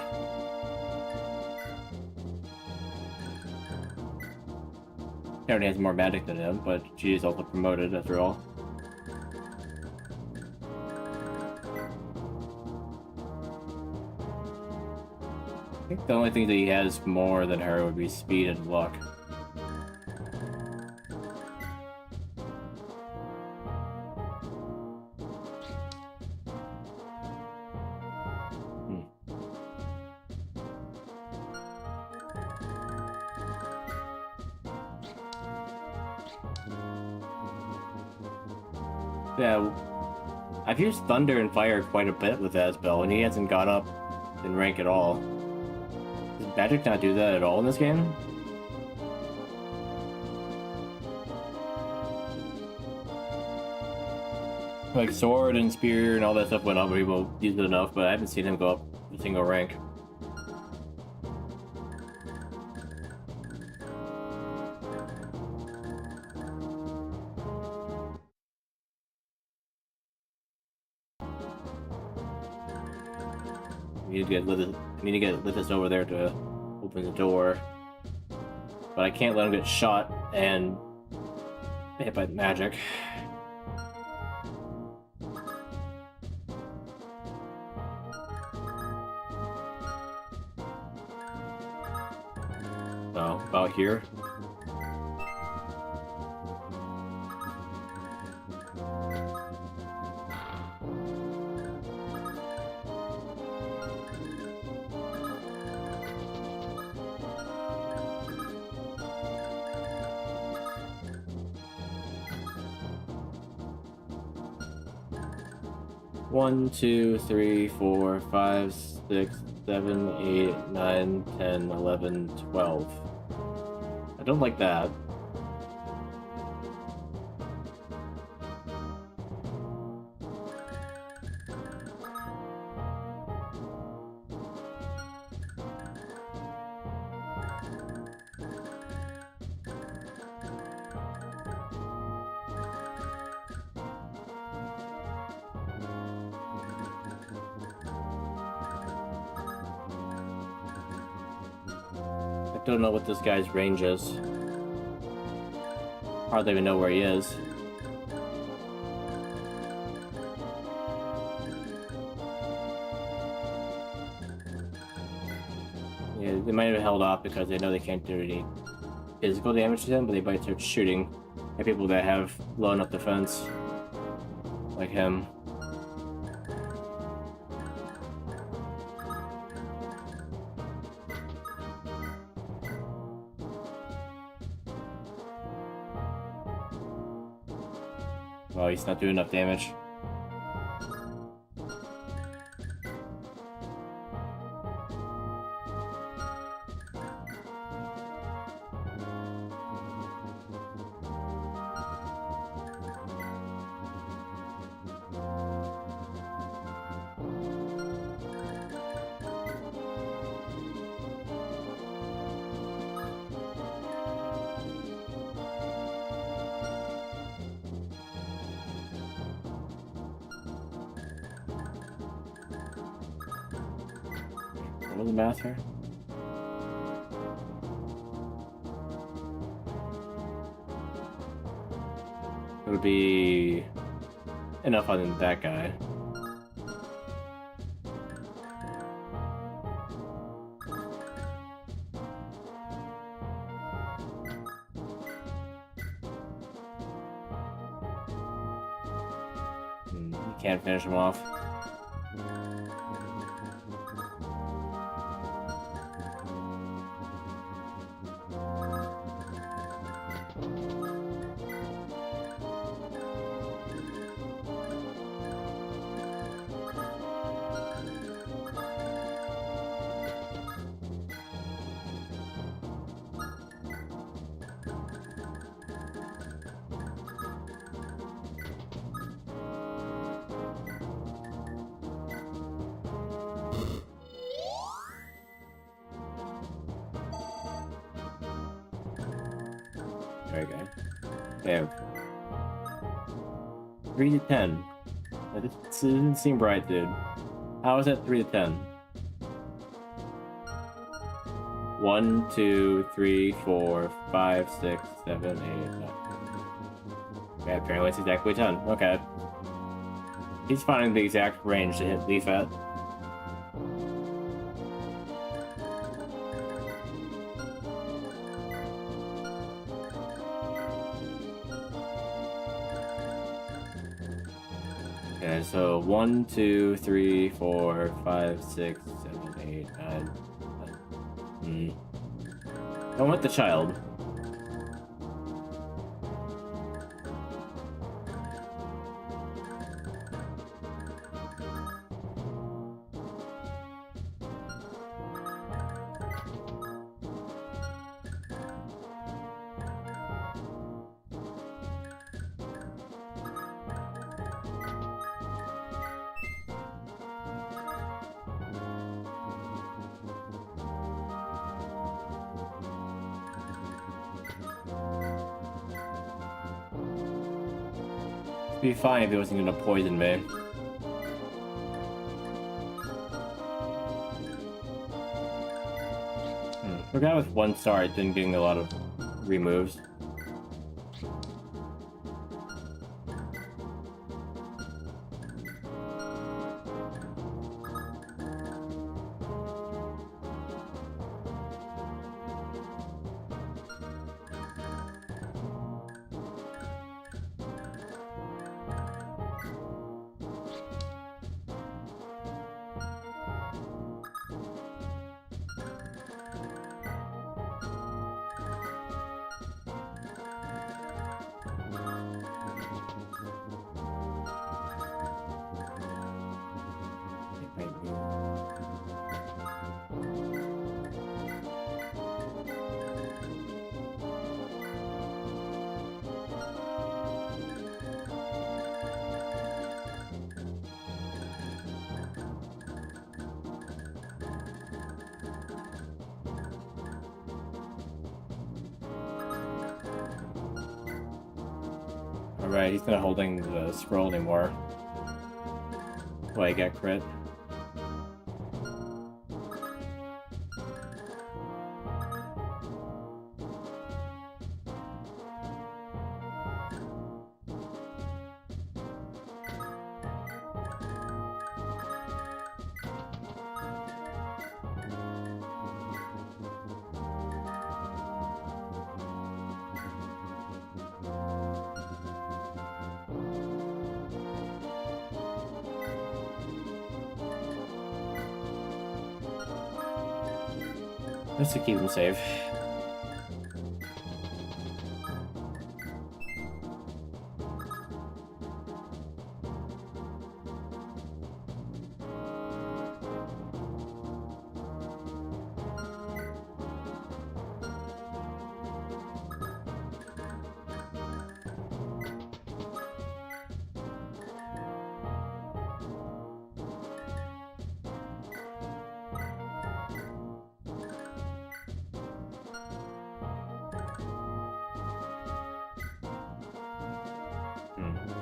Apparently has more magic than him, but she is also promoted after all. I think the only thing that he has more than her would be speed and luck. Yeah, I've used Thunder and Fire quite a bit with Asbel, and he hasn't gone up in rank at all. Does magic not do that at all in this game? Like sword and spear and all that stuff went up, but he will use it enough, but I haven't seen him go up a single rank. I need to get Lithus over there to open the door. But I can't let him get shot and hit by magic. So, about here. One, 2, 3, 4, 5, 6, 7, 8, 9, 10, 11, 12. I don't like that. I don't know what this guy's range is. Hardly even know where he is. Yeah, they might have held off because they know they can't do any physical damage to him, but they might start shooting at people that have low enough defense, like him. Well, he's not doing enough damage. What was the math here? It would be enough on that guy. You can't finish him off. There you go. Okay. 3 to 10. That doesn't seem right, dude. How is that 3 to 10? 1, 2, 3, 4, 5, 6, 7, 8, 9. Okay, apparently it's exactly 10. Okay. He's finding the exact range to hit Leif at. Okay, so 1, 2, 3, 4, 5, 6, 7, 8, 9. 10. I want the child. It'd be fine if he wasn't gonna poison me. For a guy with 1 star, I've been getting a lot of removes. Alright, he's not holding the scroll anymore. Why I get crit. Just to keep him safe.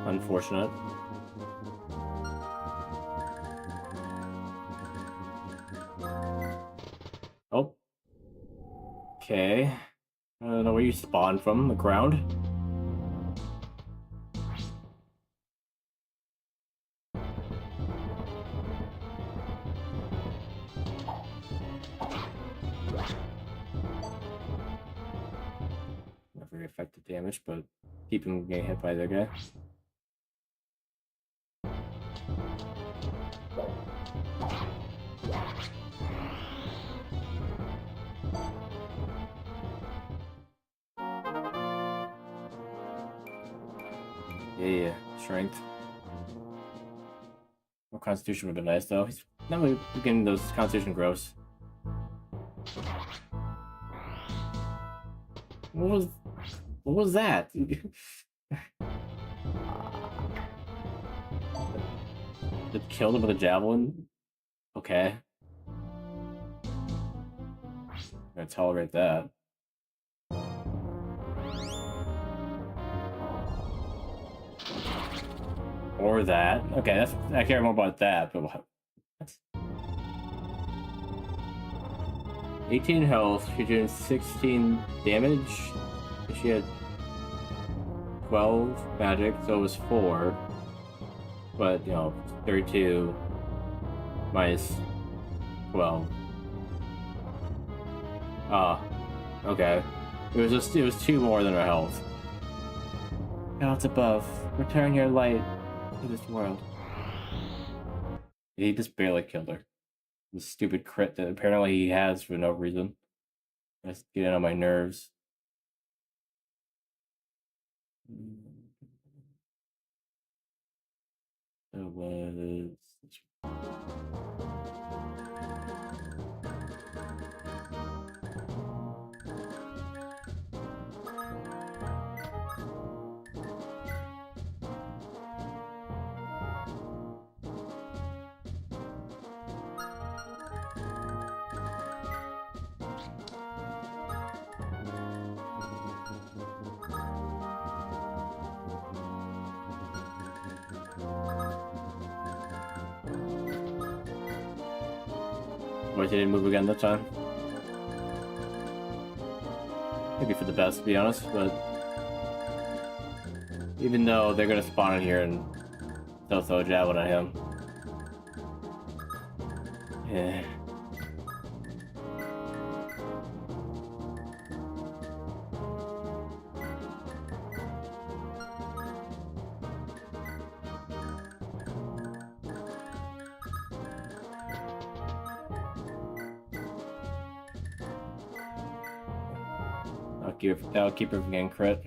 Unfortunate. Oh. Okay. I don't know where you spawned from, the ground. Not very effective damage, but keep him getting hit by the guy. Yeah, strength. More constitution would be nice though. He's not really getting those constitution gross. What was that? It killed him with a javelin? Okay. I'm gonna tolerate that. Or that. Okay, that's I care more about that, but what? 18 health, she's doing 16 damage. She had 12 magic, so it was 4. But, you know, 32 minus 12. Ah, okay. It was 2 more than her health. Gods above, return your light to this world. He just barely killed her. The stupid crit that apparently he has for no reason. Just getting on my nerves. It was... Why did he move again that time? Maybe for the best, to be honest, but... Even though they're gonna spawn in here and throw a javelin at him. Yeah. That'll keep her from getting crit.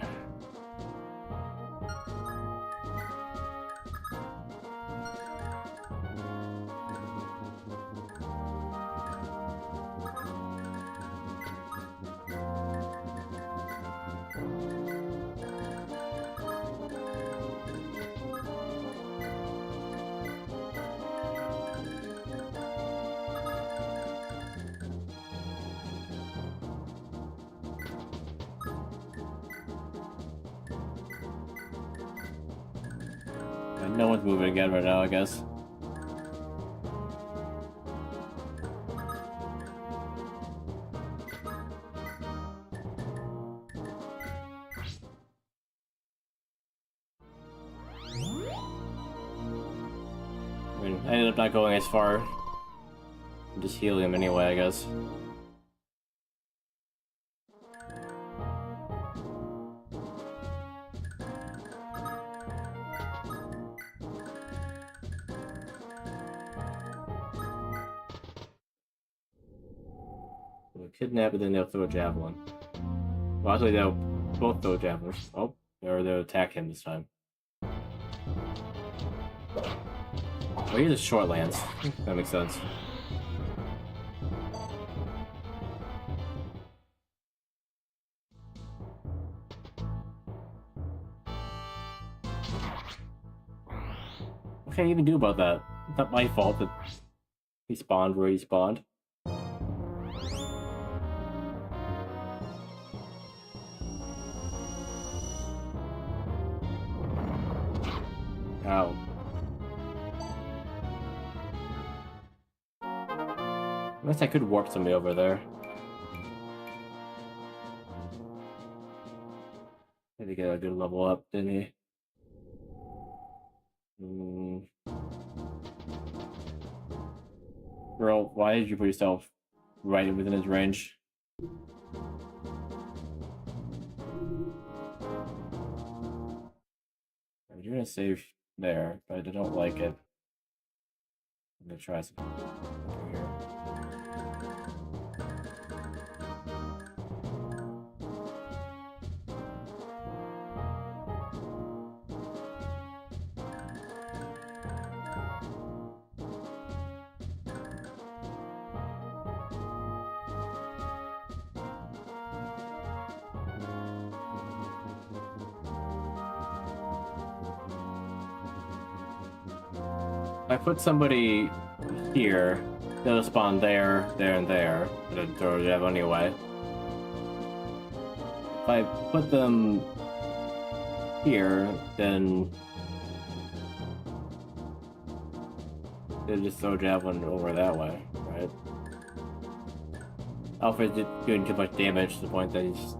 No one's moving again right now, I guess. I mean, I ended up not going as far. I'm just healing him anyway, I guess. They'll kidnap and then they'll throw a javelin. Well, actually, they'll both throw javelins. Oh, or they'll attack him this time. Oh, he's a short lance. That makes sense. What can I even do about that? It's not my fault that he spawned where he spawned. Ow. Unless I could warp somebody over there. Had to get a good level up, didn't he? Girl, why did you put yourself right within his range? You're gonna save there, but I don't like it. I'm gonna try something over here. If I put somebody here, they'll spawn there, there, and there. But they'll throw a jab anyway. If I put them here, then They just throw javelin over that way, right? Alfred's doing too much damage to the point that he's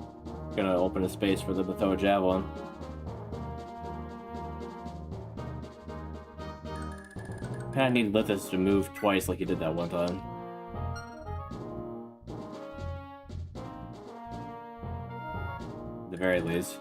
gonna open a space for them to throw a javelin. Kinda need Lithus to move twice like he did that one time. At the very least.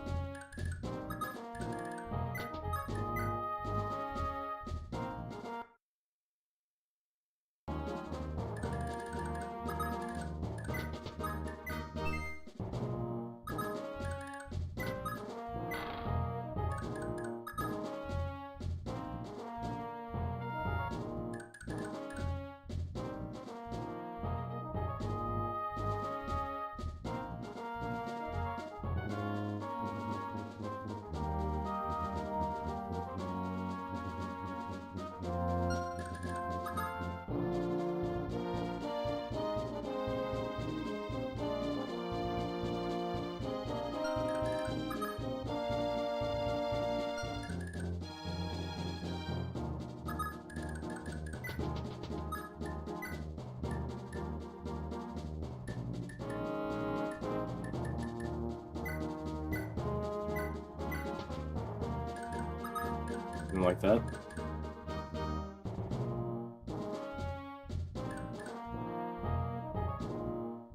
Something like that.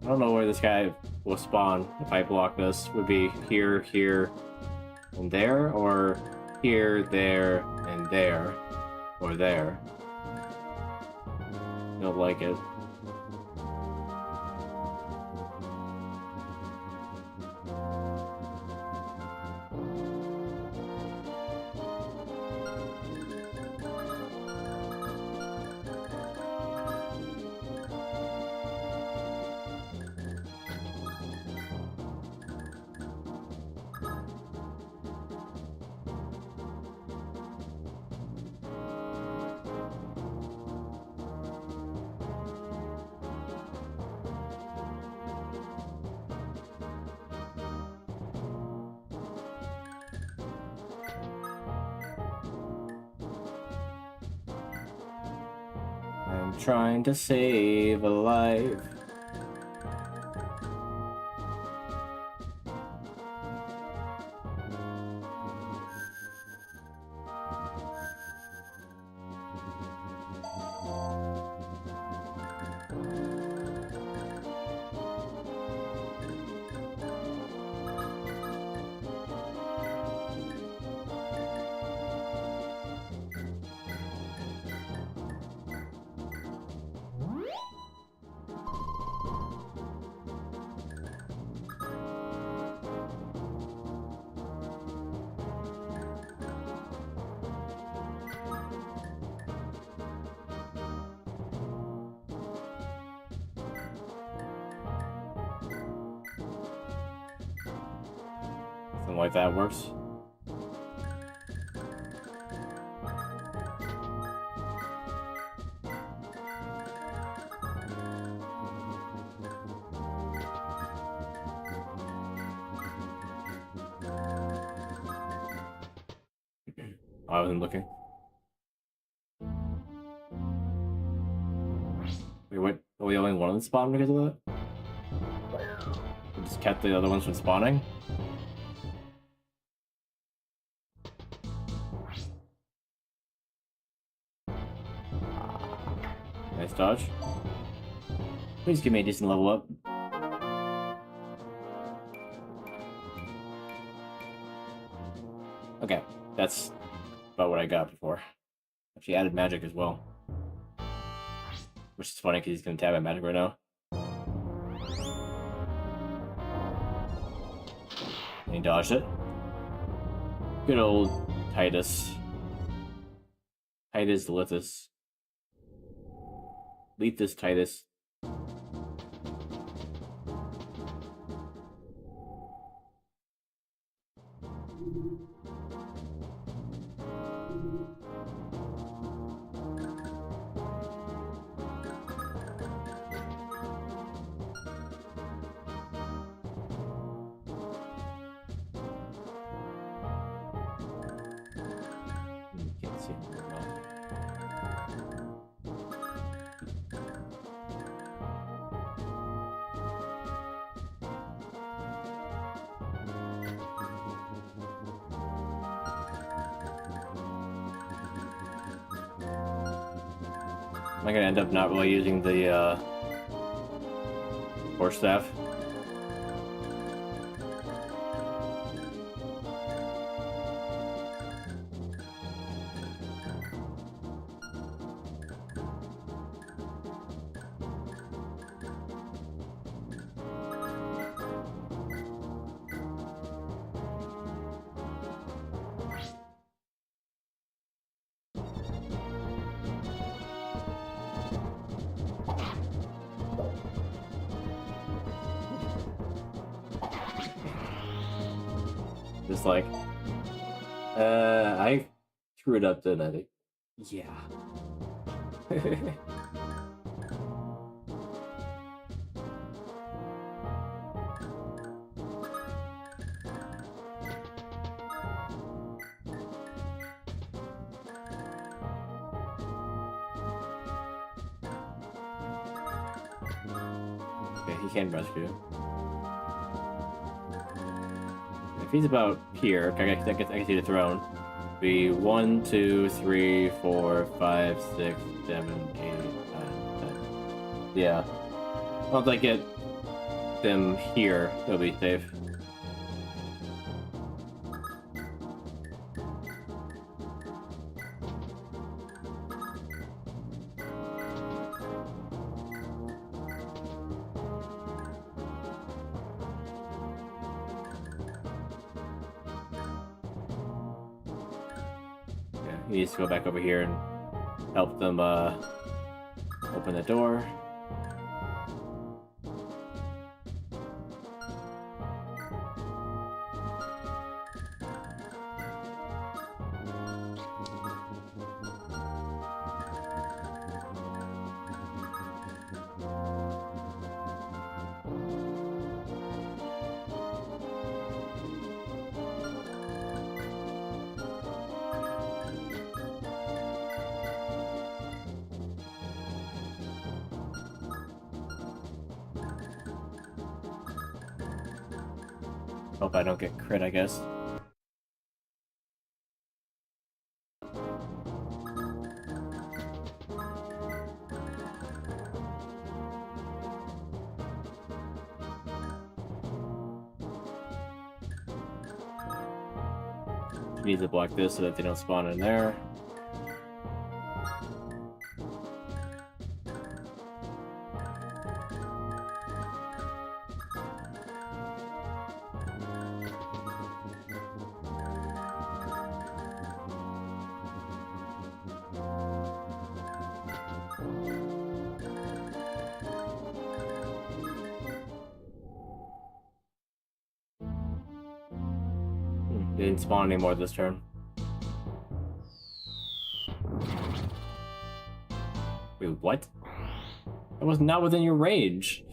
I don't know where this guy will spawn if I block this. Would be here, here, and there, or here, there, and there, or there. Don't like it. I'm trying to save a life. Something like that works. I wasn't looking. Wait, what? Are we only one of them spawned because of that? We just kept the other ones from spawning? Nice dodge. Please give me a decent level up. Okay, that's about what I got before. She added magic as well. Which is funny because he's gonna tab at magic right now. And he dodged it. Good old Titus. Titus Lithus. Lethus Titus. Can't see him very well. Am I gonna end up not really using the force staff? Just like, I screwed up, didn't I? Yeah. Okay, he can rescue. If he's about here, I can see the throne. Be 1, 2, 3, 4, 5, 6, 7, 8, 9, 10. Yeah. Once I get them here, they'll be safe. He needs to go back over here and help them open the door. Hope I don't get crit, I guess. Need to block this so that they don't spawn in there. They didn't spawn anymore this turn. Wait, what? That was not within your range.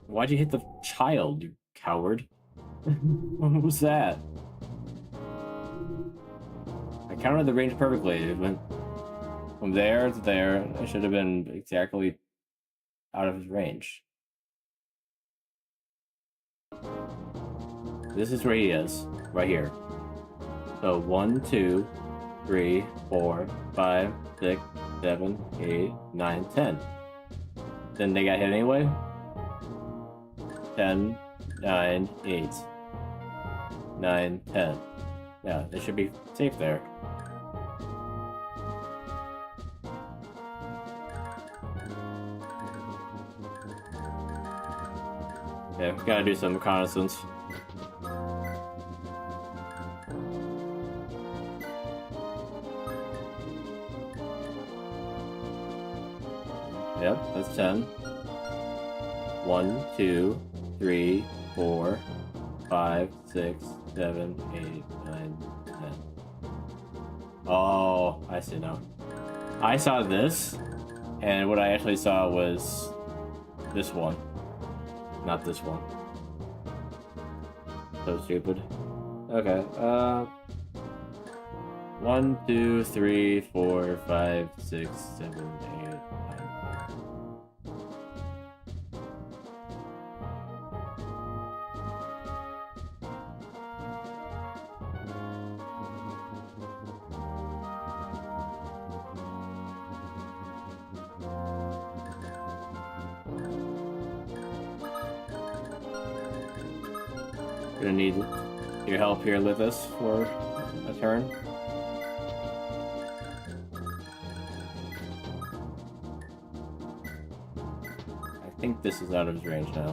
Why'd you hit the child, you coward? What was that? I counted the range perfectly. It went from there to there. I should have been exactly out of his range. This is where he is, right here. So 1, 2, 3, 4, 5, 6, 7, 8, 9, 10. Then they got hit anyway. 10, 9, 8, 9, 10. Yeah, they should be safe there. Yeah, we gotta do some reconnaissance. Yep, that's 10. 1, 2, 3, 4, 5, 6, 7, 8, 9, 10. Oh, I see now. I saw this, and what I actually saw was this one, not this one. So stupid. Okay, 1, 2, 3, 4, 5, 6, 7, 8, 9, 10. Gonna need your help here, Lithus, for a turn. I think this is out of his range now.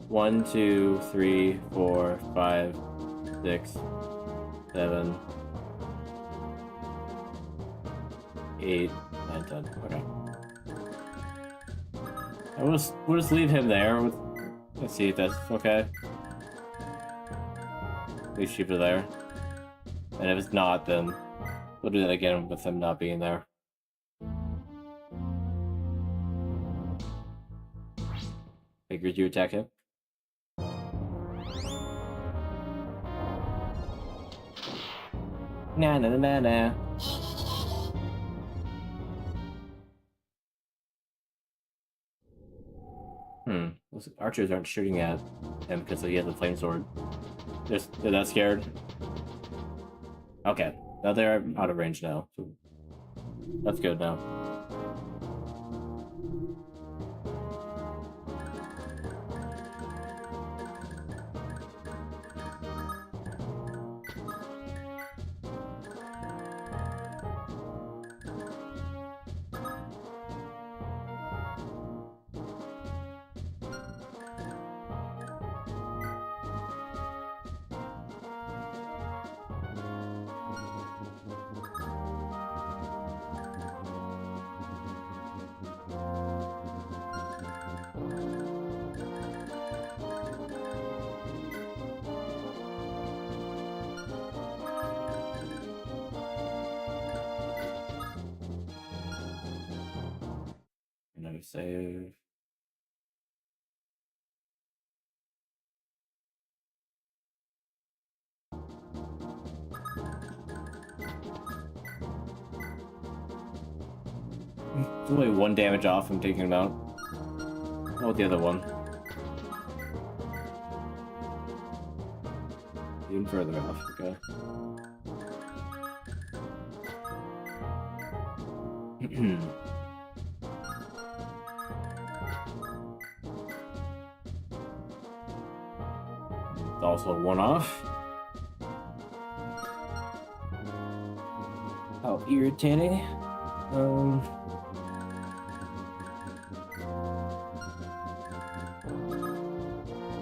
1, 2, 3, 4, 5, 6, 7, 8, 9, 10. Okay. We'll just leave him there. Let's see if that's okay. Leave Shiva there. And if it's not, then we'll do that again with him not being there. Figures you attack him. Nah, nah, nah, nah. Those archers aren't shooting at him because he has a flame sword. They're that scared. Okay, now they're out of range now. So that's good now. No save. It's only 1 damage off from taking him out. Oh, the other one. Even further off, okay. It's also 1 off. How irritating.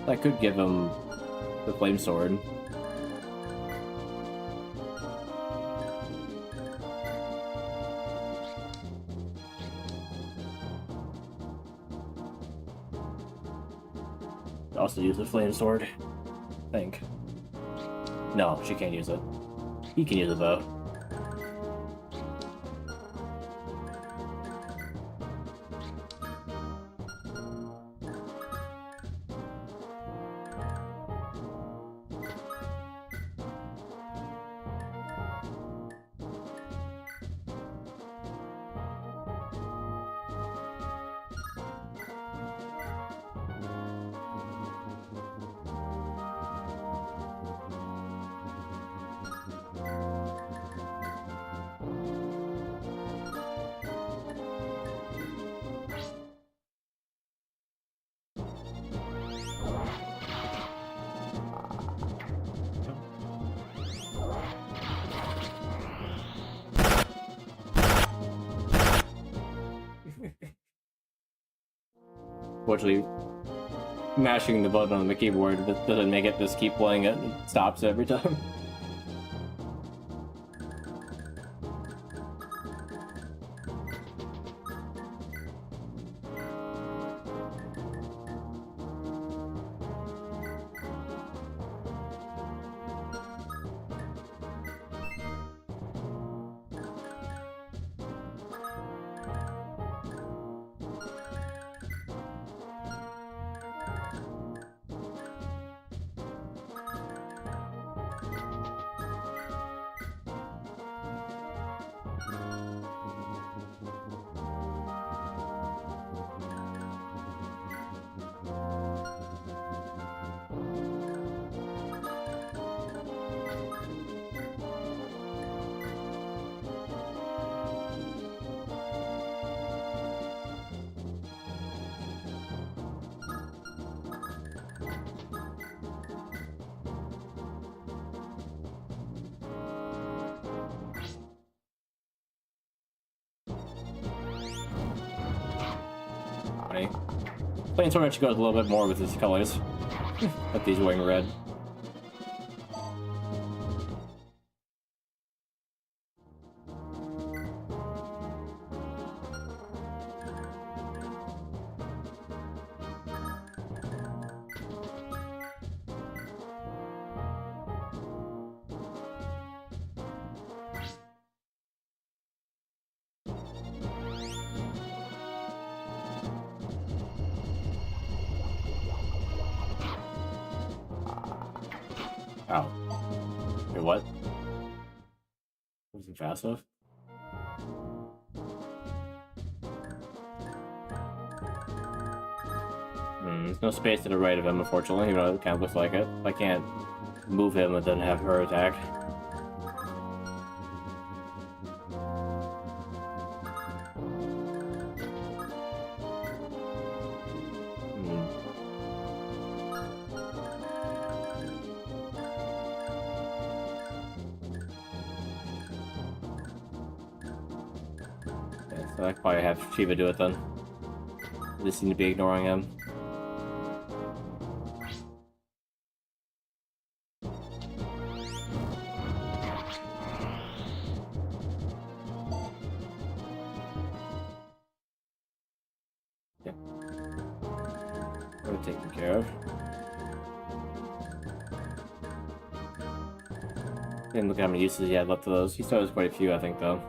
I could give him the flame sword. Also use the flame sword, I think. No, she can't use it. He can use it though. Unfortunately, mashing the button on the keyboard doesn't make it just keep playing it. It stops every time. funny. Plain sword actually goes a little bit more with his colors. But he's wearing red. Ow. Wait, what? Was it fast enough? There's no space to the right of him, unfortunately, even though it kind of looks like it. I can't move him and then have her attack. So I could probably have Shiva do it then. They seem to be ignoring him. Yeah. We're taken care of. Didn't look at how many uses he had left of those. He still has quite a few, I think, though.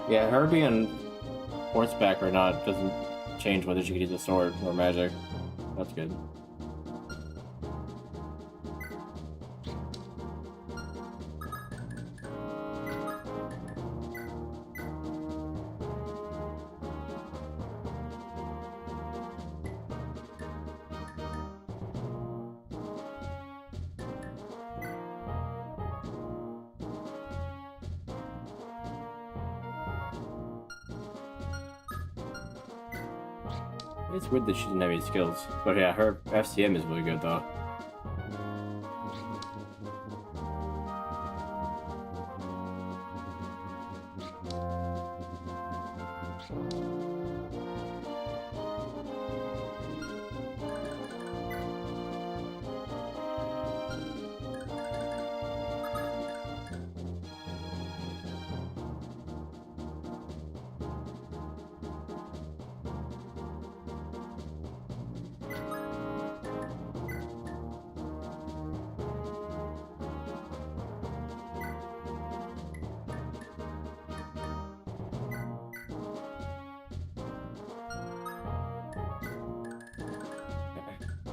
Yeah, her being horseback or not doesn't change whether she can use a sword or magic. That's good. It's weird that she didn't have any skills. But yeah, her FCM is really good though.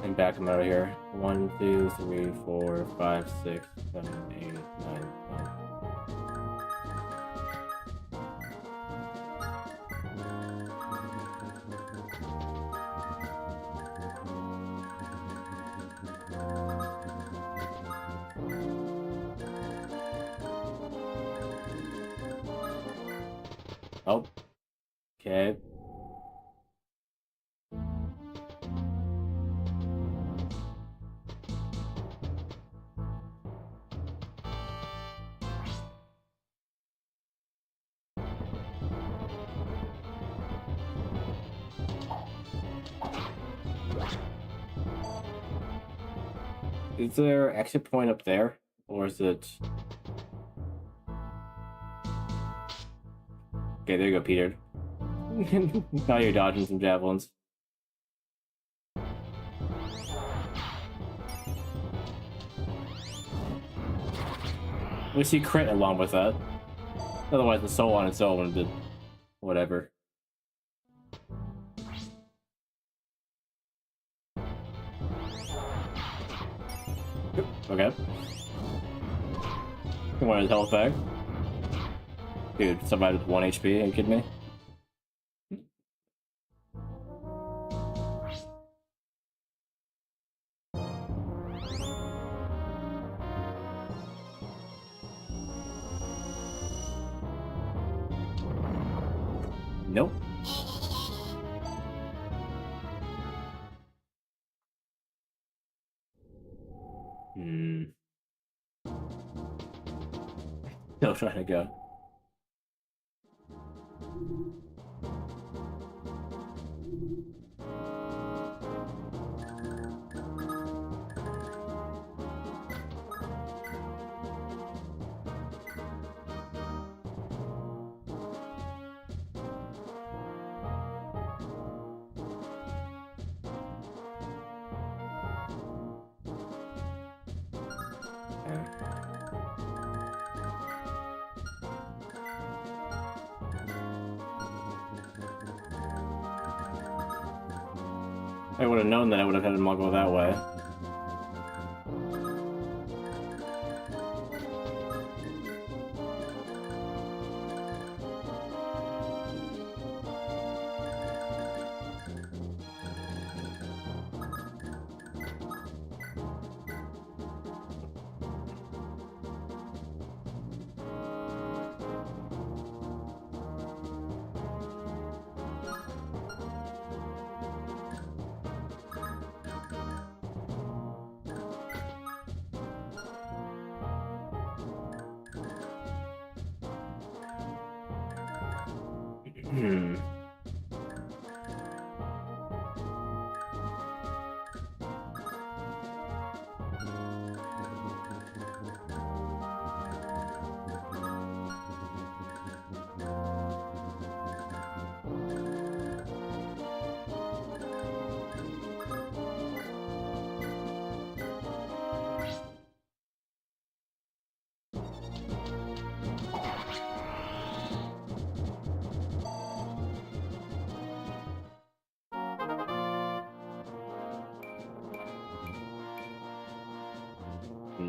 And back him out of here. 1, 2, 3, 4, 5, 6, 7, 8, 9, 10. Oh. Okay. Is there exit point up there? Or is it... Okay, there you go, Peter. Now you're dodging some javelins. At least you crit along with that. Otherwise, the soul on its own would have been... whatever. Okay. He wanted his health back. Dude, somebody with 1 HP, are you kidding me? Still trying to go. I would have known that I would have had him all go that way.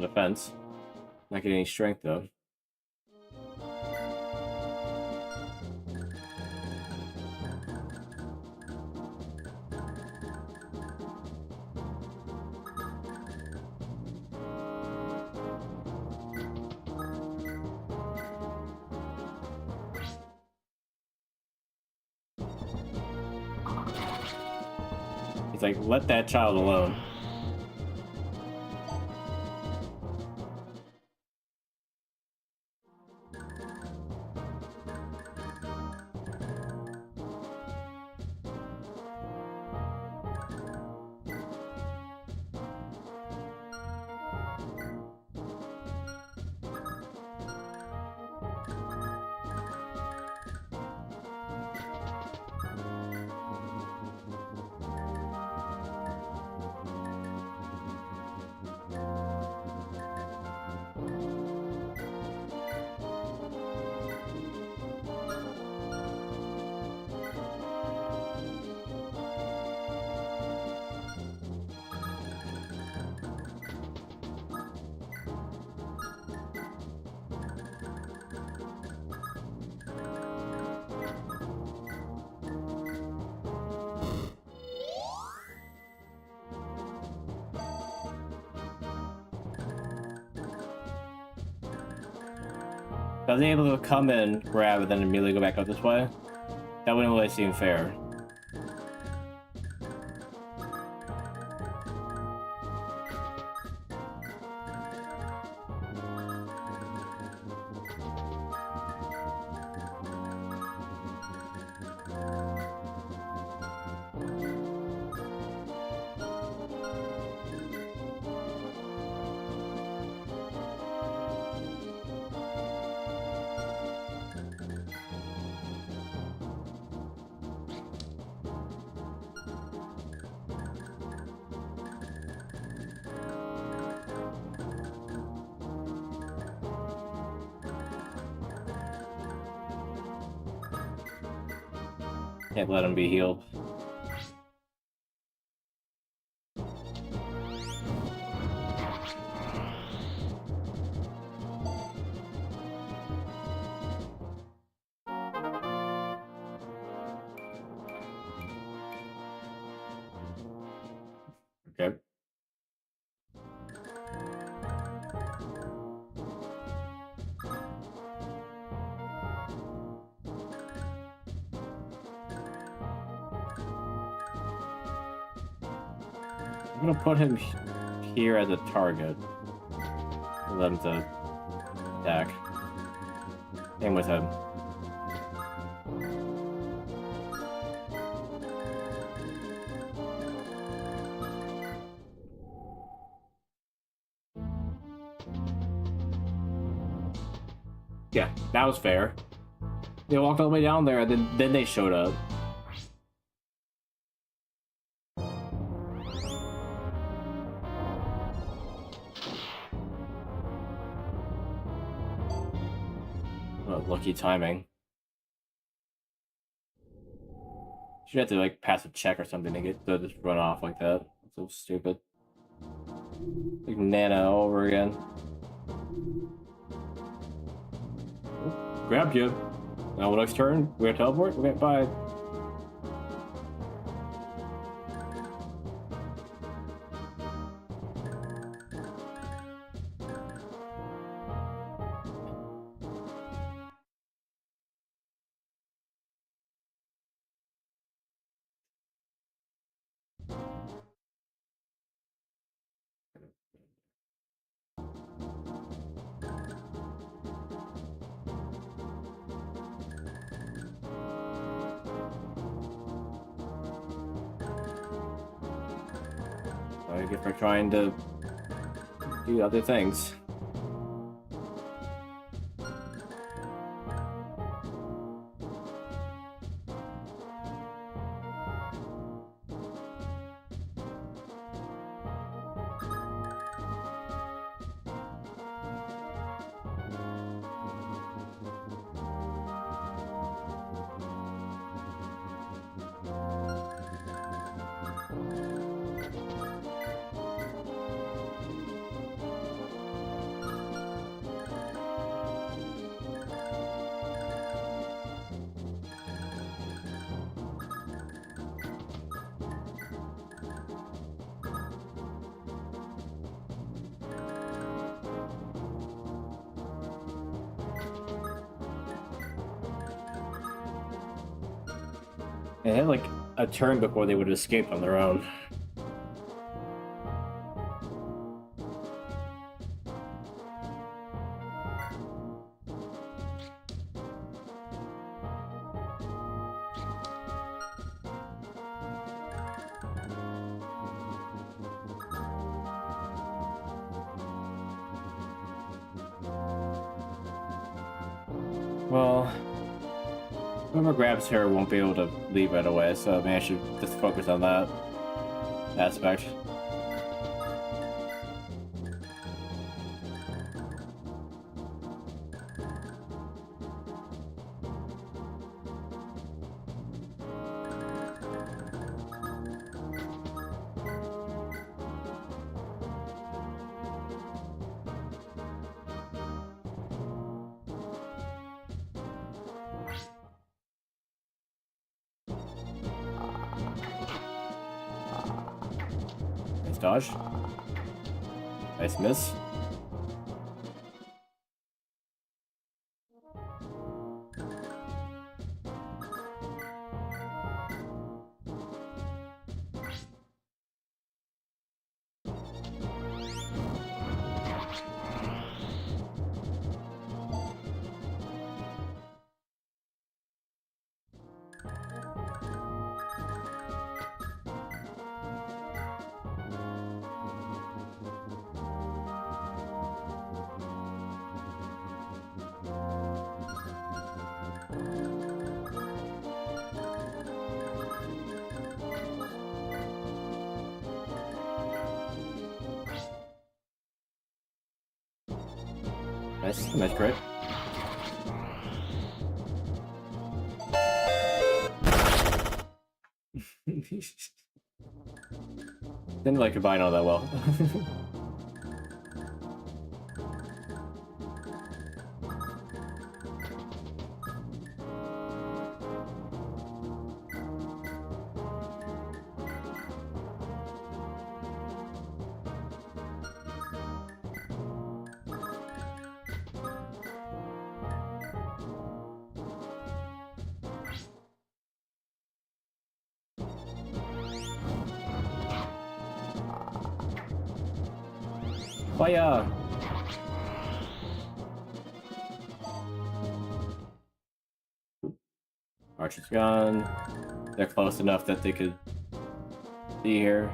Defense. Not getting any strength though. He's like, let that child alone. If I was able to come in, grab, and then immediately go back out this way, that wouldn't really seem fair. Can't let him be healed. Okay. I'm gonna put him here as a target. for them to attack. Same with him. Yeah, that was fair. They walked all the way down there, and then they showed up. Oh, lucky timing. Should have to like pass a check or something to get to just run off like that. So stupid. Like Nana all over again. Grab you. Now next turn, we have teleport. Okay, bye. I guess we're trying to do other things. They had like a turn before they would have escaped on their own. Well, whoever grabs her won't be able to leave right away, so maybe I should just focus on that aspect. Nice dodge. Nice miss. Nice crit. Didn't like combine all that well. Fire! Archer's gone. They're close enough that they could be here.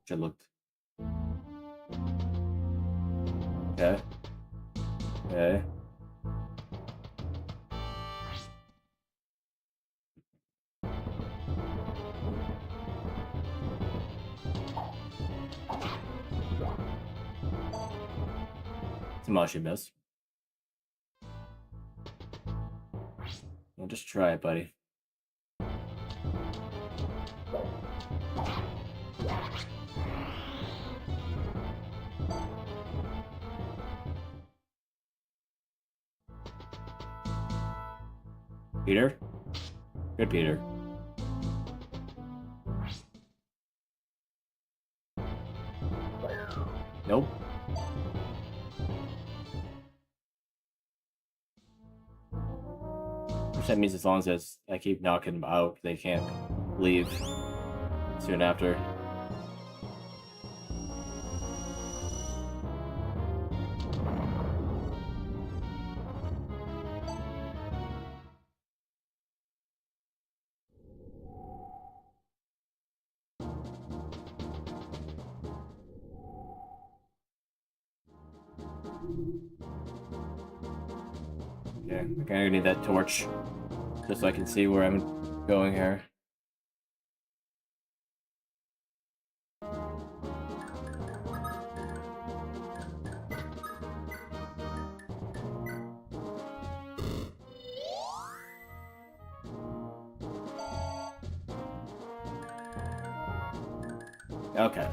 Should looked. Okay. Okay. Tamashi miss. Well, just try it, buddy. Peter? Good, Peter. Nope. Which that means as long as I keep knocking them out, they can't leave soon after. Okay, I kinda need that torch just so I can see where I'm going here. Okay.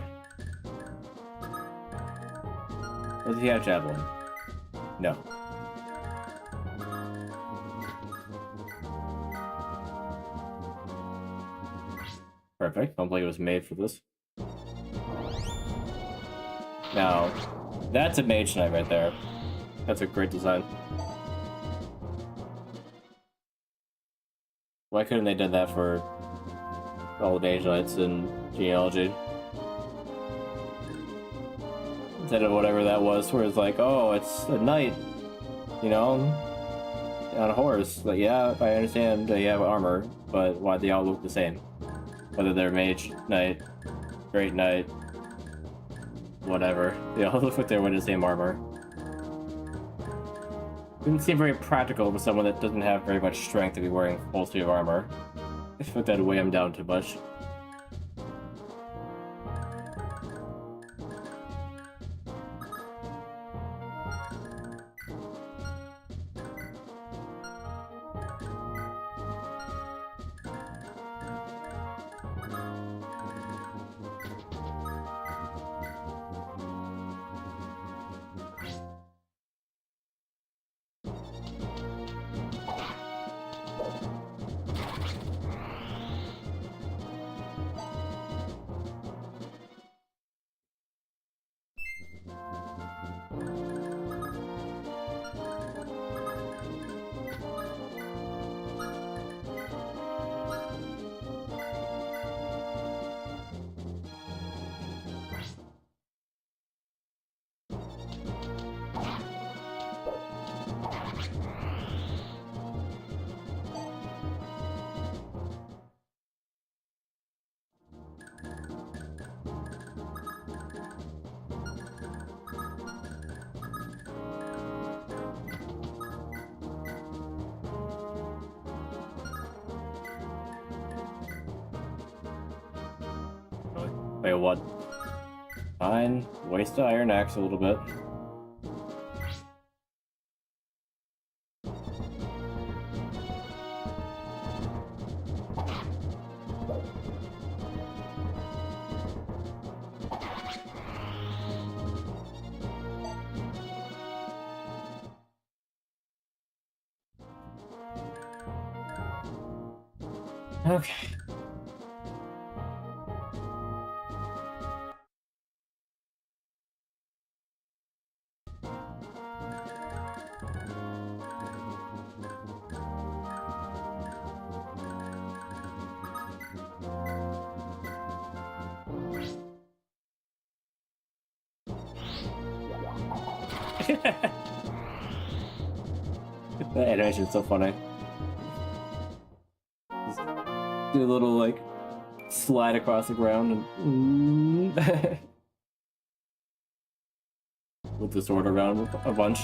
Does he have javelin? No. Perfect. Hopefully it was made for this. Now, that's a mage knight right there. That's a great design. Why couldn't they done that for all the mage knights in genealogy? Instead of whatever that was, where it's like, oh, it's a knight, you know, on a horse. Like, yeah, I understand they have armor, but why they all look the same? Whether they're mage knight, great knight, whatever, they all look like they're wearing the same armor. Didn't seem very practical for someone that doesn't have very much strength to be wearing full suit of armor. I feel like that'd weigh him down too much. Wait, what? Fine. Waste the iron axe a little bit. Okay. That animation is so funny. Just do a little like slide across the ground and with the sword around a bunch.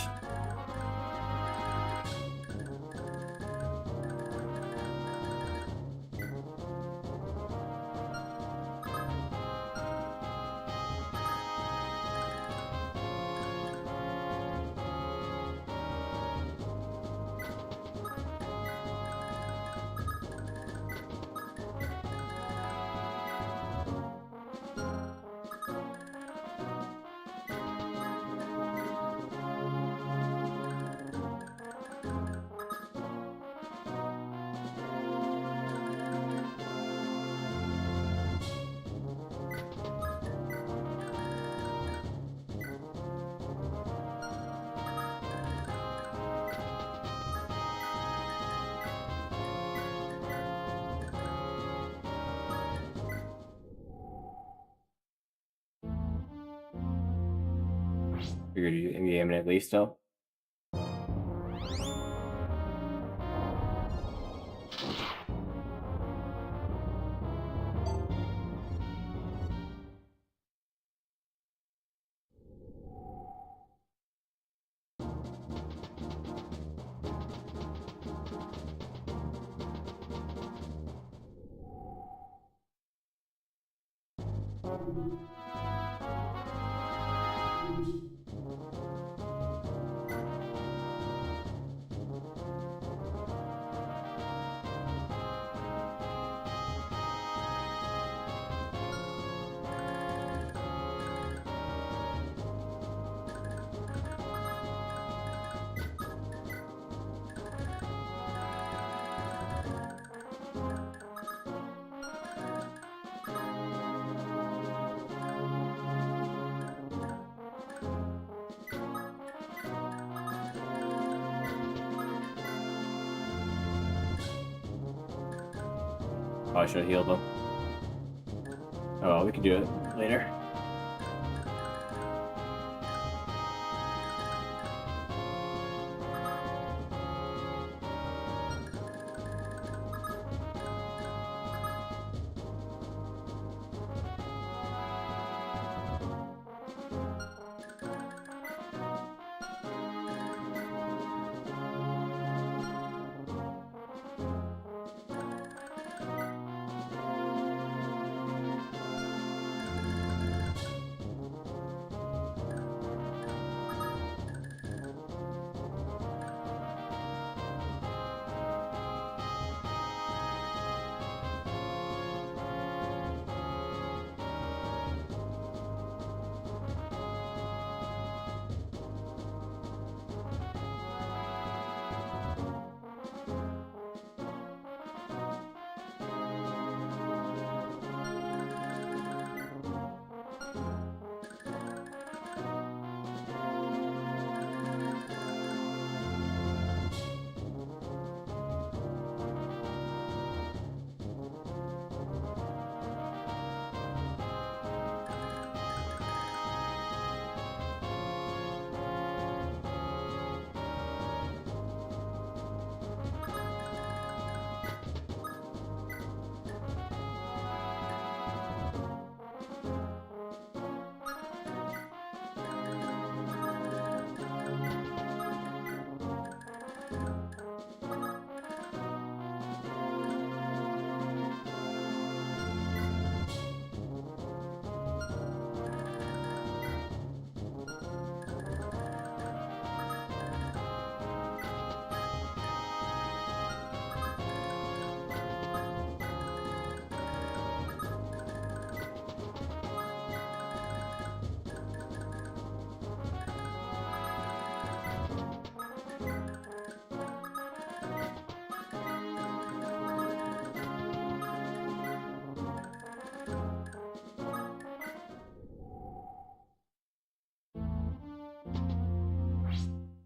Figured you'd be aiming at least still. Probably should have healed them. Oh, well, we can do it later.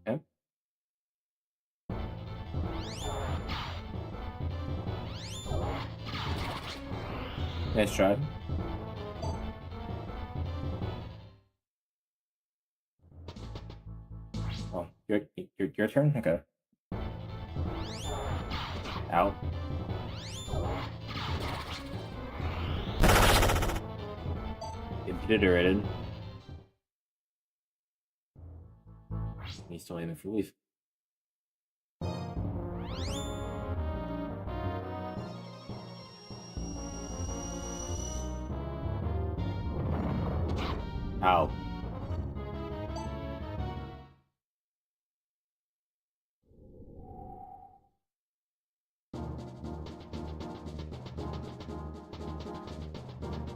Okay. Nice try. Oh, your turn? Okay. Out. Obliterated. He's still aiming for Leif. Ow.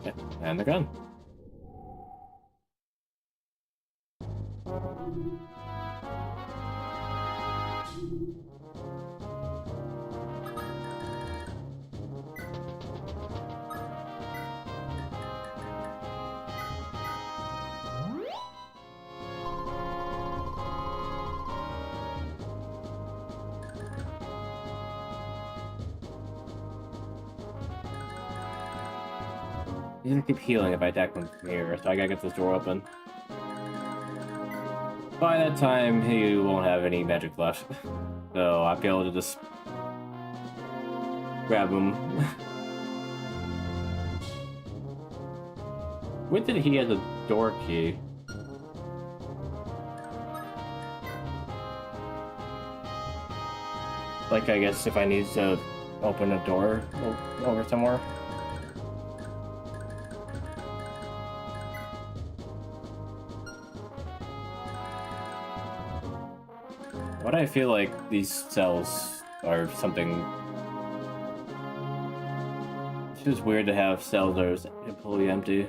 Okay. And the gun. He's gonna keep healing if I attack him from here, so I gotta get this door open. By that time, he won't have any magic left. So I'll be able to just grab him. When did he have the door key? Like, I guess if I need to open a door over somewhere. Why do I feel like these cells are something... It's just weird to have cells that are completely empty.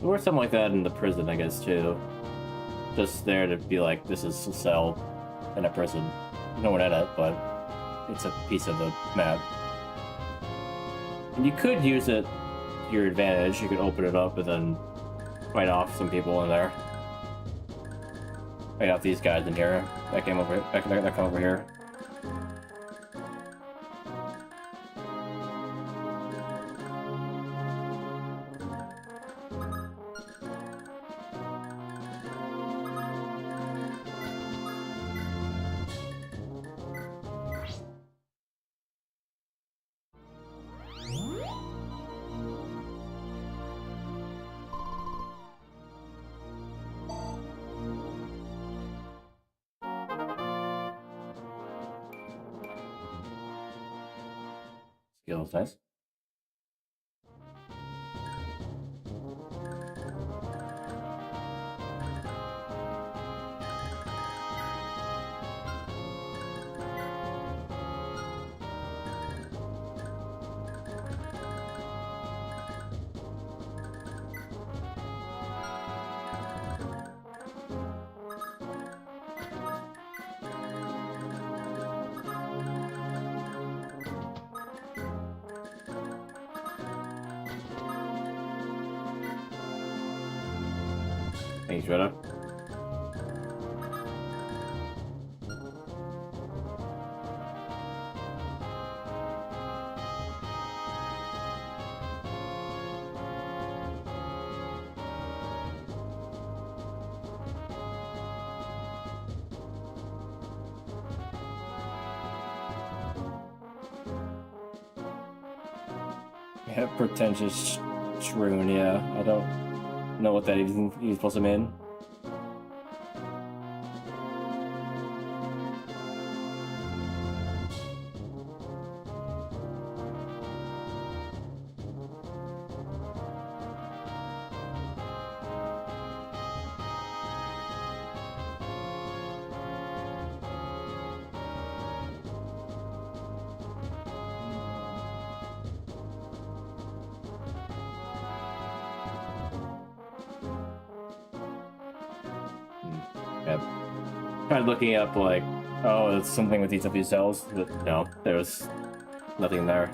Or something like that in the prison, I guess, too. Just there to be like, this is a cell in a prison. No one in it, but it's a piece of the map. And you could use it to your advantage. You could open it up and then fight off some people in there. Fight off these guys in here. That came over. That come over here. Skills, nice. Thanks, Rhoda. Yeah, pretentious shroon, yeah. I don't know what that even is supposed to mean. Yep. Tried looking up, like, oh, it's something with each of these cells, but no, there was nothing there.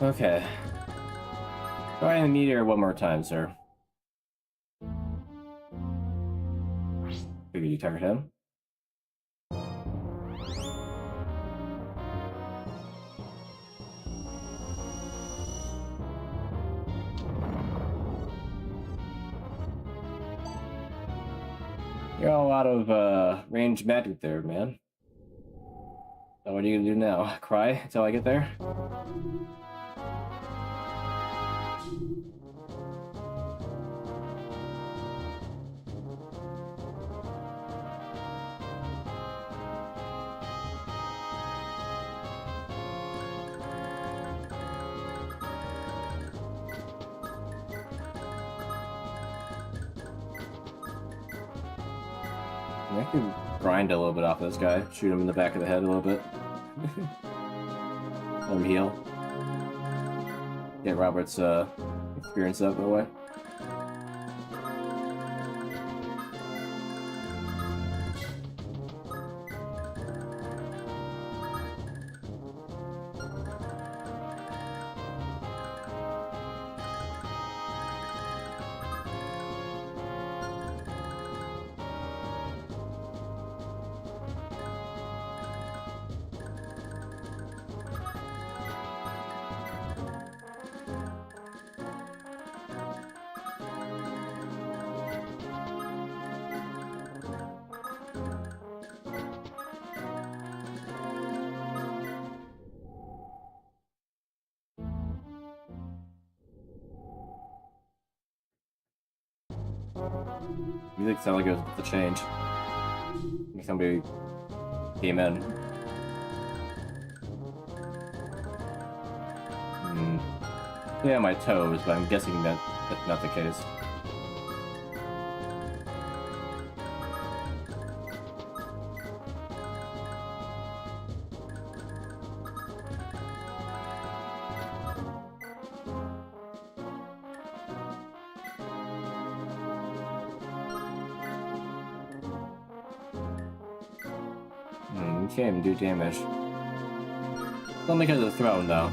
Okay. Try the meteor one more time, sir. Figured you target him. You're all out of range magic there, man. So what are you gonna do now? Cry until I get there? I could grind a little bit off this guy. Shoot him in the back of the head a little bit. Let him heal. Get Robert's experience up that way. Music sounds like it was about to change. Like somebody came in. Yeah, my toes, but I'm guessing that that's not the case. You can't even do damage. Only because of the throne, though.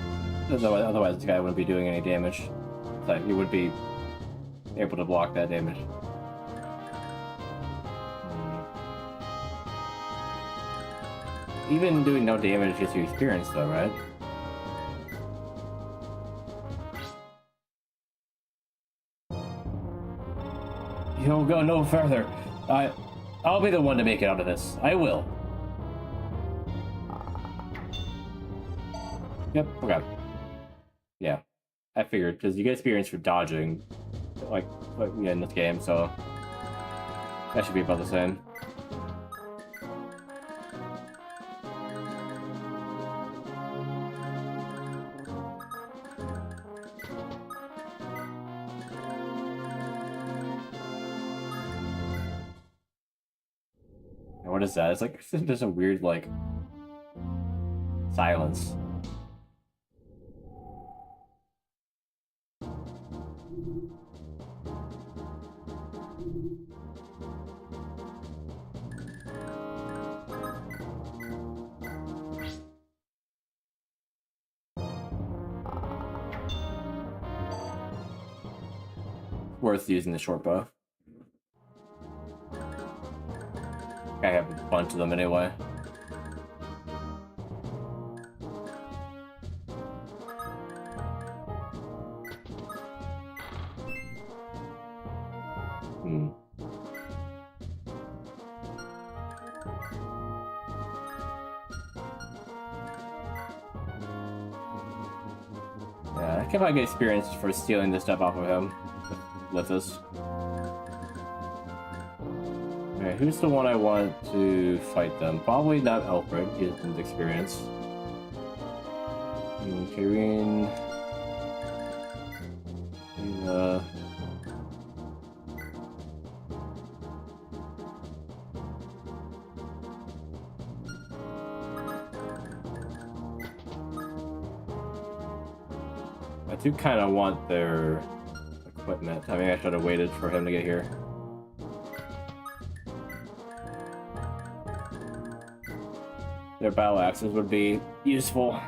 Otherwise, this guy wouldn't be doing any damage. Like, he would be able to block that damage. Even doing no damage gets you experience, though, right? You'll go no further. I'll be the one to make it out of this. I will. Yep, okay. Yeah, I figured, because you get experience for dodging, like yeah, in this game, so that should be about the same. And what is that? It's like there's a weird like silence. Worth using the short bow. I have a bunch of them anyway. Yeah, I can probably get experience for stealing this stuff off of him. With this. Okay, who's the one I want to fight them? Probably not Alfred, he has experience. Karine. I do kind of want their equipment. I mean, I should have waited for him to get here. Their battle axes would be useful.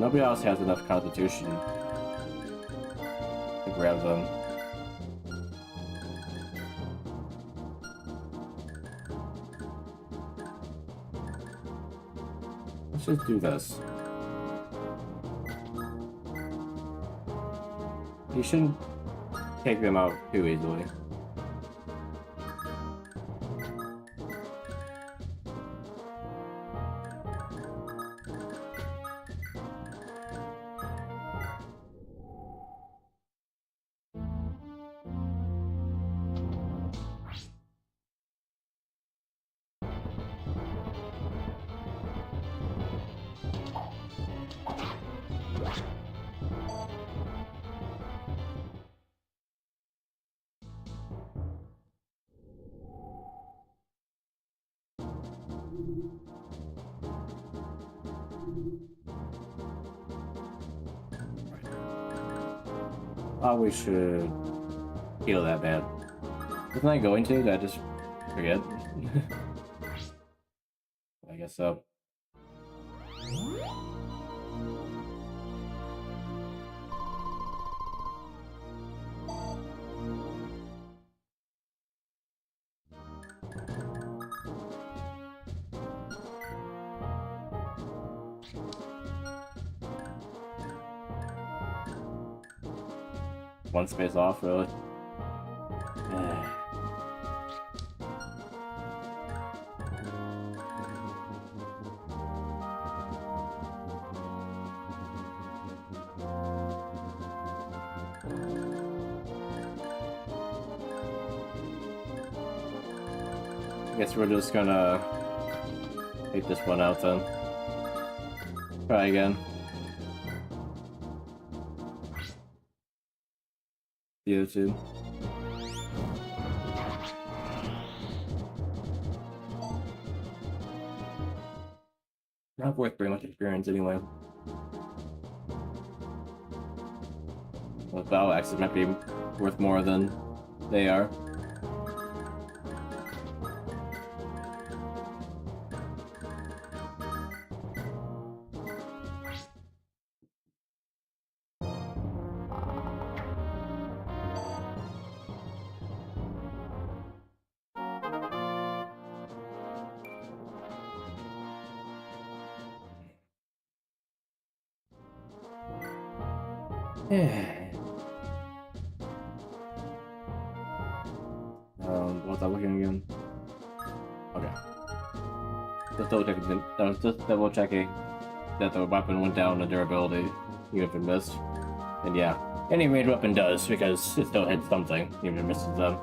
Nobody else has enough constitution to grab them. Let's just do this. You shouldn't take them out too easily. Probably should heal that bad. Wasn't I going to? Did I just forget? I guess so. One space off, really? I guess we're just gonna take this one out then. Try again. The other two. Not worth very much experience anyway. Well, battle axes might be worth more than they are. What's that looking again? Okay. Just double checking that the weapon went down in durability, even if it missed. And yeah, any ranged weapon does, because it still hits something, even if it misses them.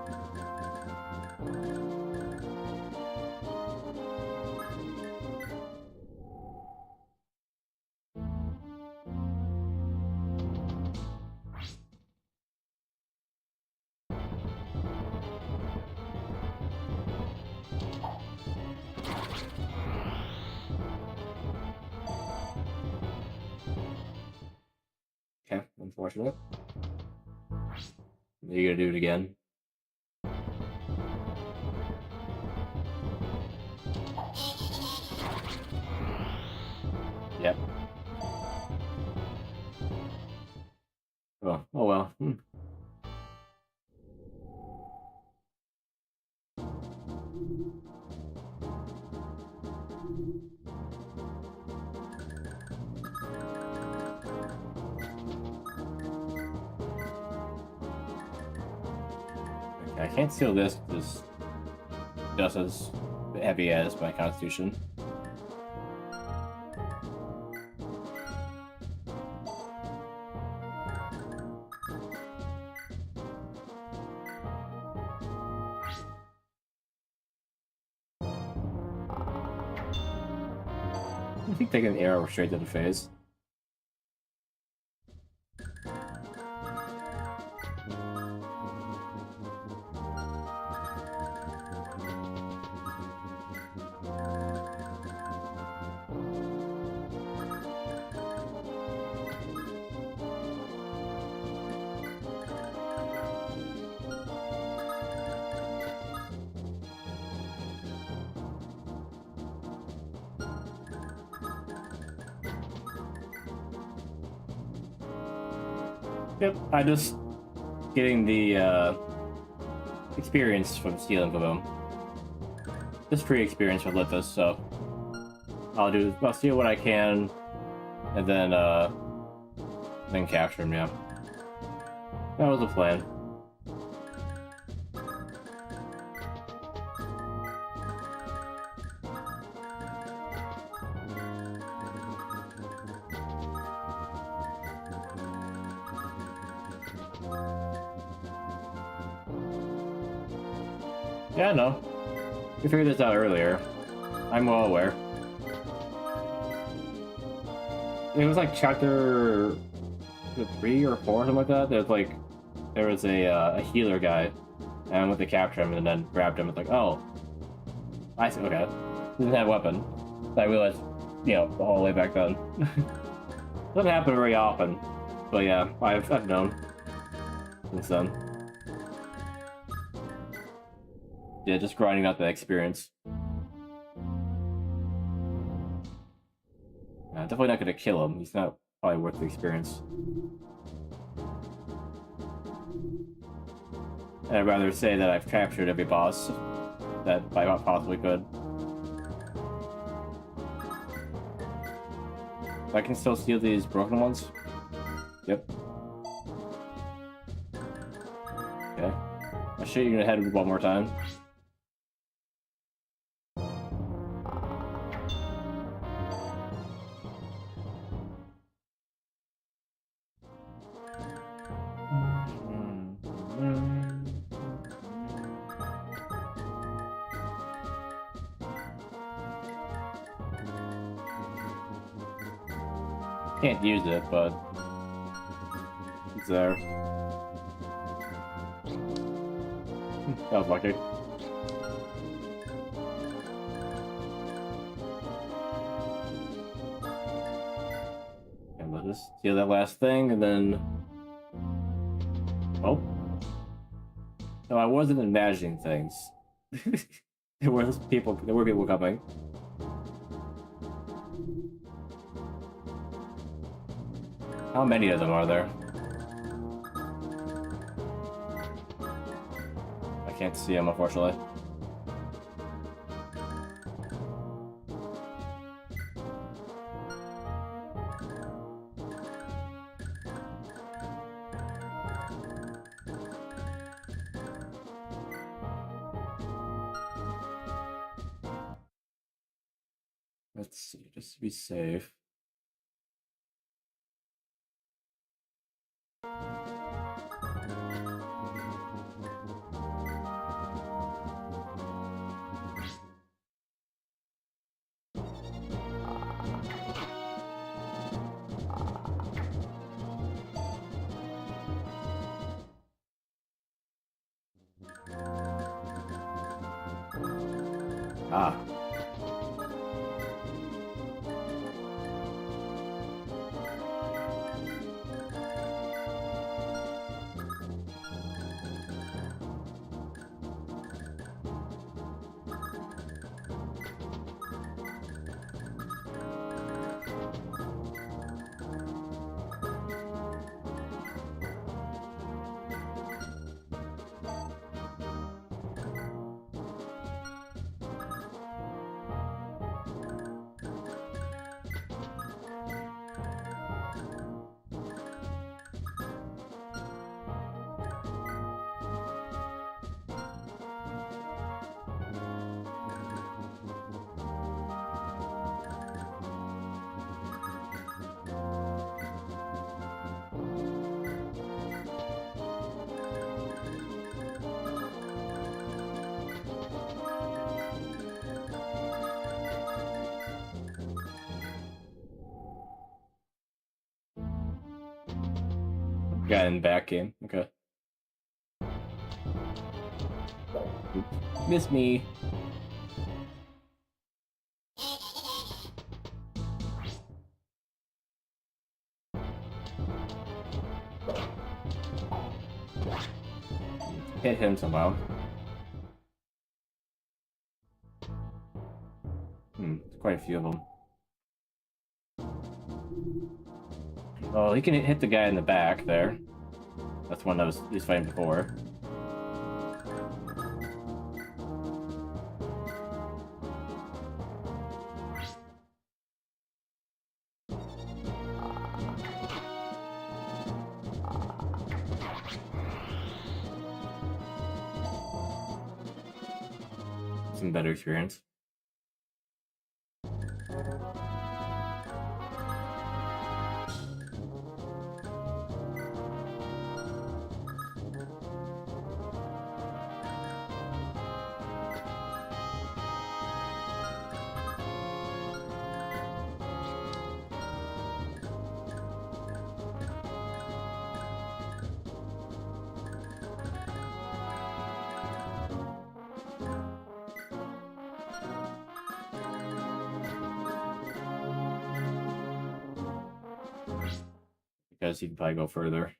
Okay, unfortunate. You gotta do it again. Yep. Oh well. Okay, I can't steal this because it's just as heavy as my constitution. Take an arrow straight to the face. Yep, I just getting the experience from stealing from him. Just free experience with Lithus, so I'll steal what I can, and then capture him. Yeah, that was the plan. Yeah, no. We figured this out earlier. I'm well aware. It was like chapter 3 or 4, something like that. There was a healer guy, and I went to capture him and then grabbed him. It's like, oh, I see. Okay, he didn't have a weapon. I realized, the whole way back then. Doesn't happen very often, but yeah, I've known since then. Yeah, just grinding out the experience. Definitely not gonna kill him. He's not probably worth the experience. I'd rather say that I've captured every boss that I possibly could. I can still steal these broken ones. Yep. Okay. I'll shoot you in the head one more time. Can't use it, but it's there. That was lucky. And let's just steal that last thing, and then... Oh. No, I wasn't imagining things. There were people coming. How many of them are there? I can't see them, unfortunately. Let's see, just to be safe. Ah. Got in back in. Okay. Miss me. Hit him somehow. Quite a few of them. Oh, he can hit the guy in the back there. That's one that he's fighting before. Some better experience. Because he'd probably go further.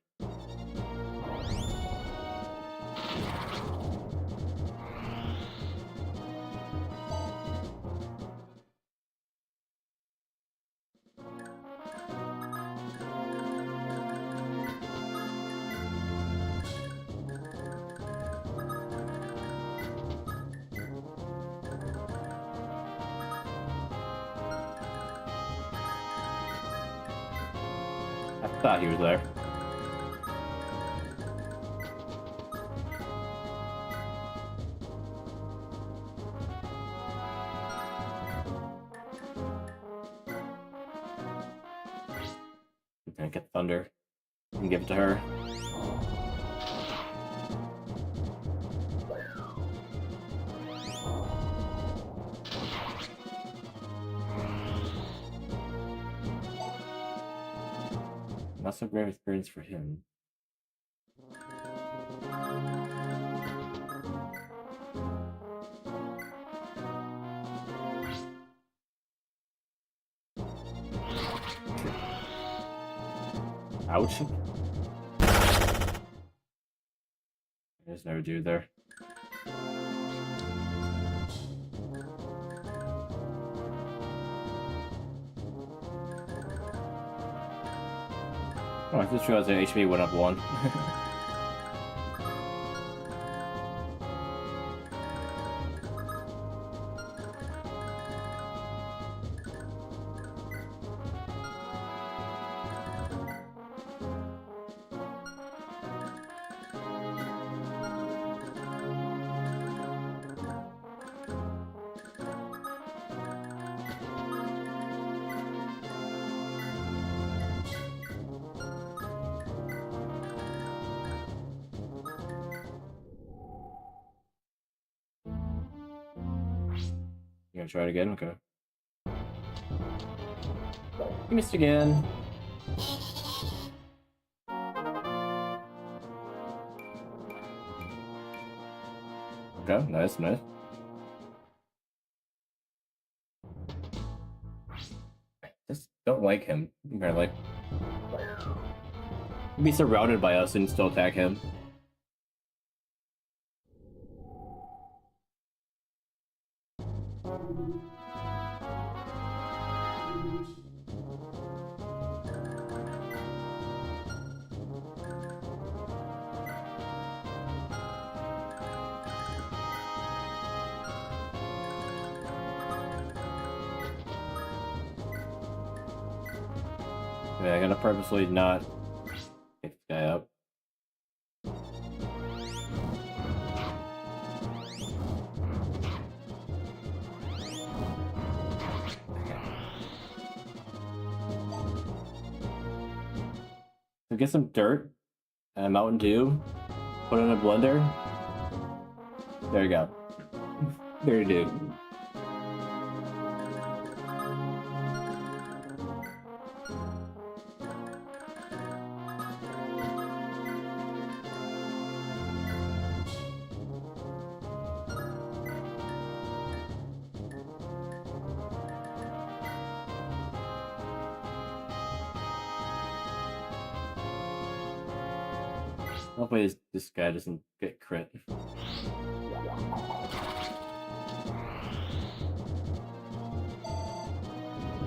I thought he was there. I'm gonna get thunder and give it to her. Not so great experience for him. Ouch. There's no dude there. Oh, I just realized that HP went up 1. You gonna try it again? Okay. You missed again. Okay, nice, nice. Just don't like him, apparently. He'd be surrounded by us and still attack him. Yeah, I'm gonna purposely not pick this guy up. So get some dirt and a Mountain Dew, put it in a blender. There you go. There you do. Hopefully this guy doesn't get crit.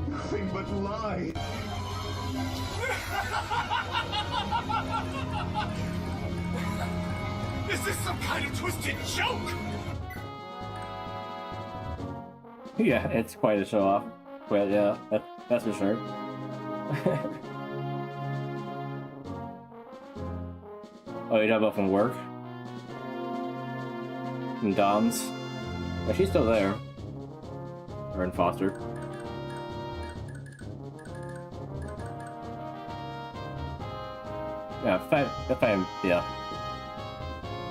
Nothing but lie. Is this some kind of twisted joke? Yeah, it's quite a show off. But yeah, that's for sure. Oh, you're talking about from work? From Dom's? Yeah, she's still there. Or in Foster. Yeah, fine, yeah.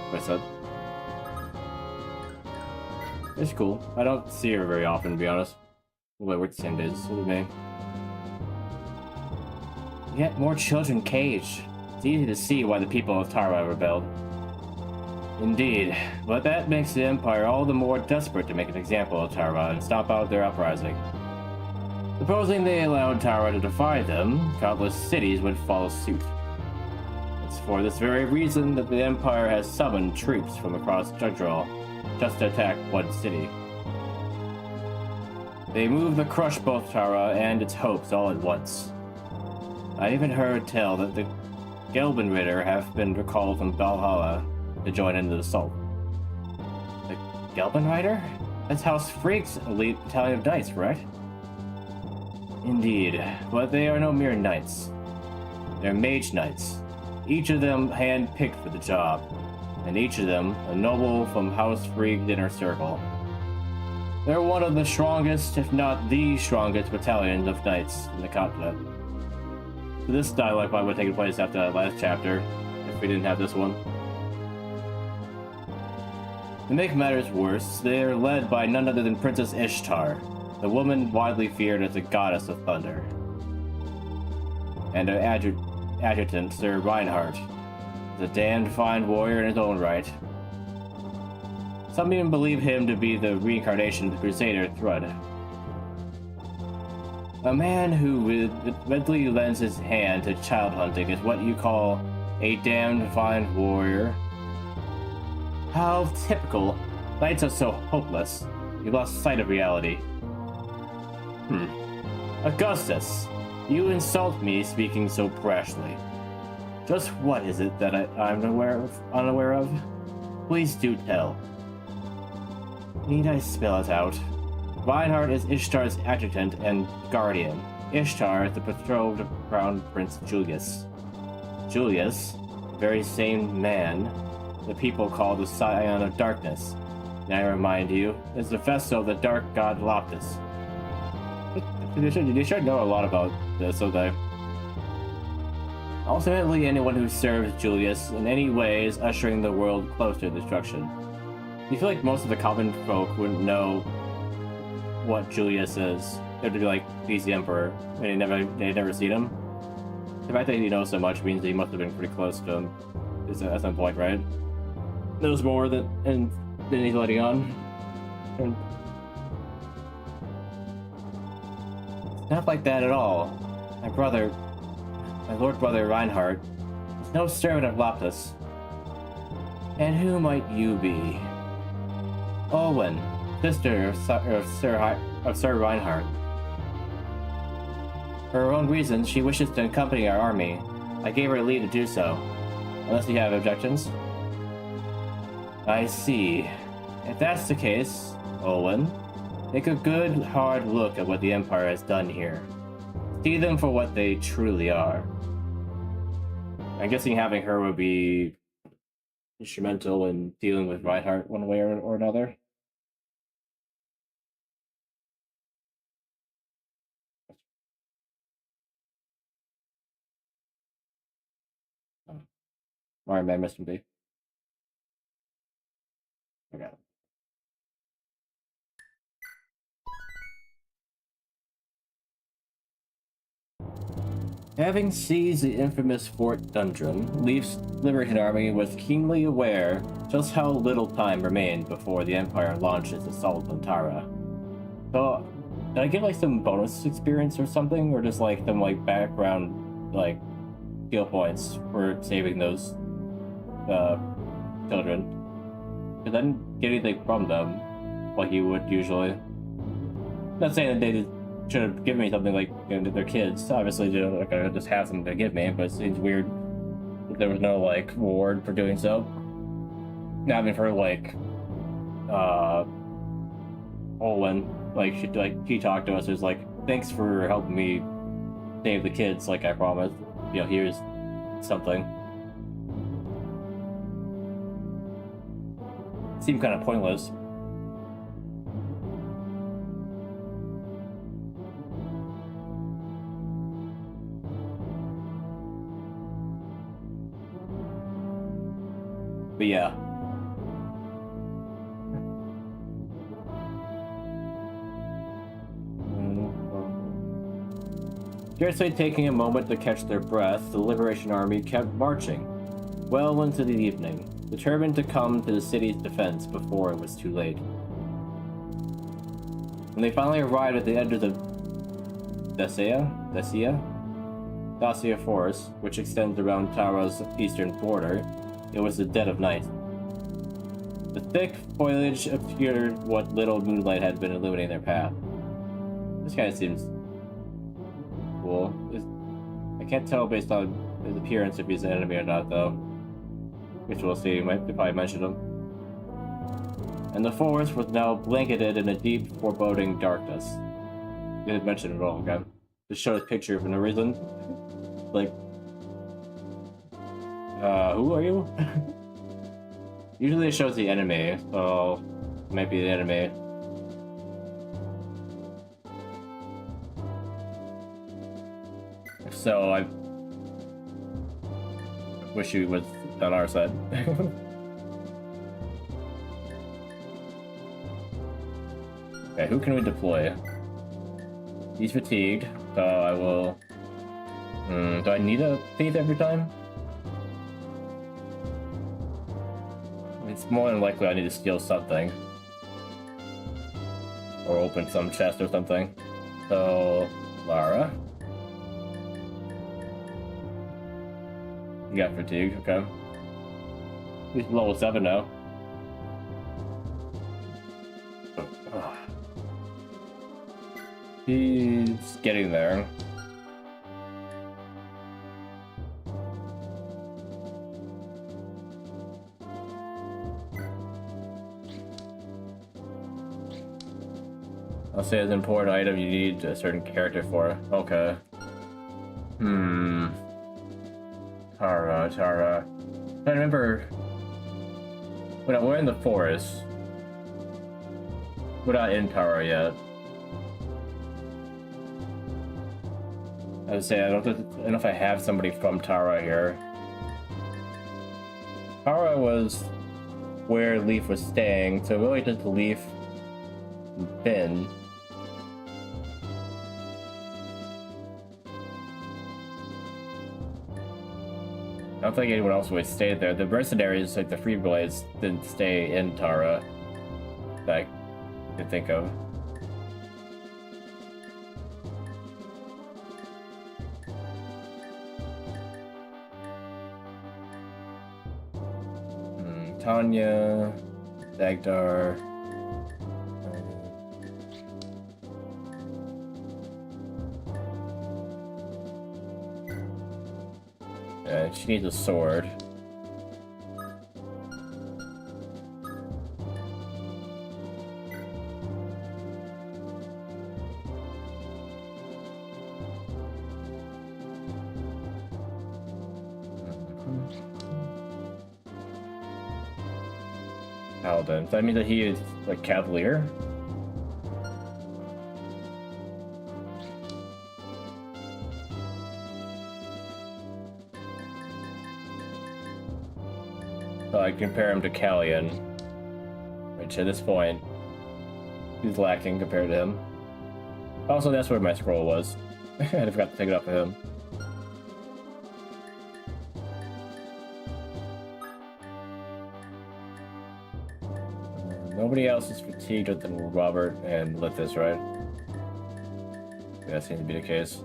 What I said. It's cool. I don't see her very often, to be honest. We work the same days with me. Yet more children caged. It's easy to see why the people of Tara rebelled. Indeed, but that makes the Empire all the more desperate to make an example of Tara and stomp out their uprising. Supposing they allowed Tara to defy them, countless cities would follow suit. It's for this very reason that the Empire has summoned troops from across Jugdral just to attack one city. They move to crush both Tara and its hopes all at once. I even heard tell that the Gelbenritter have been recalled from Valhalla to join in the assault. The Gelbenritter? That's House Freak's elite battalion of knights, correct? Indeed, but they are no mere knights. They're mage knights, each of them hand-picked for the job, and each of them a noble from House Freak's inner circle. They're one of the strongest, if not the strongest, battalions of knights in the continent. So this dialogue probably would have taken place after that last chapter, if we didn't have this one. To make matters worse, they are led by none other than Princess Ishtar, the woman widely feared as the goddess of thunder. And her adjutant, Sir Reinhardt, is a damned fine warrior in his own right. Some even believe him to be the reincarnation of the Crusader Thrud. A man who readily lends his hand to child hunting is what you call a damned fine warrior. How typical. Knights are so hopeless. You lost sight of reality. Augustus, you insult me speaking so brashly. Just what is it that I'm unaware of? Please do tell. Need I spell it out? Reinhardt is Ishtar's adjutant and guardian. Ishtar is the betrothed of Crown Prince Julius. Julius, the very same man the people call the Scion of Darkness, and I remind you, is the vessel of the dark god Loptus. They should know a lot about this, don't they? Ultimately, anyone who serves Julius in any way is ushering the world closer to destruction. You feel like most of the common folk wouldn't know what Julius is. They'd be like, he's the Emperor, and they'd never seen him. The fact that he knows so much means he must have been pretty close to him at some point, right? Knows more than he's letting on. And it's not like that at all. My lord brother Reinhardt, is no servant of Loptus. And who might you be? Olwen, sister of Sir Reinhardt. For her own reasons, she wishes to accompany our army. I gave her leave to do so. Unless you have objections? I see. If that's the case, Olwen, take a good, hard look at what the Empire has done here. See them for what they truly are. I'm guessing having her would be instrumental in dealing with Reinhardt one way or another. Iron Man missed him be. Okay. Having seized the infamous Fort Dundrum, Leif's Liberation Army was keenly aware just how little time remained before the Empire launched its assault on Tara. So, did I get like some bonus experience or something, or just like some like background like skill points for saving those children? Because I didn't get anything from them like you would usually. Not saying that they should have given me something like, you know, their kids. Obviously, you know, like I just have something to give me, but it seems weird that there was no like reward for doing so. having her like Olin, like she talked to us. It was like, thanks for helping me save the kids, like I promised. You know, here's something. Seemed kind of pointless. But yeah. Scarcely taking a moment to catch their breath, the Liberation Army kept marching, well into the evening, determined to come to the city's defense before it was too late. When they finally arrived at the edge of the Thracia forest, which extends around Tara's eastern border, it was the dead of night. The thick foliage obscured what little moonlight had been illuminating their path. This guy seems cool. I can't tell based on his appearance if he's an enemy or not, though. Which we'll see. Might probably mention him. And the forest was now blanketed in a deep, foreboding darkness. Didn't mention it at all, okay? Just showed a picture for no reason. Like, who are you? Usually it shows the enemy, so it might be the enemy. So I wish he was on our side. Okay, who can we deploy? He's fatigued, so I will... do I need a thief every time? It's more than likely I need to steal something. Or open some chest or something. So, Lara. You got fatigue, okay. He's level 7 now. He's getting there. I'll say it's an important item you need a certain character for. Okay. Tara. I remember when we're in the forest. We're not in Tara yet. I would say I don't know if I have somebody from Tara here. Tara was where Leif was staying, so really just Leif and Finn. I don't think anyone else would stay there. The mercenaries, like the Free Blades, didn't stay in Tara that I could think of. Tanya, Dagdar. She needs a sword. Paladin. Does that mean that he is like Cavalier? So I compare him to Callian, which at this point he's lacking compared to him. Also, that's where my scroll was. I forgot to take it off of him. Nobody else is fatigued other than Robert and Lithis, right? Yeah, that seems to be the case.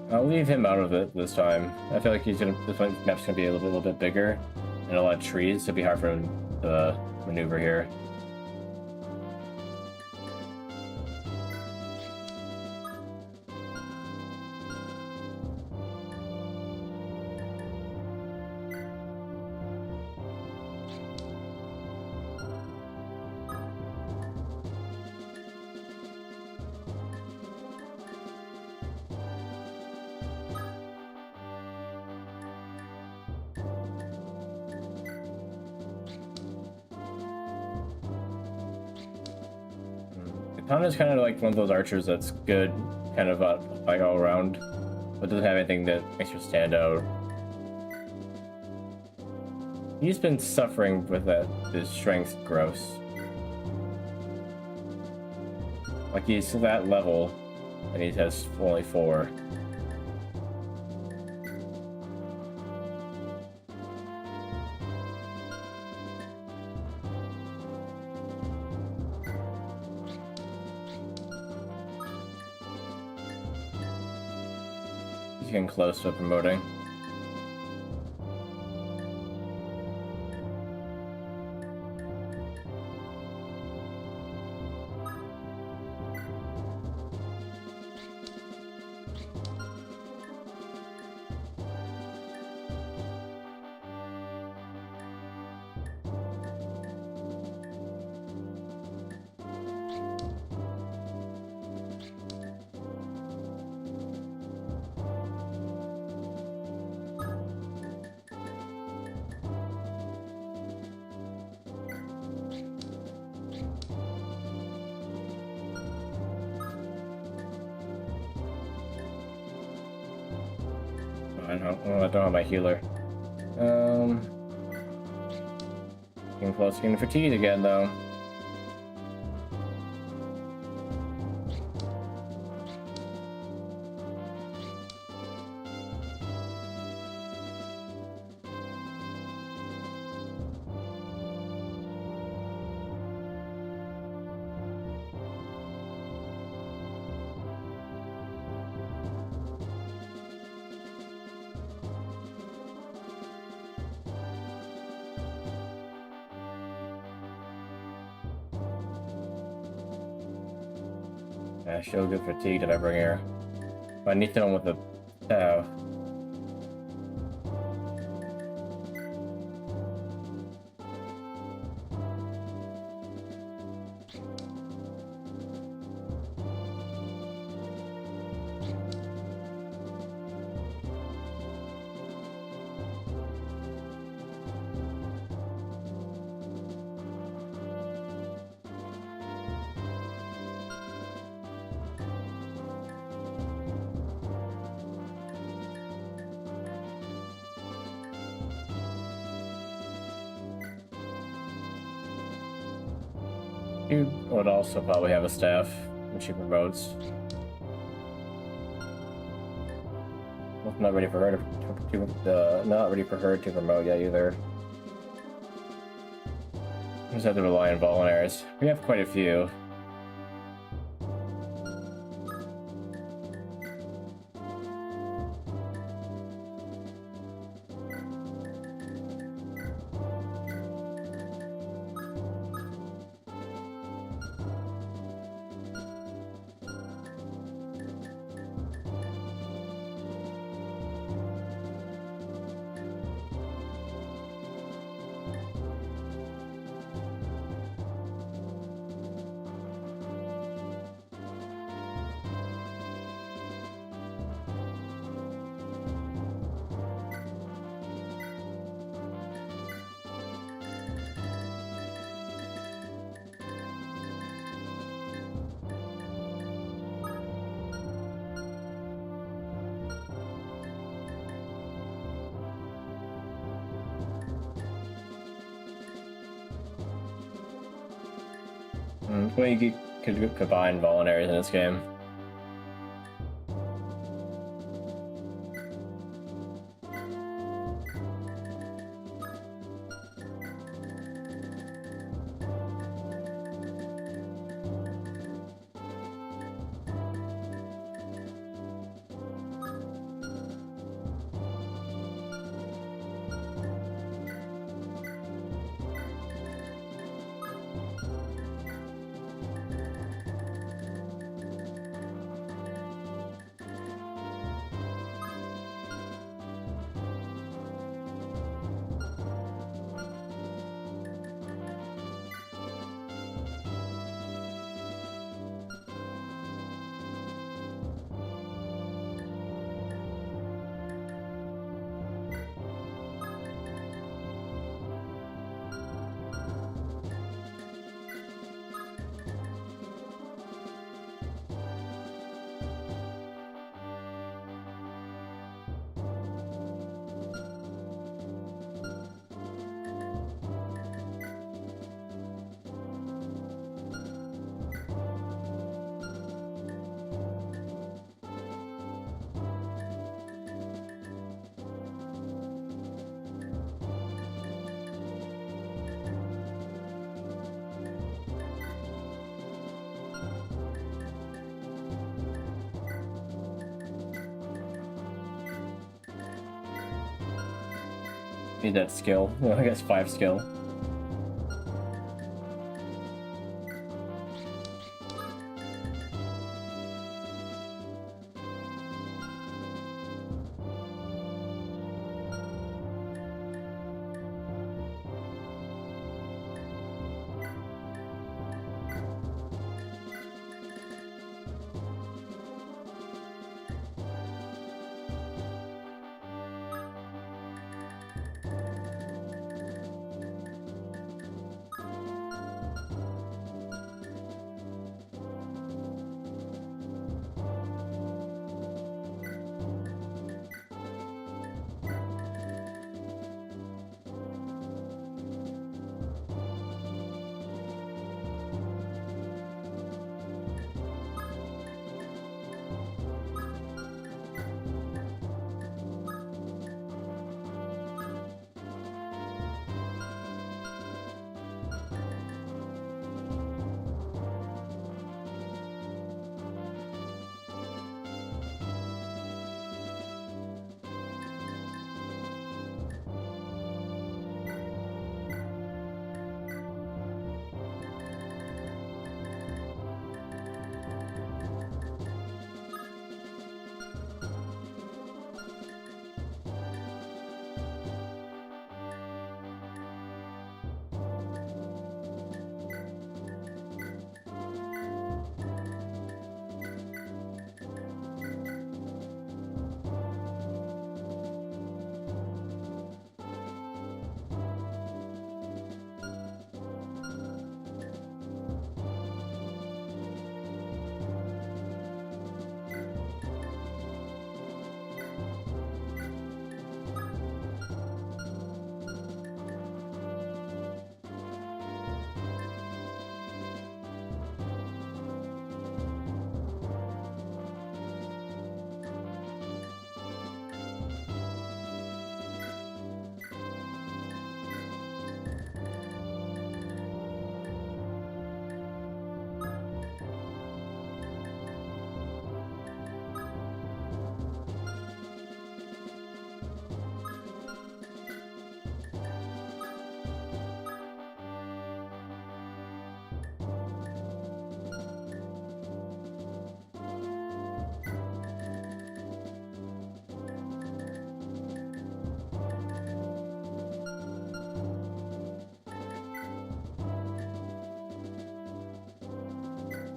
I'll leave him out of it this time. I feel like this map's gonna be a little bit bigger and a lot of trees, so it'll be hard for him to maneuver here. Katana's kind of like one of those archers that's good, kind of like all around, but doesn't have anything that makes her stand out. He's been suffering with that, his strength gross. Like he's to that level, and he has only 4. He's getting close to promoting. I don't have my healer. Getting close to getting fatigued again, though. Yeah, she'll get fatigued if I bring her. But I need someone with a staff. She would also probably have a staff when she promotes. Well, not ready for her not ready for her to promote yet either. Just have to rely on volunteers. We have quite a few. We could combine voluntaries in this game. Need that skill. I guess 5 skill.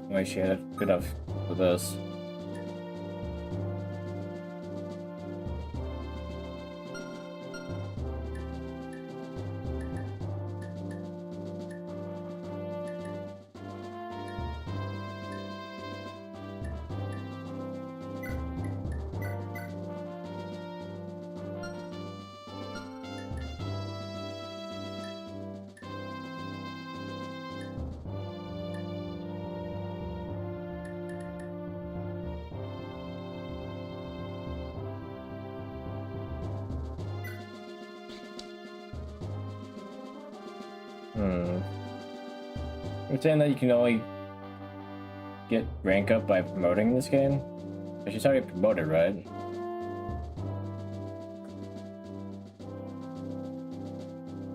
Why she had good enough for this. You're saying that you can only get rank up by promoting this game? But she's already promoted, right?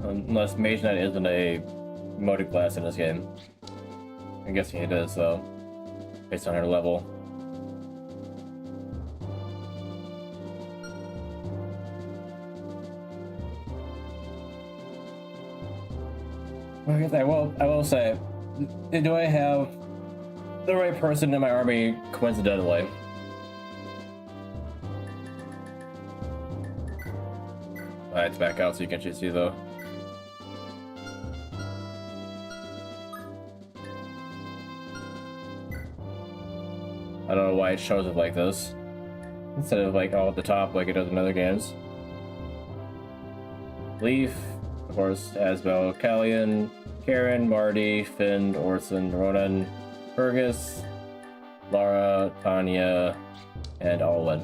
Unless Mage Knight isn't a promoted class in this game. I'm guessing it is, though, based on her level. I guess I will say, do I have the right person in my army coincidentally? Alright, it's back out so you can actually see though. I don't know why it shows it like this, instead of like all at the top like it does in other games. Leif, of course, Asbel, Callian, Karen, Marty, Finn, Orson, Ronan, Fergus, Lara, Tanya, and Alwyn.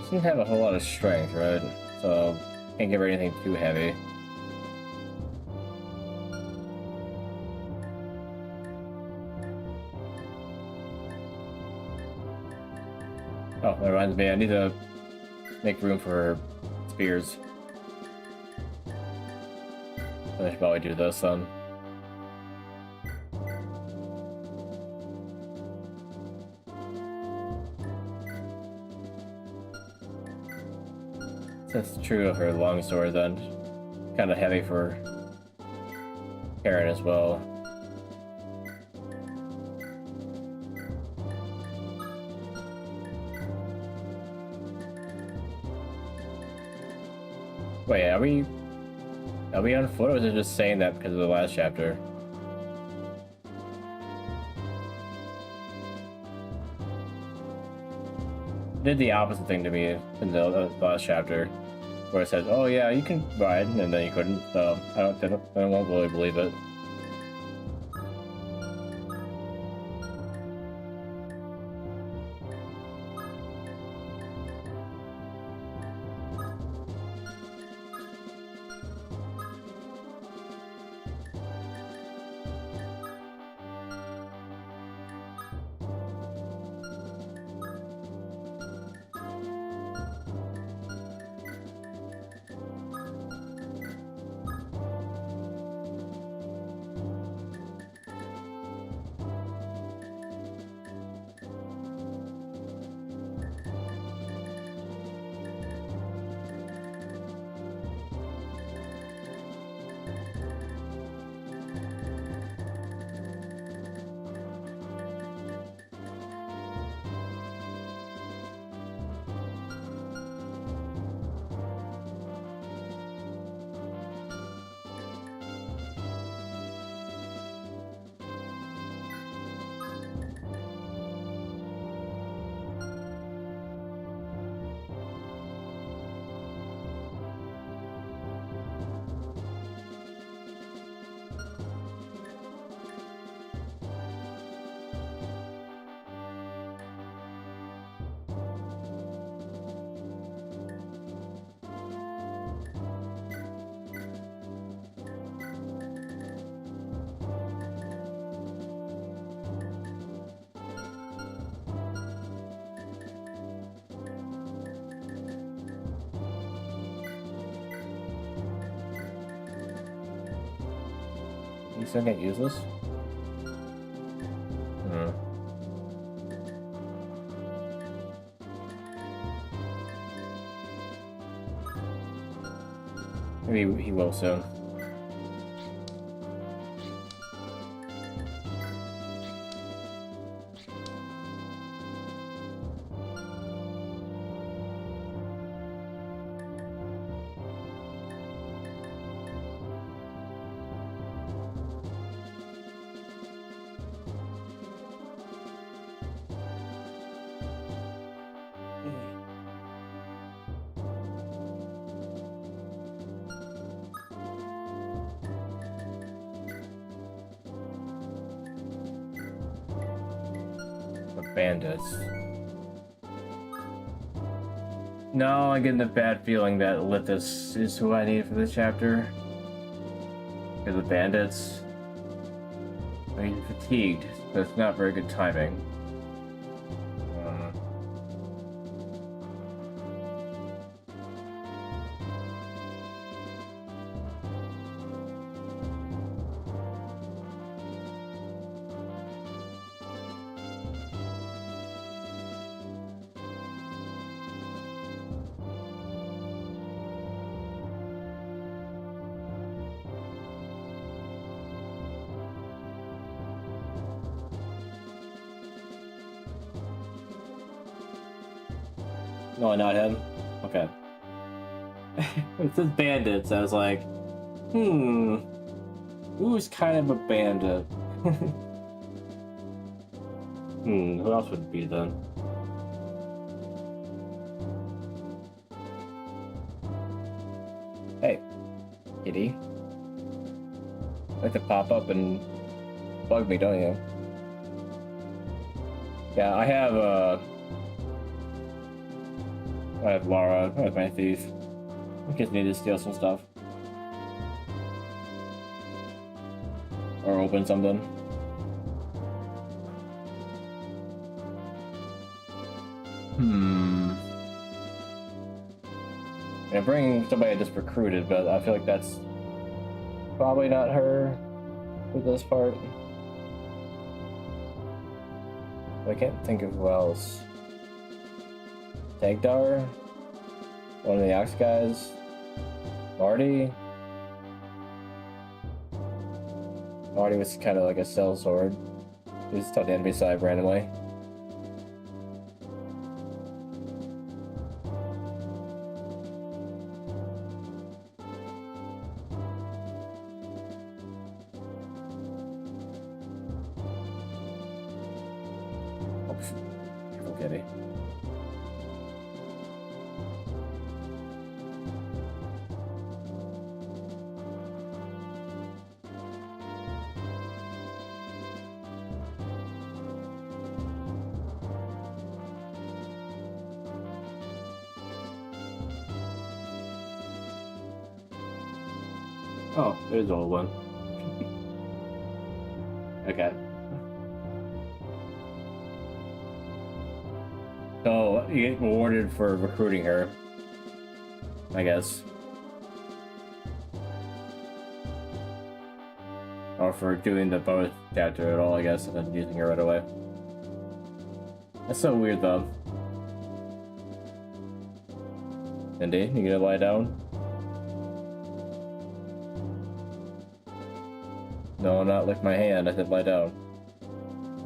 Doesn't have a whole lot of strength, right? So can't give her anything too heavy. Oh, that reminds me, I need to make room for her spears. I should probably do this then. That's true of her longsword then. Kind of heavy for Karen as well. Wait, are we on foot, or is it just saying that because of the last chapter? It did the opposite thing to me in the last chapter, where it said, "Oh yeah, you can ride," and then you couldn't. So I won't really believe it. You still can't use this? Maybe he will soon. Bandits. No, I'm getting the bad feeling that Lithus is who I need for this chapter. Because the bandits. I mean, fatigued, so it's not very good timing. No, not him? Okay. It says bandits. I was like, who's kind of a bandit? Who else would it be then? Hey, kitty. You like to pop up and bug me, don't you? Yeah, I have I have Lara. I have my thief. I just need to steal some stuff. Or open something. I'm bringing somebody I just recruited, but I feel like that's probably not her for this part. I can't think of who else. Tagdar? One of the Ox guys? Marty? Marty was kind of like a sellsword. He just took the enemy side randomly. Okay. Oh, there's the old one. Okay. So, you get rewarded for recruiting her, I guess. Or for doing the both chapter at all, I guess, and then using her right away. That's so weird, though. Indy, you gonna lie down? No, not lick my hand. I said lie down.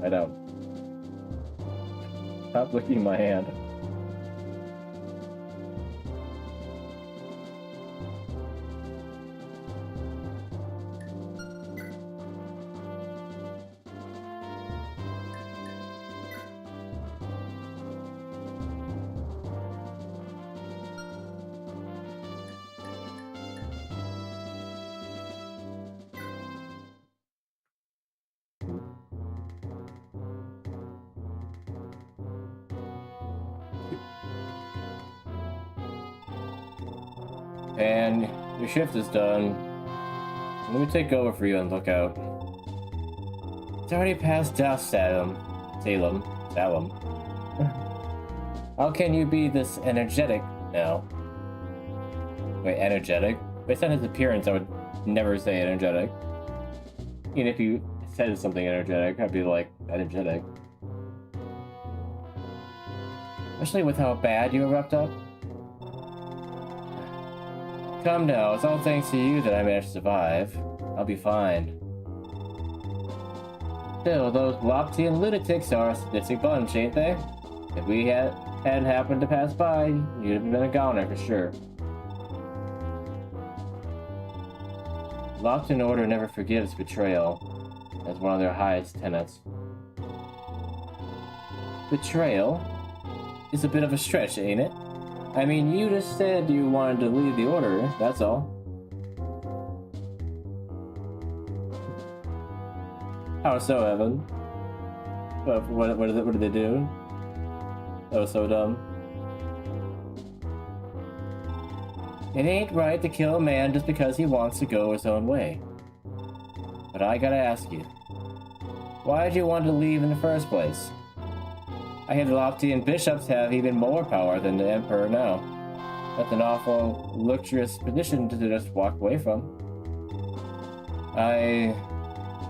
Lie down. Stop licking my hand. And your shift is done. Let me take over for you and look out. It's already past dusk, Salem. How can you be this energetic now? Wait, energetic? Based on his appearance, I would never say energetic. Even if you said something energetic, I'd be like, energetic. Especially with how bad you erupt up. Come now, it's all thanks to you that I managed to survive. I'll be fine. Still, those Loptian lunatics are a sadistic bunch, ain't they? If we hadn't happened to pass by, you'd have been a goner for sure. Loptian Order never forgives betrayal. That's one of their highest tenets. Betrayal? Is a bit of a stretch, ain't it? I mean, you just said you wanted to leave the Order, that's all. How so, Evan? What did they do? That was so dumb. It ain't right to kill a man just because he wants to go his own way. But I gotta ask you, why did you want to leave in the first place? I hear the Loptian bishops have even more power than the Emperor now. That's an awful, luxurious position to just walk away from. I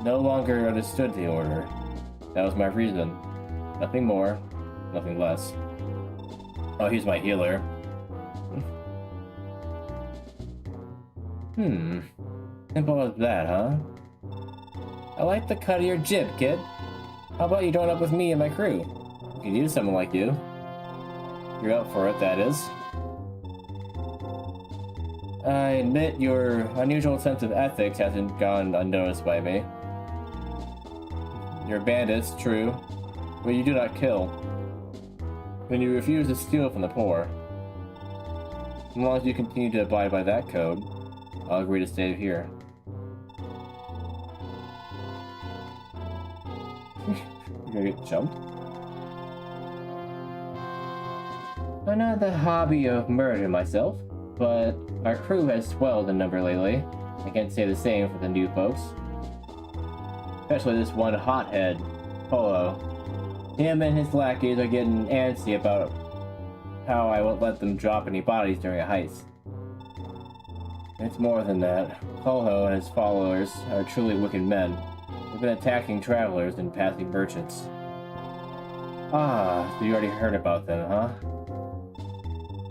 no longer understood the Order. That was my reason. Nothing more, nothing less. Oh, he's my healer. Simple as that, huh? I like the cut of your jib, kid. How about you join up with me and my crew? We could use someone like you. You're up for it, that is. I admit your unusual sense of ethics hasn't gone unnoticed by me. You're bandits, true, but you do not kill. And you refuse to steal from the poor. As long as you continue to abide by that code, I'll agree to stay here. You're gonna get jumped? I'm not the hobby of murder myself, but our crew has swelled in number lately. I can't say the same for the new folks. Especially this one hothead, Polo. Him and his lackeys are getting antsy about how I won't let them drop any bodies during a heist. It's more than that. Polo and his followers are truly wicked men. They've been attacking travelers and passing merchants. Ah, so you already heard about them, huh?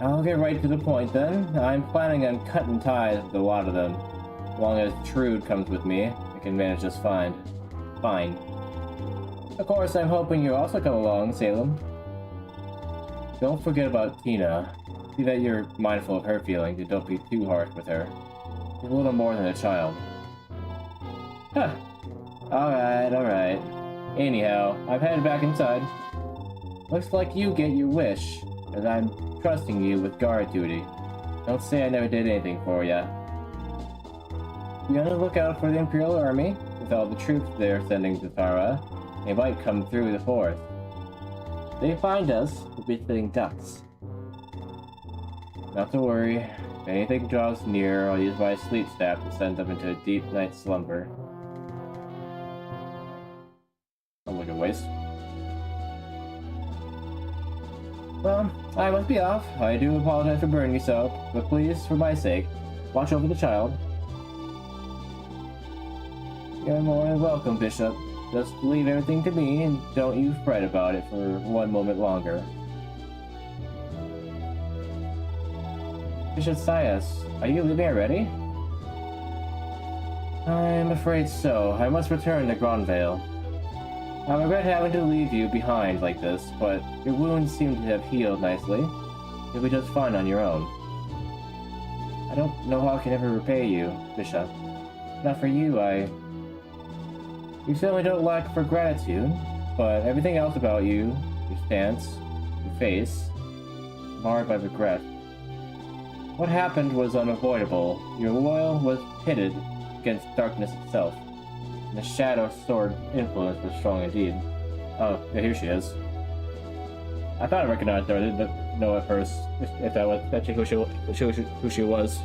I'll get right to the point then. I'm planning on cutting ties with a lot of them. As long as Trude comes with me, I can manage just fine. Of course, I'm hoping you also come along, Salem. Don't forget about Tina. See that you're mindful of her feelings and don't be too harsh with her. She's a little more than a child. Huh. Alright. Anyhow, I'm headed back inside. Looks like you get your wish, as I'm trusting you with guard duty. Don't say I never did anything for ya. Be on the lookout for the Imperial Army. With all the troops they're sending to Thara, they might come through the forest. If they find us, we'll be sitting ducks. Not to worry. If anything draws near, I'll use my sleep staff to send them into a deep night's slumber. Sounds like a waste. Well, I must be off. I do apologize for burning you so, but please, for my sake, watch over the child. You're more than welcome, Bishop. Just leave everything to me, and don't you fret about it for one moment longer. Bishop Sias, are you leaving already? I'm afraid so. I must return to Gronvale. I regret having to leave you behind like this, but your wounds seem to have healed nicely. You'll be just fine on your own. I don't know how I can ever repay you, Bishop. Not for you, You certainly don't lack for gratitude, but everything else about you, your stance, your face, is marred by regret. What happened was unavoidable. Your loyal was pitted against darkness itself. And the Shadow Sword influence was strong indeed. Oh, yeah, here she is. I thought I recognized her. I didn't know at first if that was actually who she was.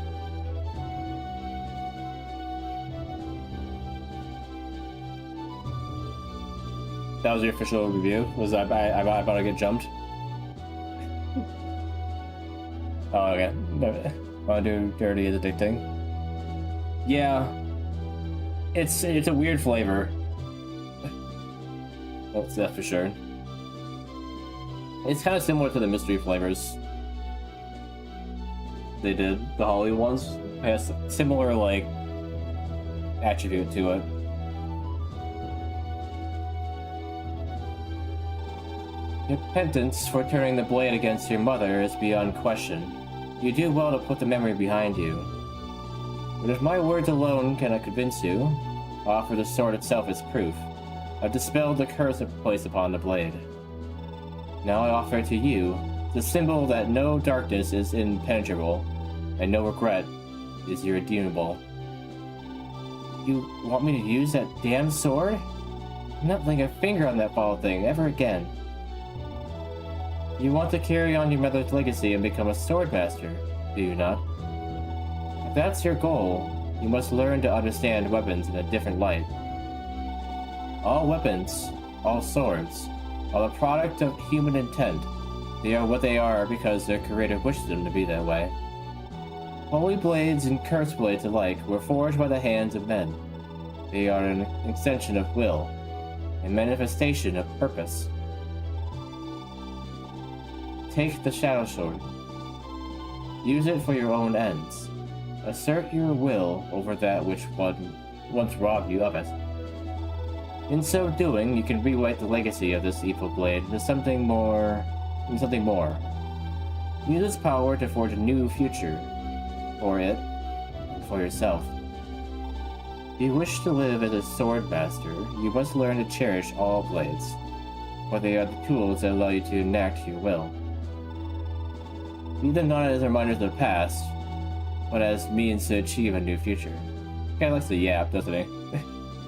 That was your official review? Was I about to get jumped? Oh, okay. Wanna do dirty is addicting? Yeah. It's a weird flavor. That's for sure. It's kind of similar to the mystery flavors they did, the Holly ones. It has a similar, like, attribute to it. Your penance for turning the blade against your mother is beyond question. You do well to put the memory behind you. But if my words alone cannot convince you, I'll offer the sword itself as proof. I've dispelled the curse placed upon the blade. Now I offer it to you, the symbol that no darkness is impenetrable, and no regret is irredeemable. You want me to use that damn sword? I'm not laying a finger on that foul thing ever again. You want to carry on your mother's legacy and become a swordmaster, do you not? If that's your goal, you must learn to understand weapons in a different light. All weapons, all swords, are the product of human intent. They are what they are because their creator wished them to be that way. Holy blades and cursed blades alike were forged by the hands of men. They are an extension of will, a manifestation of purpose. Take the Shadow Sword. Use it for your own ends. Assert your will over that which once robbed you of it. In so doing, you can rewrite the legacy of this evil blade into something more. Use its power to forge a new future. For it, and for yourself. If you wish to live as a sword master, you must learn to cherish all blades, for they are the tools that allow you to enact your will. See them not as reminders of the past, but as means to achieve a new future. He kinda likes to yap, doesn't he?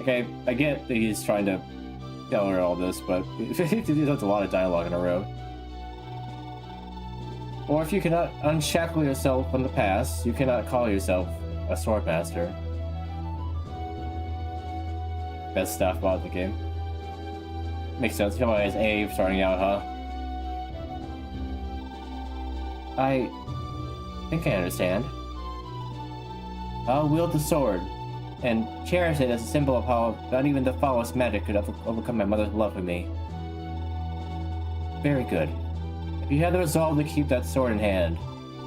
Okay, I get that he's trying to tell her all this, but that's a lot of dialogue in a row. Or if you cannot unshackle yourself from the past, you cannot call yourself a swordmaster. Best stuff about the game. Makes sense. Come on, it's Abe starting out, huh? I think I understand. I'll wield the sword, and cherish it as a symbol of how not even the foulest magic could overcome my mother's love for me. Very good. If you have the resolve to keep that sword in hand,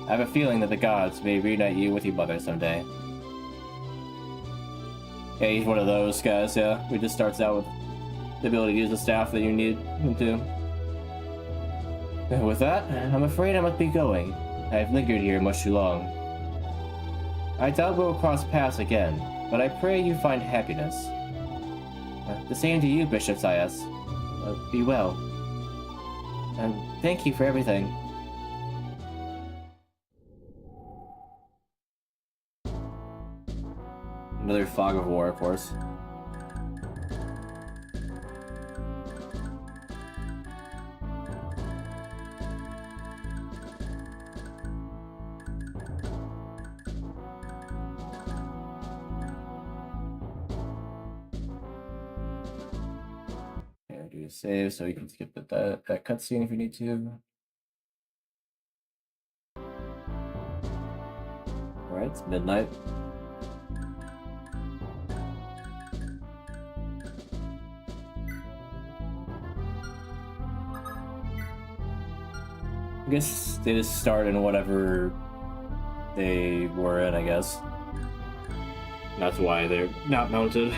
I have a feeling that the gods may reunite you with your mother someday. Yeah, he's one of those guys, yeah, who just starts out with the ability to use the staff that you need him to. And with that, I'm afraid I must be going. I've lingered here much too long. I doubt we'll cross paths again, but I pray you find happiness. The same to you, Bishop Sias. Be well. And thank you for everything. Another fog of war, of course. Do a save so you can skip that cutscene if you need to. Alright, it's midnight. I guess they just start in whatever they were in, I guess. That's why they're not mounted.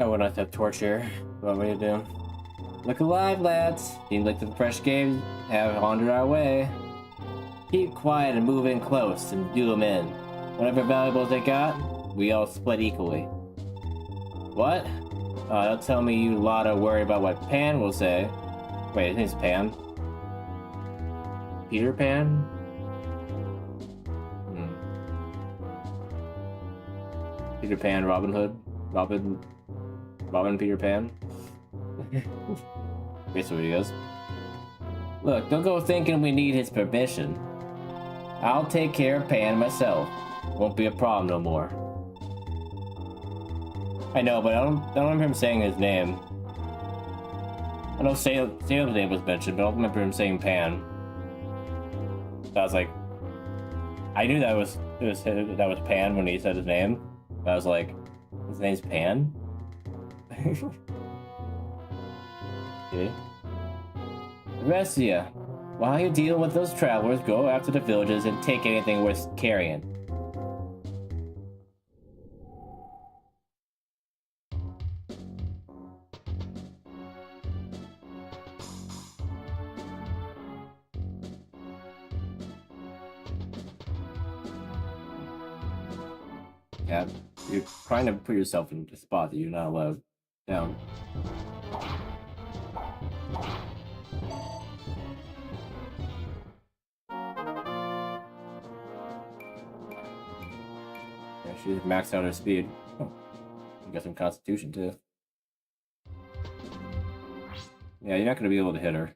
I would not have torch here. What are we gonna do? Look alive, lads! Seems like the fresh games have wandered our way. Keep quiet and move in close and do them in. Whatever valuables they got, we all split equally. What? Don't tell me you lot of worry about what Pan will say. Wait, his name's Pan? Peter Pan? Peter Pan, Robin Hood? Robin Peter Pan? Basically what he goes. Look, don't go thinking we need his permission. I'll take care of Pan myself. Won't be a problem no more. I know, but I don't remember him saying his name. I know Salem's name was mentioned, but I don't remember him saying Pan. So I was like, I knew that was Pan when he said his name. I was like, his name's Pan? Okay. Thracia, while you deal with those travelers, go after the villages and take anything worth carrying. Yeah, you're trying to put yourself in a spot that you're not allowed down. Yeah, she's maxed out her speed. Oh, you got some constitution too. Yeah, you're not gonna be able to hit her.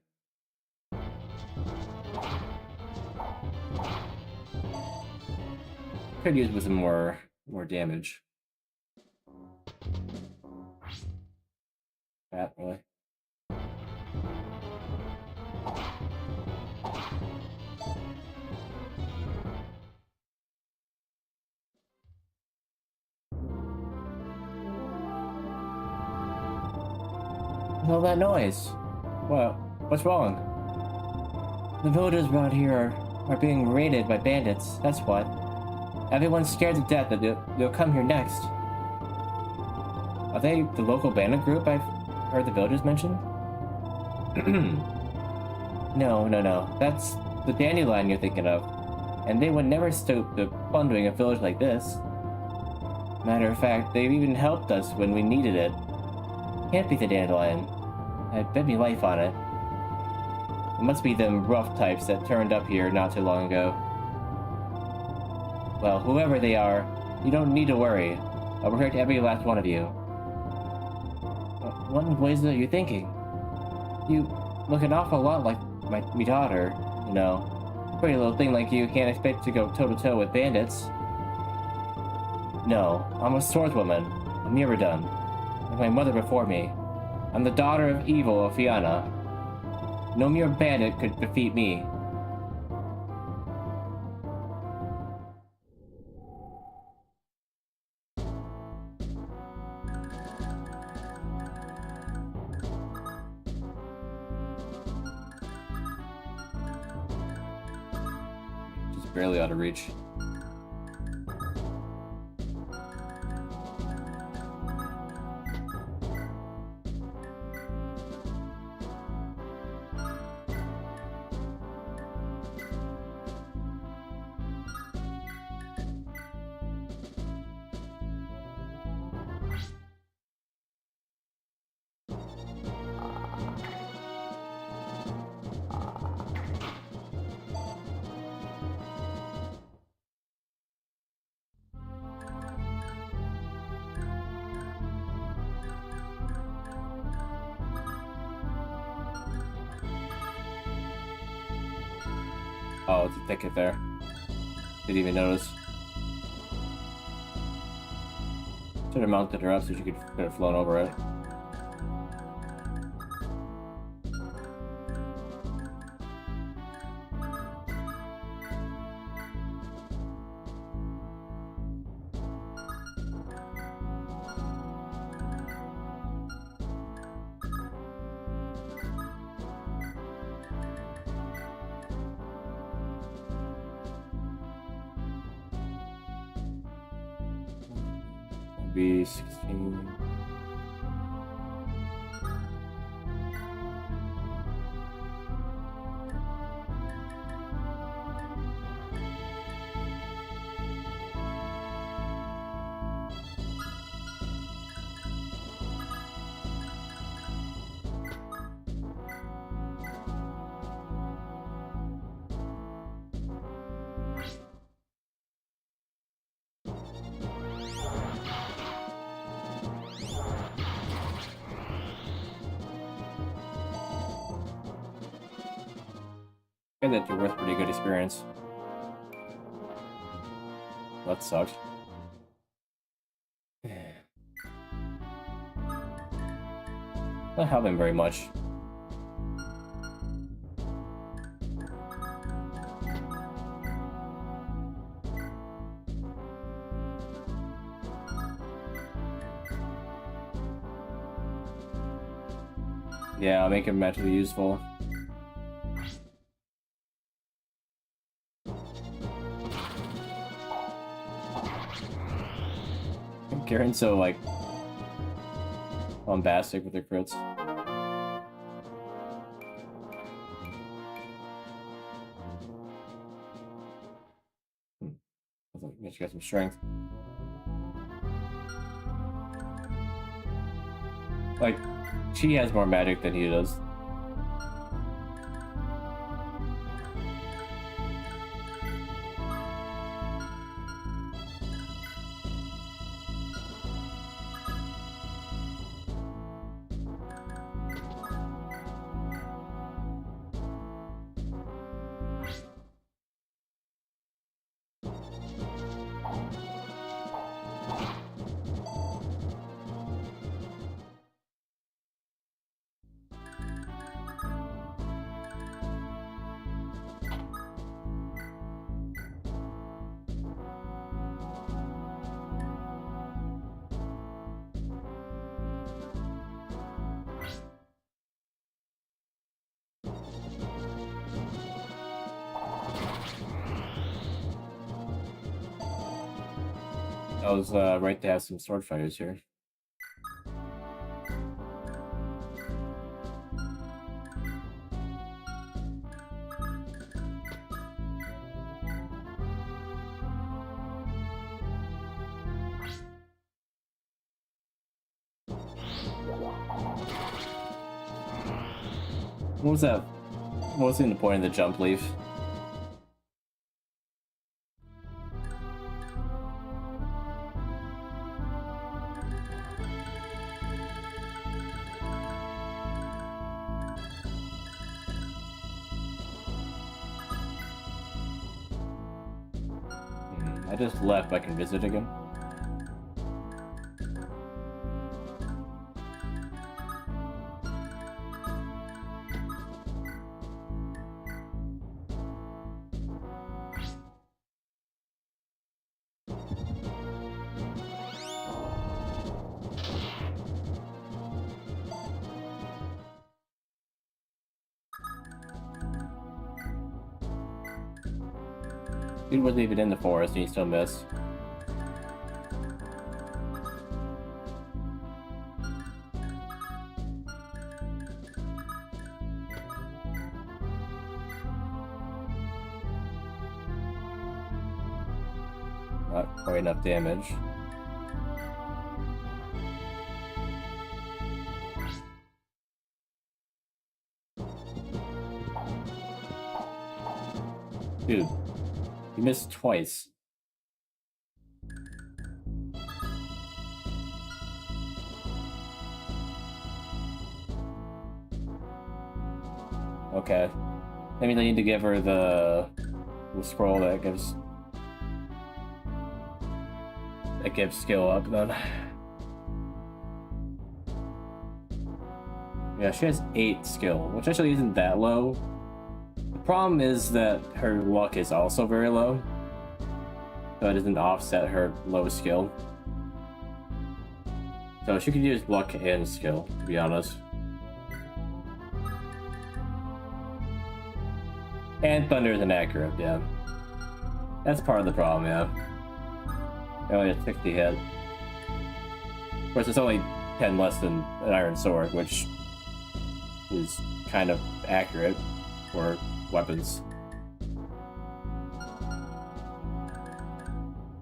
Could use with some more damage. That really. What's all that noise? What? What's wrong? The villagers around here are being raided by bandits. That's what. Everyone's scared to death that they'll come here next. Are they the local bandit group I've heard the villagers mention? No. That's the dandelion you're thinking of. And they would never stoop to plundering a village like this. Matter of fact, they've even helped us when we needed it. Can't be the dandelion. I'd bet me life on it. It must be them rough types that turned up here not too long ago. Well, whoever they are, you don't need to worry. I'll protect every last one of you. What in ways are you thinking? You look an awful lot like my daughter, you know. Pretty little thing like you can't expect to go toe-to-toe with bandits. No, I'm a swordswoman, a Mirrodun, like my mother before me. I'm the daughter of evil of Fianna. No mere bandit could defeat me. Just barely out of reach. Oh, it's a ticket there. Didn't even notice. Should have mounted her up so she could have flown over it. Be 16. I think that you're worth pretty good experience. That sucked. Not helping very much. Yeah, I'll make him magically useful. Karen's so, like, bombastic with her crits. She got some strength. Like, she has more magic than he does. I was right to have some sword fighters here. What was that? What was the point of the jump leaf? I just left, but I can visit again. Dude wasn't even in the forest and he still missed. Not quite enough damage. Dude, you missed twice. Okay. That means I need to give her the scroll that gives skill up then. Yeah, she has 8 skill, which actually isn't that low. The problem is that her luck is also very low, so it doesn't offset her low skill. So she could use luck and skill, to be honest. And thunder is inaccurate, yeah. That's part of the problem, yeah. They only have 60 hit. Of course, it's only 10 less than an iron sword, which is kind of accurate for weapons.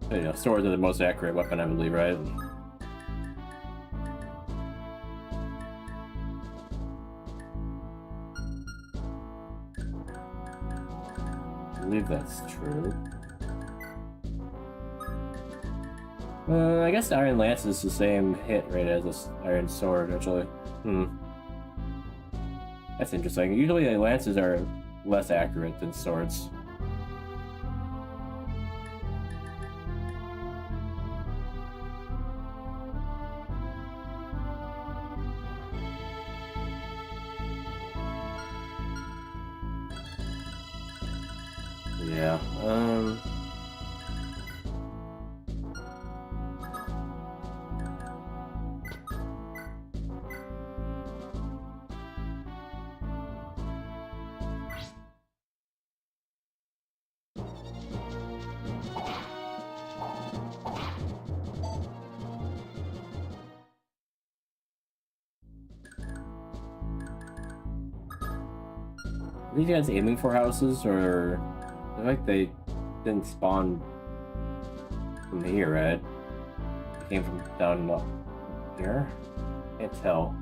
But, you know, swords are the most accurate weapon, I believe, right? I believe that's true. I guess the Iron Lance is the same hit rate as this Iron Sword, actually. That's interesting. Usually the lances are less accurate than swords. Yeah, Are these guys aiming for houses, or I feel like they didn't spawn from here, right? They came from down up here? Can't tell.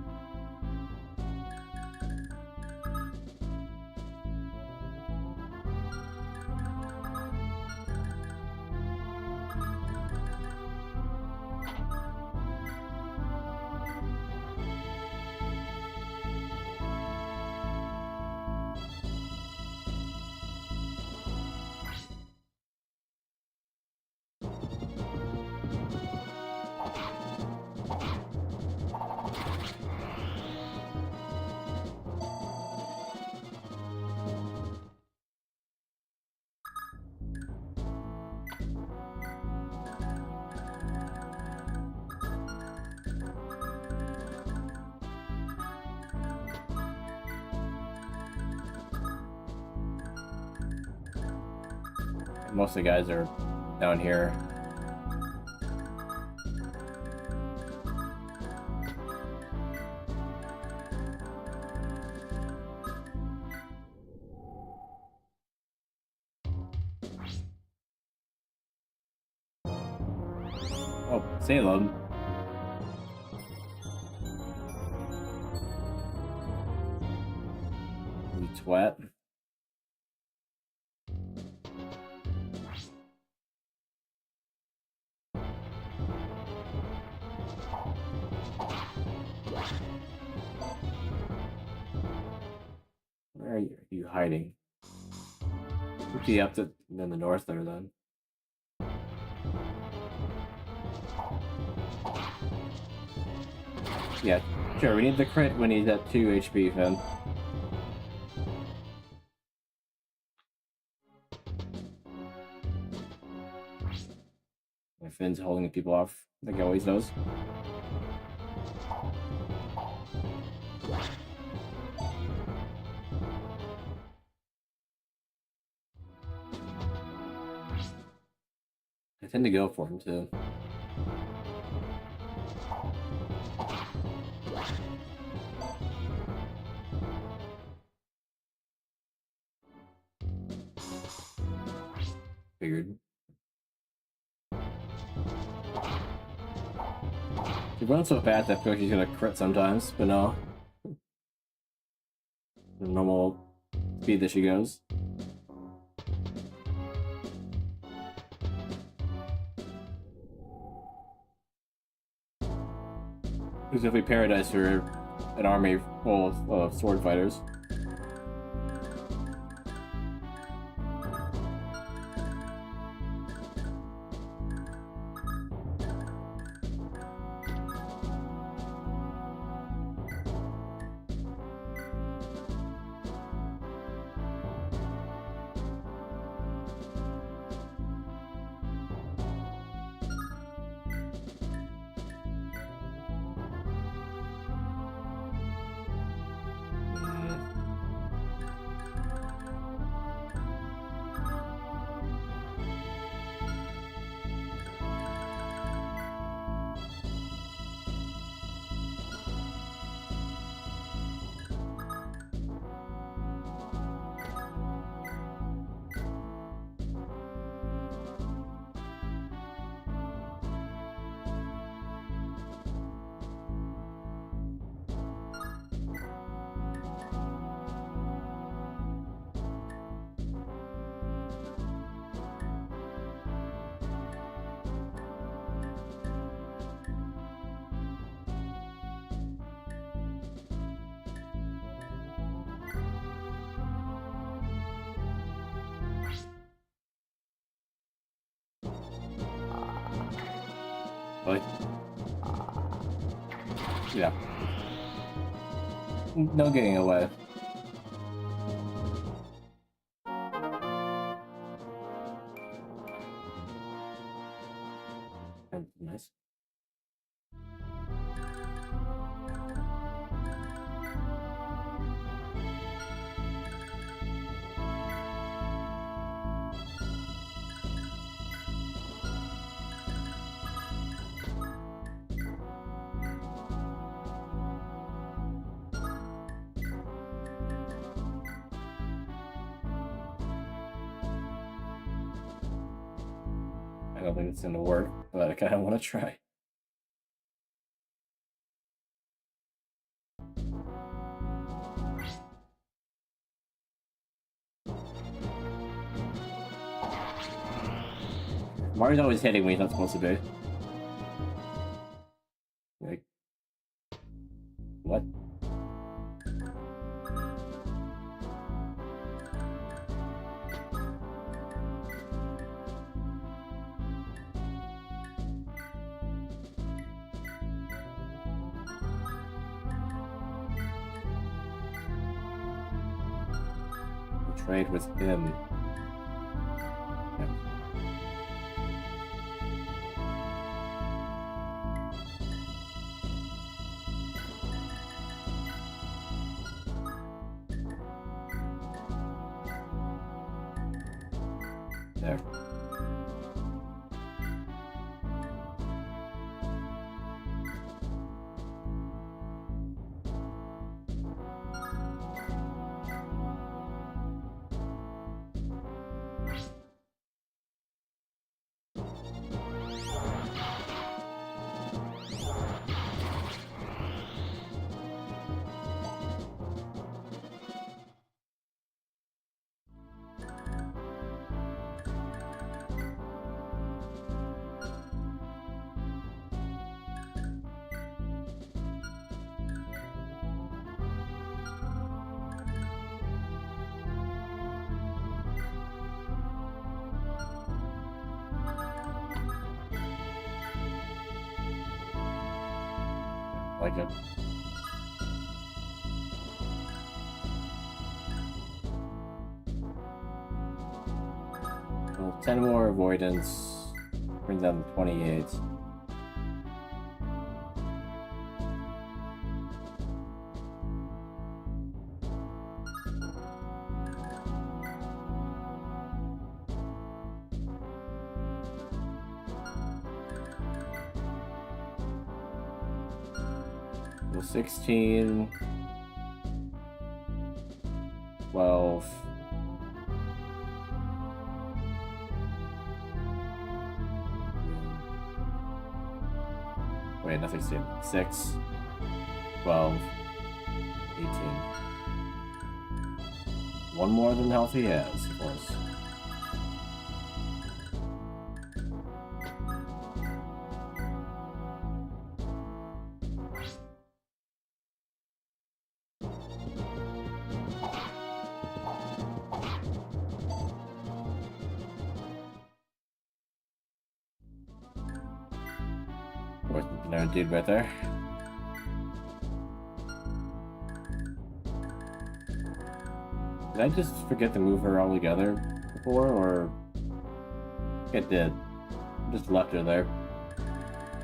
Most of the guys are down here. Oh, Salem. You twat. Where are you hiding? Would be up to in the north there then. Yeah, sure. We need the crit when he's at 2 HP, Finn. My Finn's holding people off, like he always does. I tend to go for him too. Figured. She runs so fast I feel like she's gonna crit sometimes, but no. The normal speed that she goes. Because if we paradise for an army full of sword fighters. Like, yeah. No getting away. Nice. I don't think it's gonna work, but I kind of want to try. Mario's always hitting me, he's not supposed to be. Like, what? Trade with him. Yeah. There. Like it. Well, 10 more avoidance. Bring down to 28. So 16. 12. Wait, not 16. 6. 12. 18. One more than health he has, of course. Another dude right there. Did I just forget to move her altogether before, or it did? Just left her there.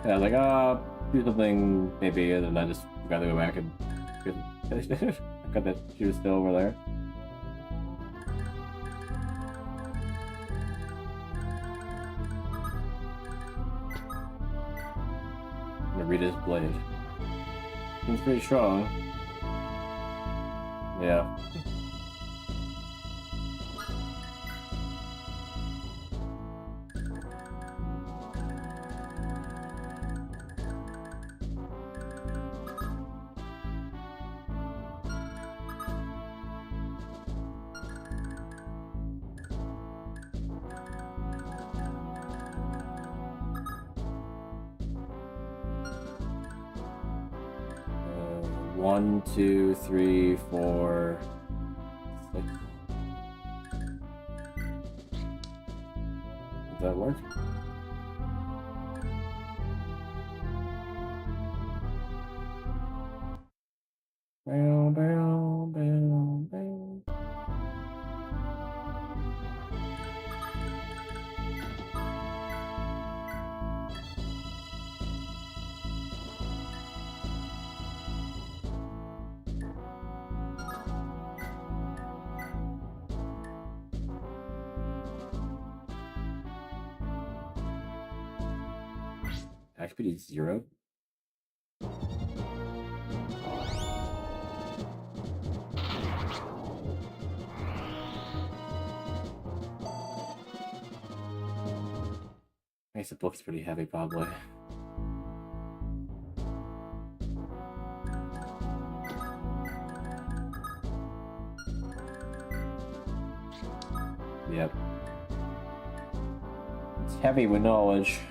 Yeah, I was like, do something maybe, and then I just got to go back and I got that she was still over there. Rita's blade. Seems pretty strong. Yeah. One, 2, 3, 4, 6. Does that work? Bow, bow, bow, bow. Actually, it's 0. I guess the book's pretty heavy, probably. Yep. It's heavy with knowledge.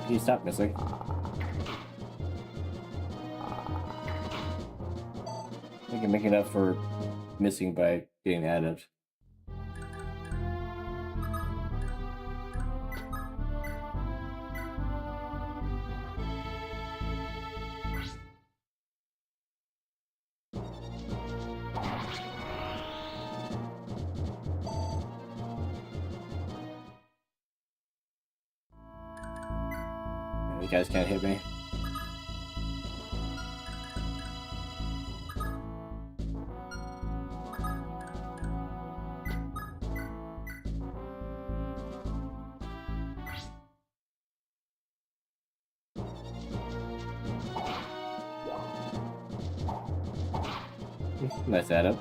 Can you stop missing? I think you're making up for missing by getting added. You guys can't hit me. Nice Adam.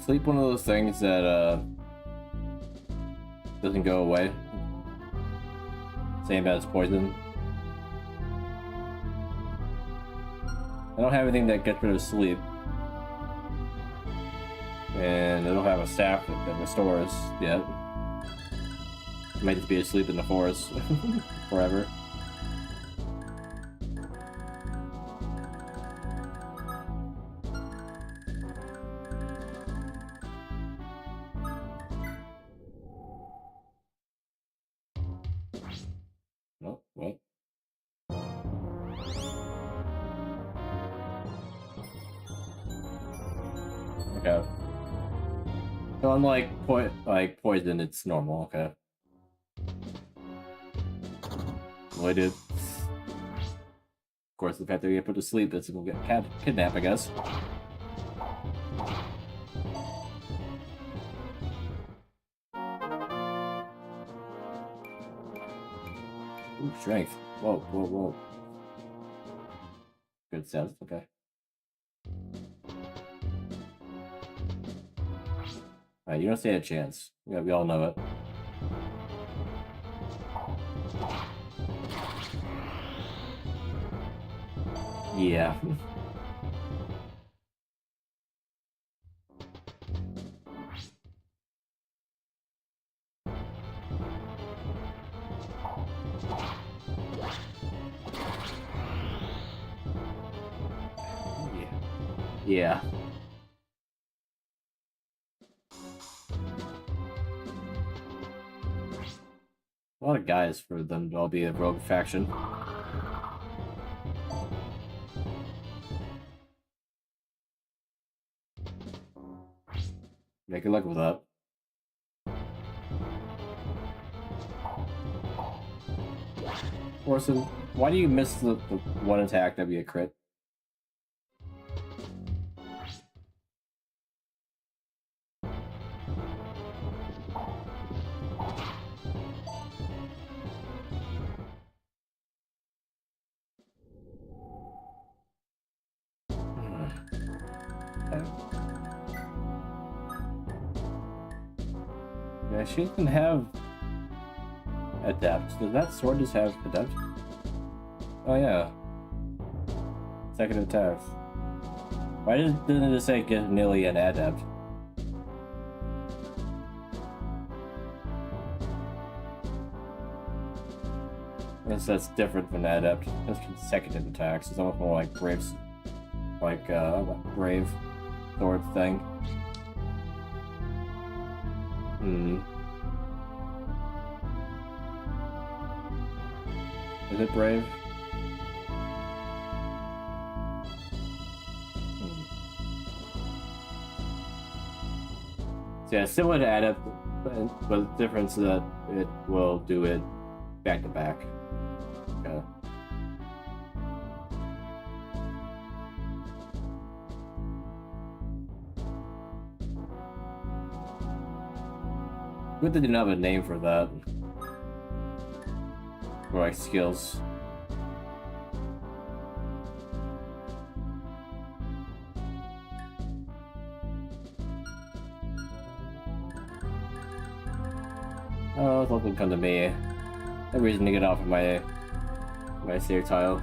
Sleep one of those things that doesn't go away. Same as poison. I don't have anything that gets rid of sleep. And I don't have a staff that restores yet. I might just be asleep in the forest forever. Oh, what? Okay. So unlike poison, it's normal. Okay. Well, I did. Of course, the fact that we get put to sleep is we'll get kidnapped, I guess. Ooh, strength. Whoa, whoa, whoa. Good sense. Okay. Alright, you don't stand a chance. Yeah, we all know it. Yeah. Yeah. A lot of guys for them to all be a rogue faction. Yeah, good luck with that. Orson, why do you miss the one attack that'd be a crit? Yeah, she doesn't have Adept. Does that sword just have Adept? Oh yeah. Second attack. Why didn't it say get nearly an Adept? That's different from Adept. That's consecutive attacks. It's almost more like Brave's, like Brave sword thing. Is it Brave? So yeah, similar to Adept, but the difference is that it will do it back to back. Okay. Good they didn't have a name for that. For like skills. Oh, it's also come to me. No reason to get off of my save tile.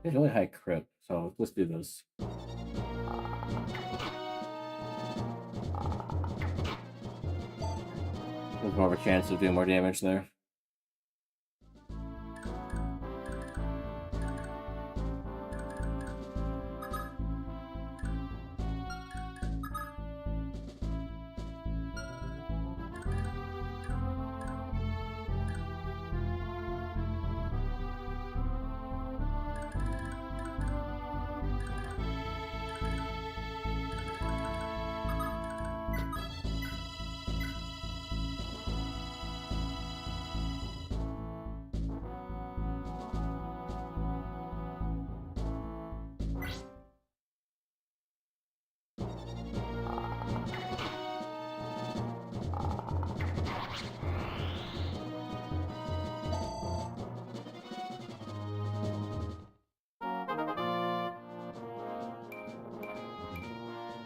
It's really high crit, so let's do this. There's more of a chance of doing more damage there.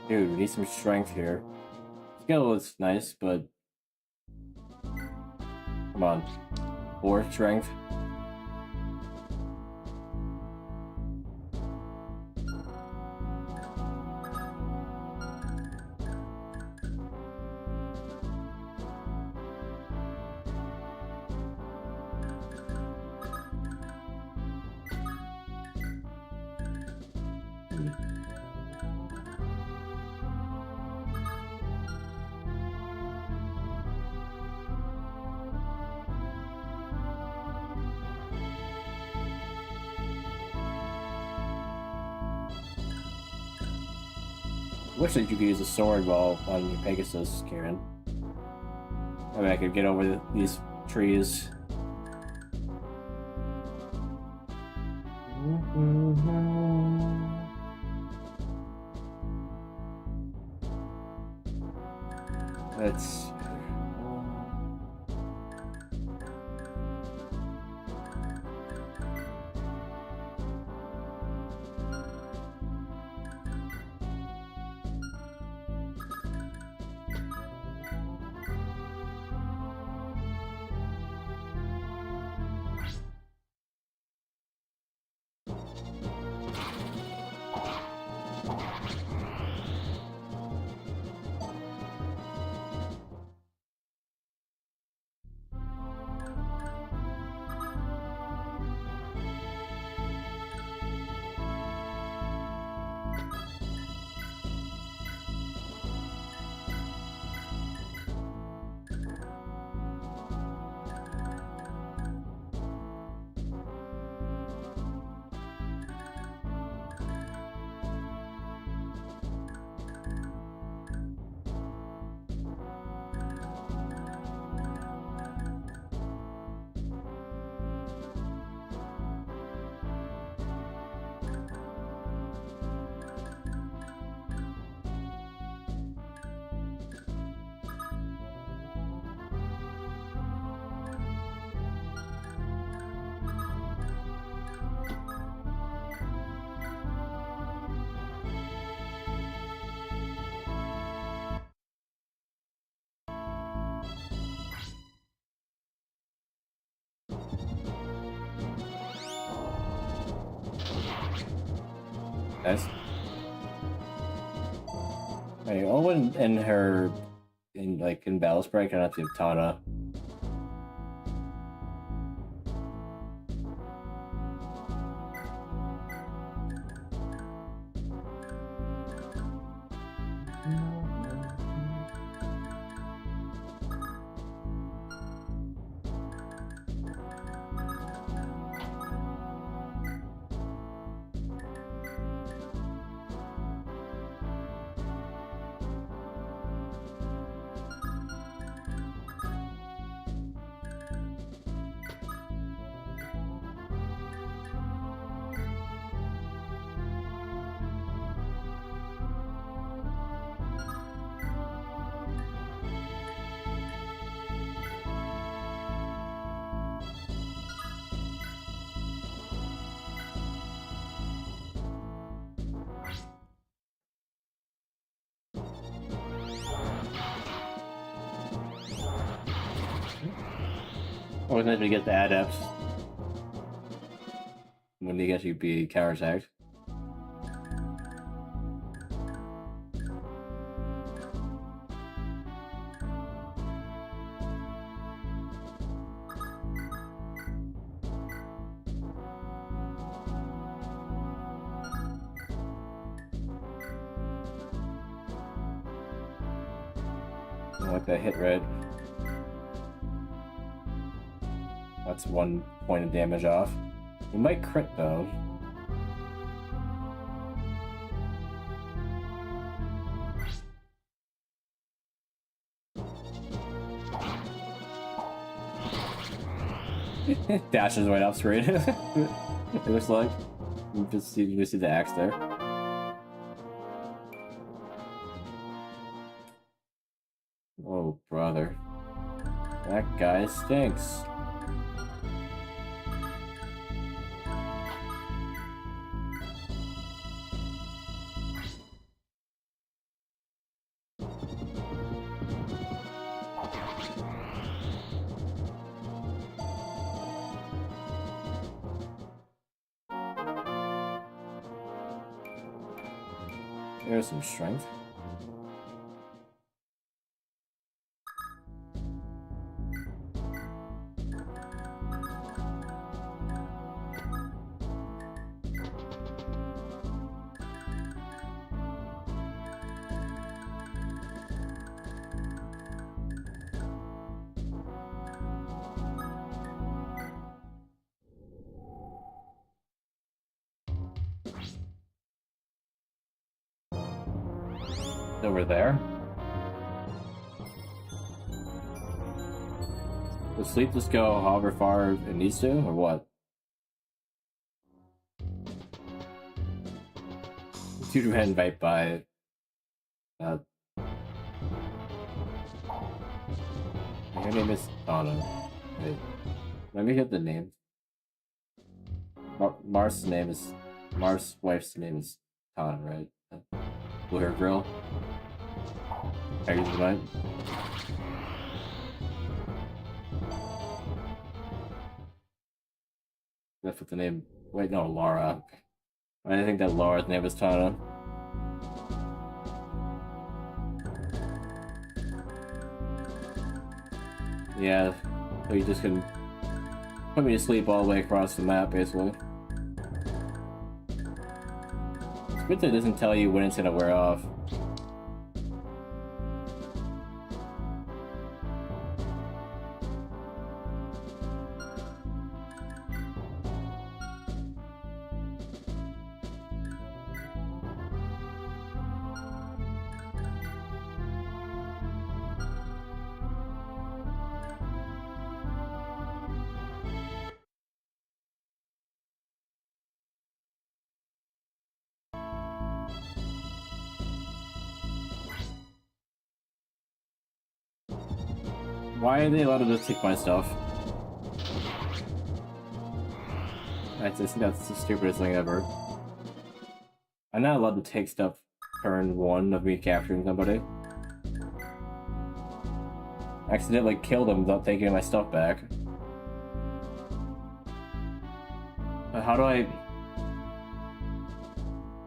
Dude, we need some strength here. Skill is nice, but come on. 4 strength. Wish that you could use a sword while on your Pegasus, Karen. I mean, I could get over these trees. Let's... Nice. Hey, Owen and her in Battle Sprite kind of have Tana. Or then we get the adepts when they actually be counterattacked. I like that hit red. That's 1 point of damage off. We might crit though. Dashes right off screen. It looks like. You just see the axe there. Oh brother. That guy stinks. There's some strength. Over there. Does Sleep just go however far it needs to, or what? Dude ran right by it. Her name is Donna. Wait, let me get the name. Mar's name is... Mar's wife's name is Tana, right? Blue hair girl. Are you right? That's what the name. Wait, no, Laura. I think that Laura's name is Tana. Yeah, so you just can put me to sleep all the way across the map, basically. It's good that it doesn't tell you when it's gonna wear off. Why are they allowed to just take my stuff? I just think that's the stupidest thing ever. I'm not allowed to take stuff turn 1 of me capturing somebody. I accidentally killed them without taking my stuff back. But how do I...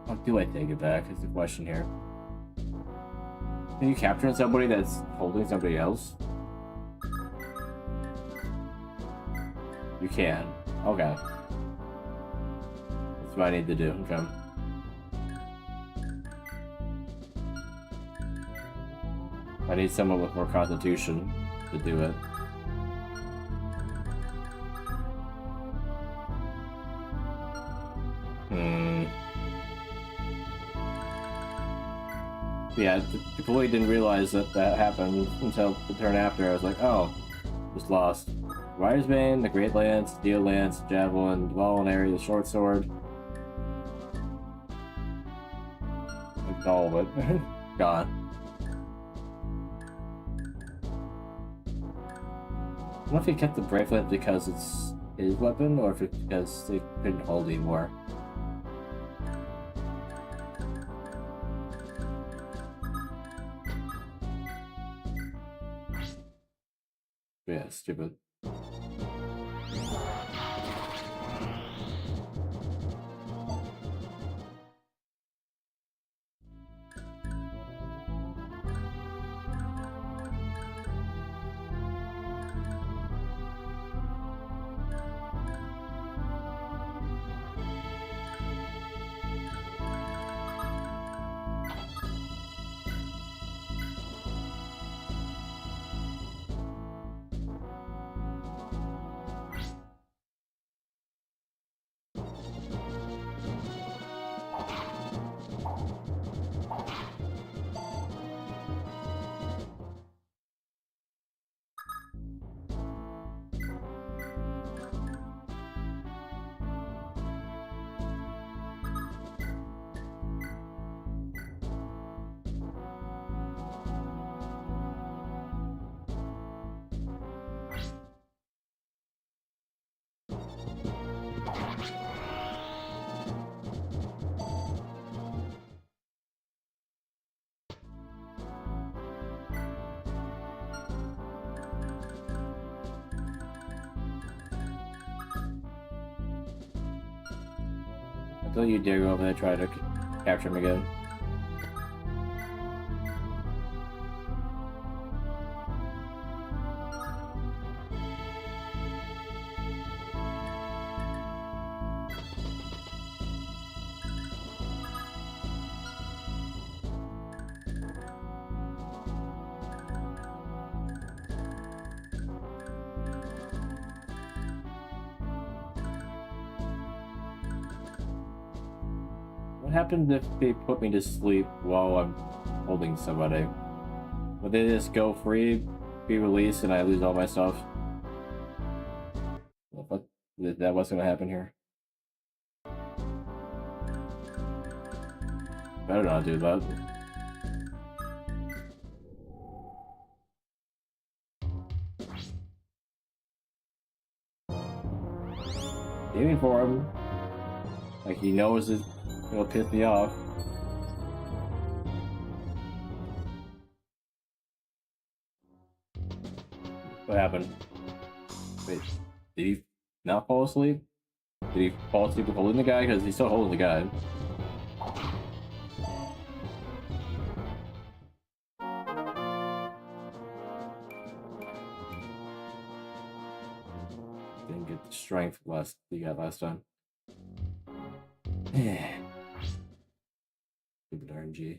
Oh do I take it back? Is the question here. Can you capture somebody that's holding somebody else? You can. Okay. That's what I need to do. Okay. I need someone with more constitution to do it. Yeah, I completely didn't realize that that happened until the turn after. I was like, oh, just lost. Rider's Bane, the Great Lance, Steel Lance, Javelin, Voluntary, the Short Sword. Like all of it. Gone. I don't know if he kept the bracelet because it's his weapon, or if it's because they couldn't hold anymore. Yeah, stupid. Don't you dare go over there and try to capture him again. What happens if they put me to sleep while I'm holding somebody? Would they just go free, be released, and I lose all my stuff? Well, that what's gonna happen here? Better not do that. Aiming for him. Like he knows it'll piss me off. What happened? Wait, did he not fall asleep? Did he fall asleep with holding the guy? Because he's still holding the guy. Didn't get the strength he got last time. Stupid RNG.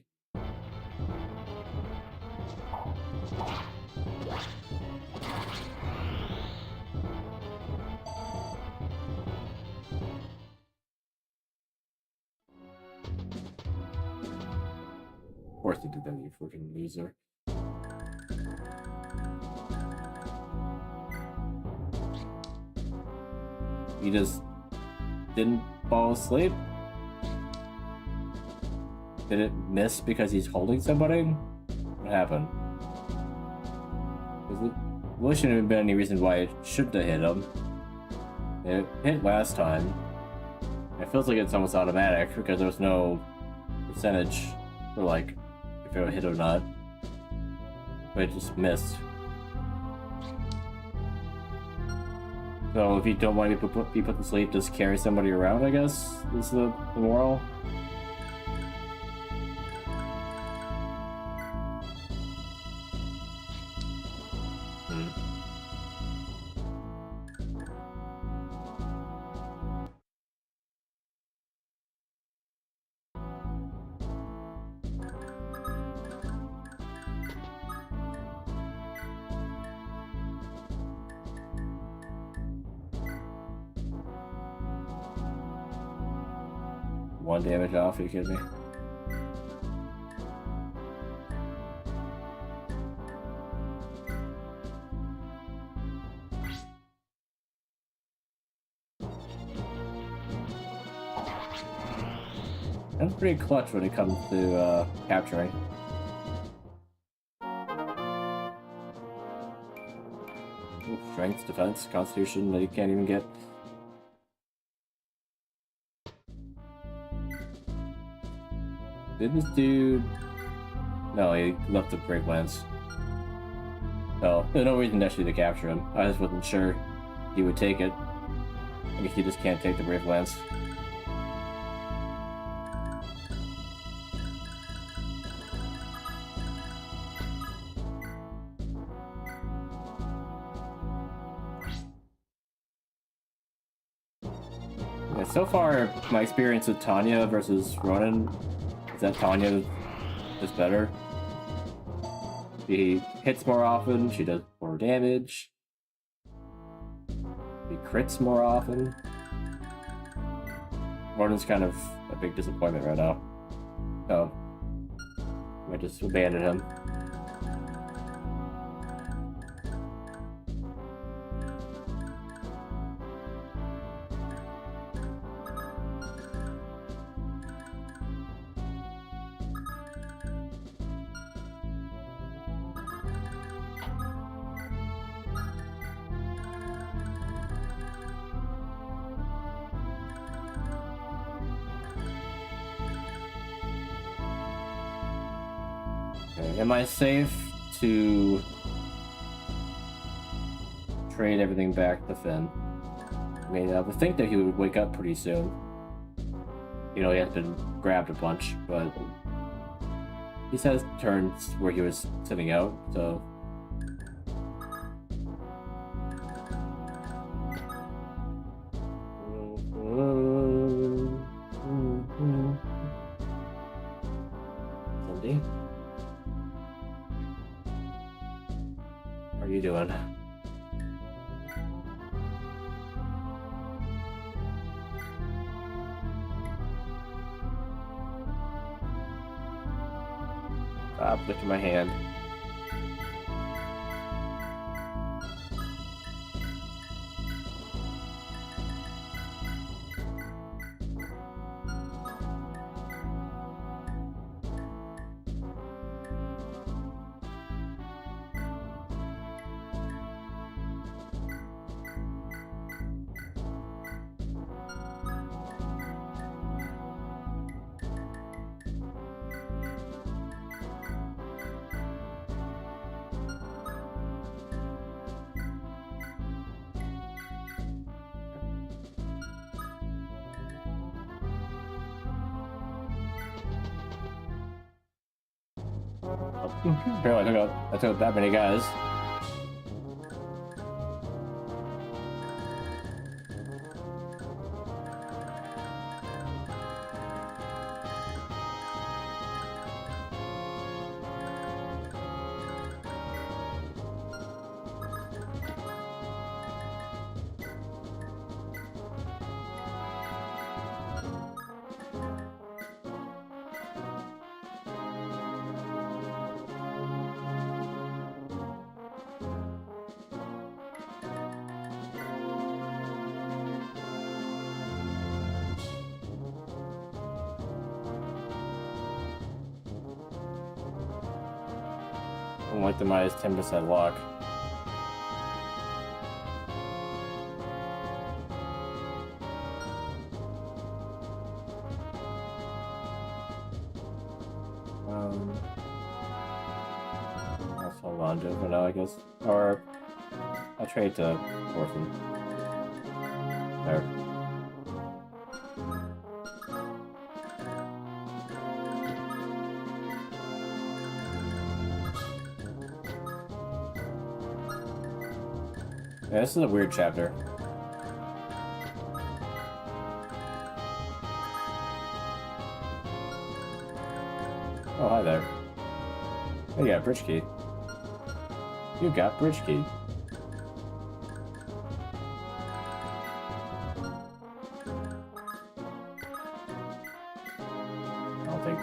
Of course he did that, you freaking loser. He just didn't fall asleep? Did it miss because he's holding somebody? What happened? There really shouldn't have been any reason why it shouldn't have hit him. It hit last time. It feels like it's almost automatic because there was no percentage for like if it would hit or not. But it just missed. So if you don't want to be put to sleep, just carry somebody around, I guess, is the moral. 1 damage off, are you kidding me? That's pretty clutch when it comes to capturing. Ooh, strength, defense, constitution that you can't even get. Did this dude... No, he left the Brave Lance. No, there's no reason actually to capture him. I just wasn't sure he would take it. I guess he just can't take the Brave Lance. Yeah, so far, my experience with Tanya versus Ronan is that Tanya is better. She hits more often, she does more damage. She crits more often. Ronan's kind of a big disappointment right now. Oh. I just abandoned him. Am I safe to trade everything back to Finn? I mean, I would think that he would wake up pretty soon. You know, he has been grabbed a bunch, but he has turns where he was sitting out, so... Cindy? How are you doing? Stop licking my hand. Apparently I took out that many guys. I don't like the minus 10% lock. Let's hold on to it for now, I guess. Or I'll trade to Orphan. There. Yeah, this is a weird chapter. Oh, hi there. Oh, yeah, bridge key. You got bridge key.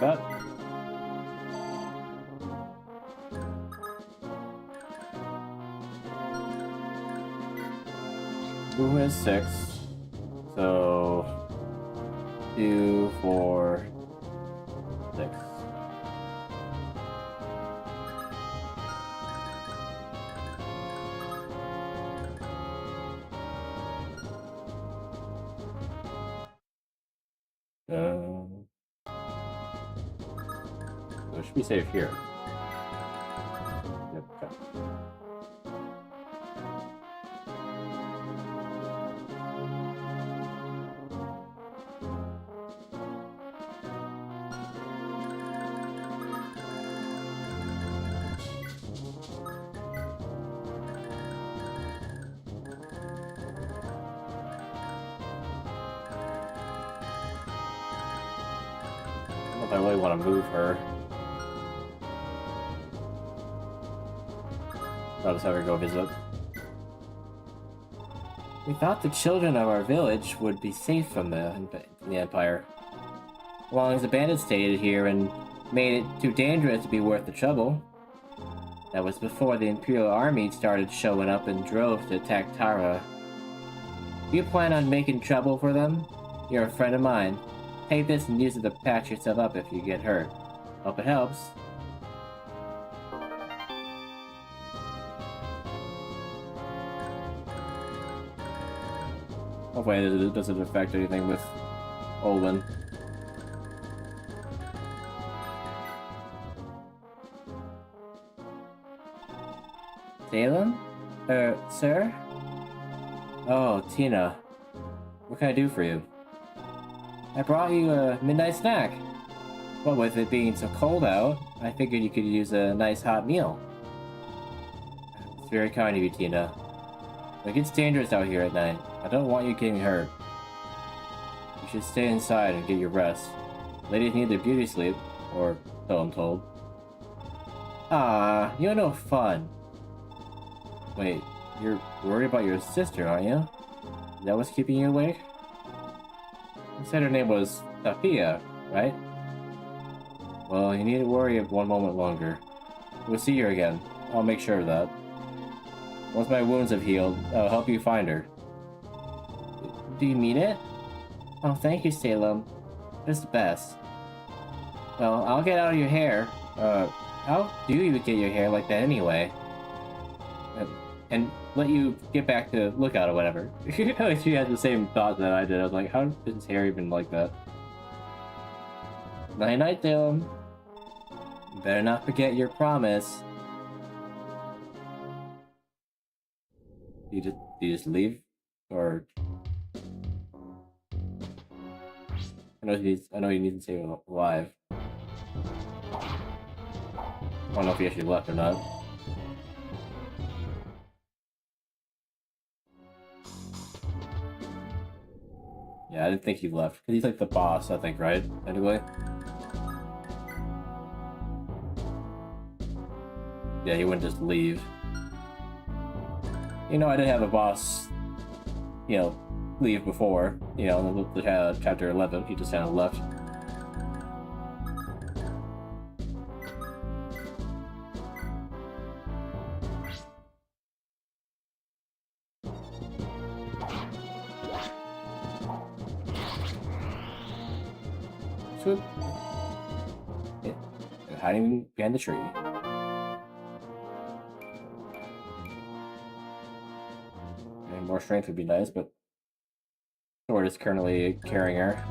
like that. Movement is 6. So 2, 4, 6. So it should be safe here. Yep, okay. I don't know if I really want to move her. I'll just have her go visit. We thought the children of our village would be safe from the Empire. As long as the bandits stayed here and made it too dangerous to be worth the trouble. That was before the Imperial Army started showing up in droves to attack Tara. Do you plan on making trouble for them? You're a friend of mine. Take this and use it to patch yourself up if you get hurt. Hope it helps. Hopefully it doesn't affect anything with Olin. Salem? Sir? Oh, Tina. What can I do for you? I brought you a midnight snack. But with it being so cold out, I figured you could use a nice hot meal. It's very kind of you, Tina. It gets dangerous out here at night. I don't want you getting hurt. You should stay inside and get your rest. Ladies need their beauty sleep, or so I'm told. Ah, you're no fun. Wait, you're worried about your sister, aren't you? Is that what's keeping you awake? You said her name was Thracia, right? Well, you need to worry one moment longer. We'll see her again. I'll make sure of that. Once my wounds have healed, I'll help you find her. Do you mean it? Oh, thank you, Salem. It's the best. Well, I'll get out of your hair. How do you get your hair like that anyway? And let you get back to Lookout or whatever. She had the same thought that I did. I was like, how is his hair even like that? Night-night, Salem. You better not forget your promise. Do you just leave? Or... I know he needs to stay alive. I don't know if he actually left or not. Yeah, I didn't think he left. Because he's like the boss, I think, right? Anyway. Yeah, he wouldn't just leave. You know, I did have a boss, you know, leave before. You know, in the chapter 11, he just kind of left. Swoop. Yeah. They're hiding behind the tree. And more strength would be nice, but Sword is currently carrying her.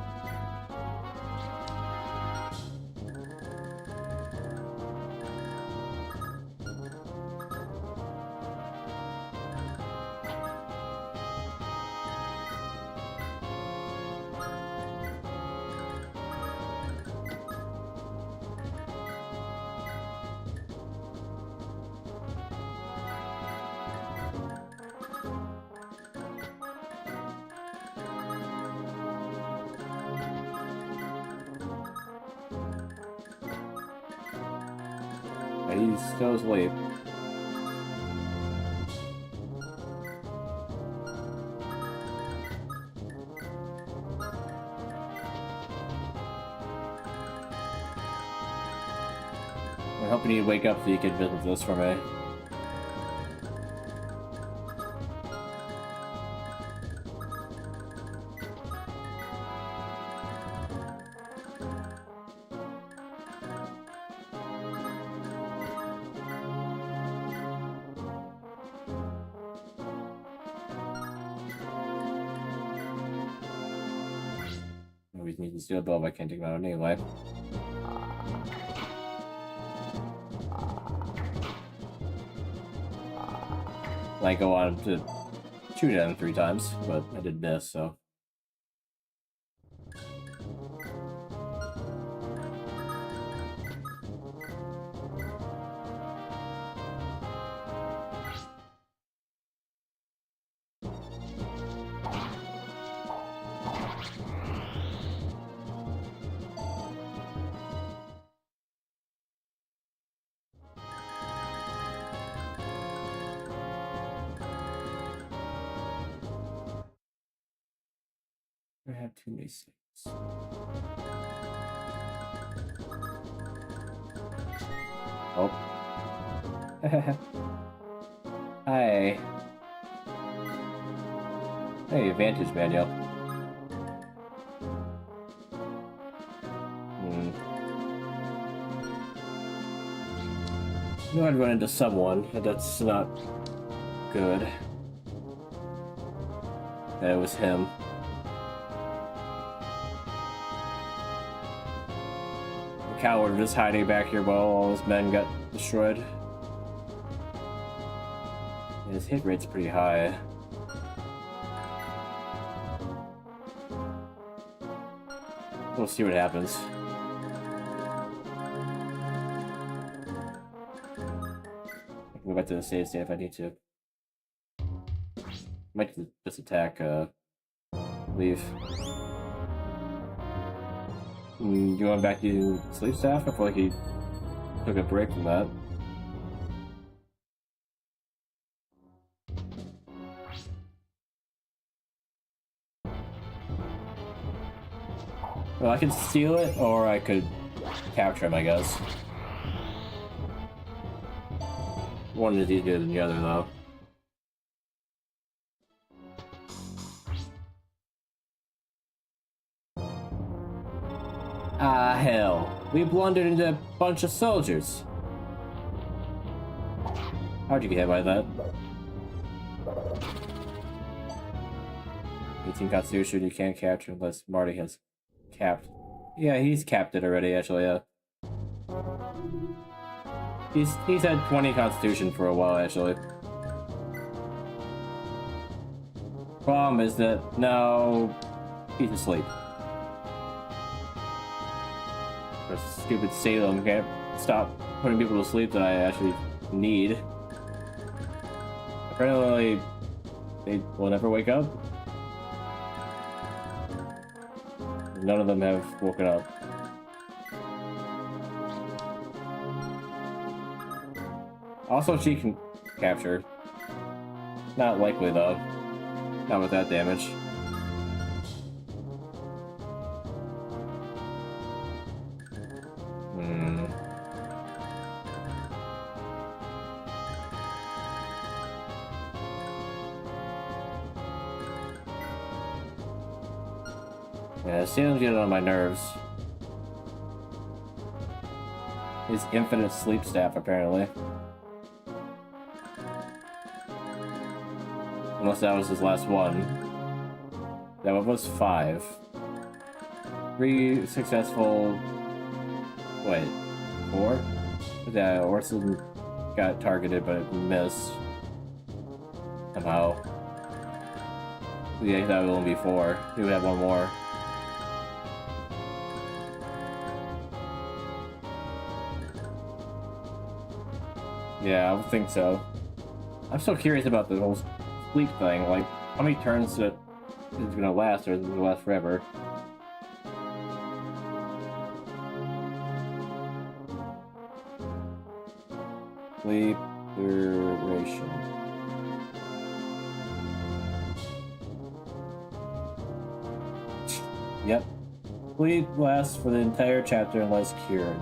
He's still asleep. I'm hoping you'd wake up so you could visit this for me. We need to steal a bulb. I can't take him out anyway. I go on to shoot at him 3 times, but I did miss, so. I have too many sleeps. Oh. Hi. Hey, Vantage Manual. I know I'd run into someone, and that's not good. That it was him. The coward just hiding back here while all his men got destroyed. And his hit rate's pretty high. We'll see what happens. I can go back to the save state if I need to. Might just attack Leif. You want back to sleep staff? I feel like he took a break from that. Well, I could steal it, or I could capture him, I guess. One is easier than the other, though. Ah, hell. We blundered into a bunch of soldiers. How'd you get hit by that? 18 Constitution, you can't capture unless Marty has capped. Yeah, he's capped it already, actually, yeah. He's had 20 Constitution for a while, actually. Problem is that now he's asleep. This stupid Salem can't stop putting people to sleep that I actually need. Apparently, they will never wake up. None of them have woken up. Also, she can capture. Not likely, though. Not with that damage. Yeah, Salem's getting on my nerves. His infinite sleep staff, apparently. Unless that was his last one. That one was 5. 3 successful... Wait, 4? Yeah, Orson got targeted, but it missed. Somehow. Yeah, that would only be 4. He would have one more. Yeah, I would think so. I'm so curious about the whole sleep thing. Like, how many turns it is gonna last, or is it gonna last forever? Sleep duration. Yep. Sleep lasts for the entire chapter unless cured.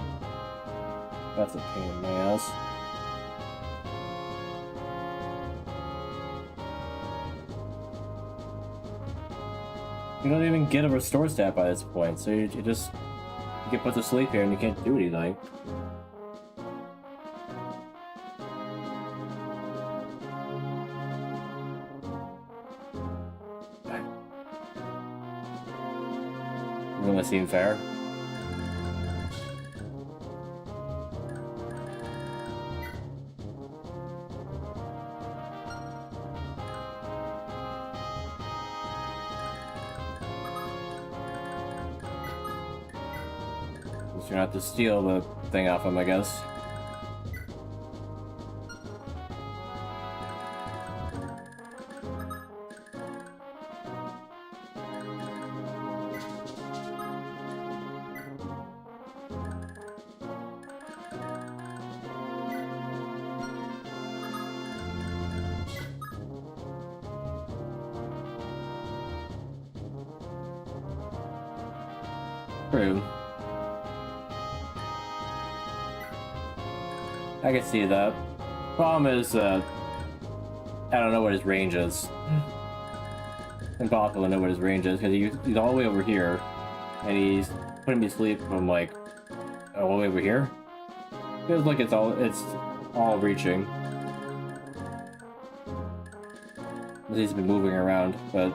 That's a pain in my ass. You don't even get a restore stat by this point, so you just get put to sleep here and you can't do anything. Doesn't that seem fair? You're gonna have to steal the thing off him, I guess. True. I can see that. Problem is, I don't know what his range is. Impossible to know what his range is, because he's all the way over here, and he's putting me to sleep from, like, all the way over here? Feels like it's all reaching. He's been moving around, but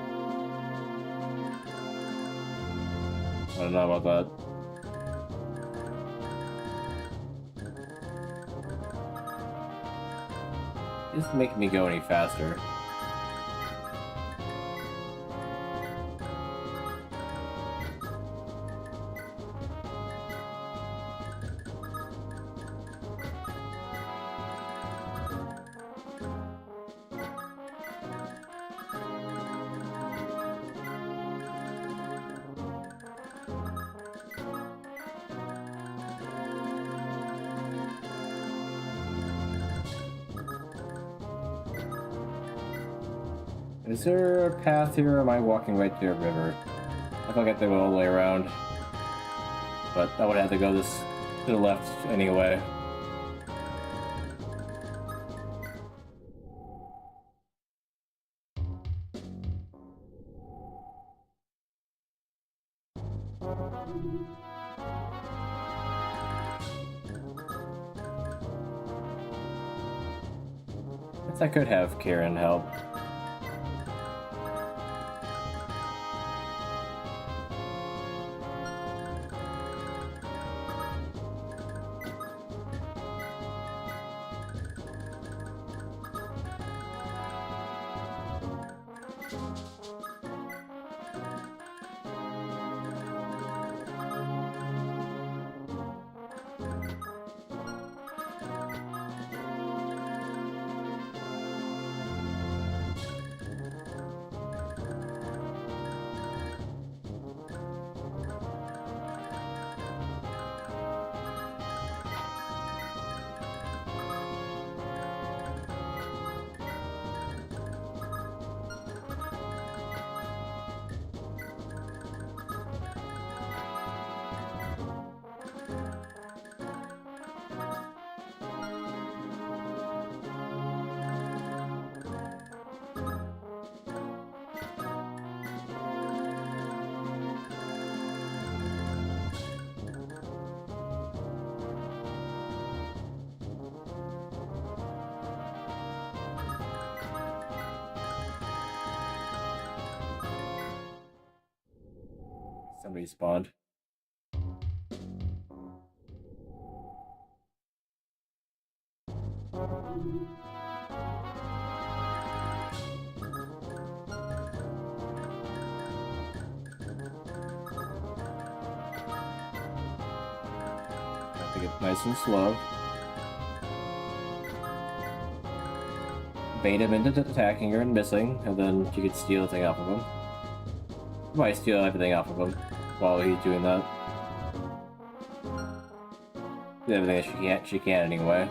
I don't know about that. It doesn't make me go any faster. Is there a path here, or am I walking right through a river? I feel like I have to go all the way around. But I would have to go this to the left anyway. Guess I could have Karen help. Somebody spawned. Have to get nice and slow. Bait him into attacking her and missing, and then you could steal the thing off of him. You might steal everything off of him while he's doing that. Do everything that she can anyway.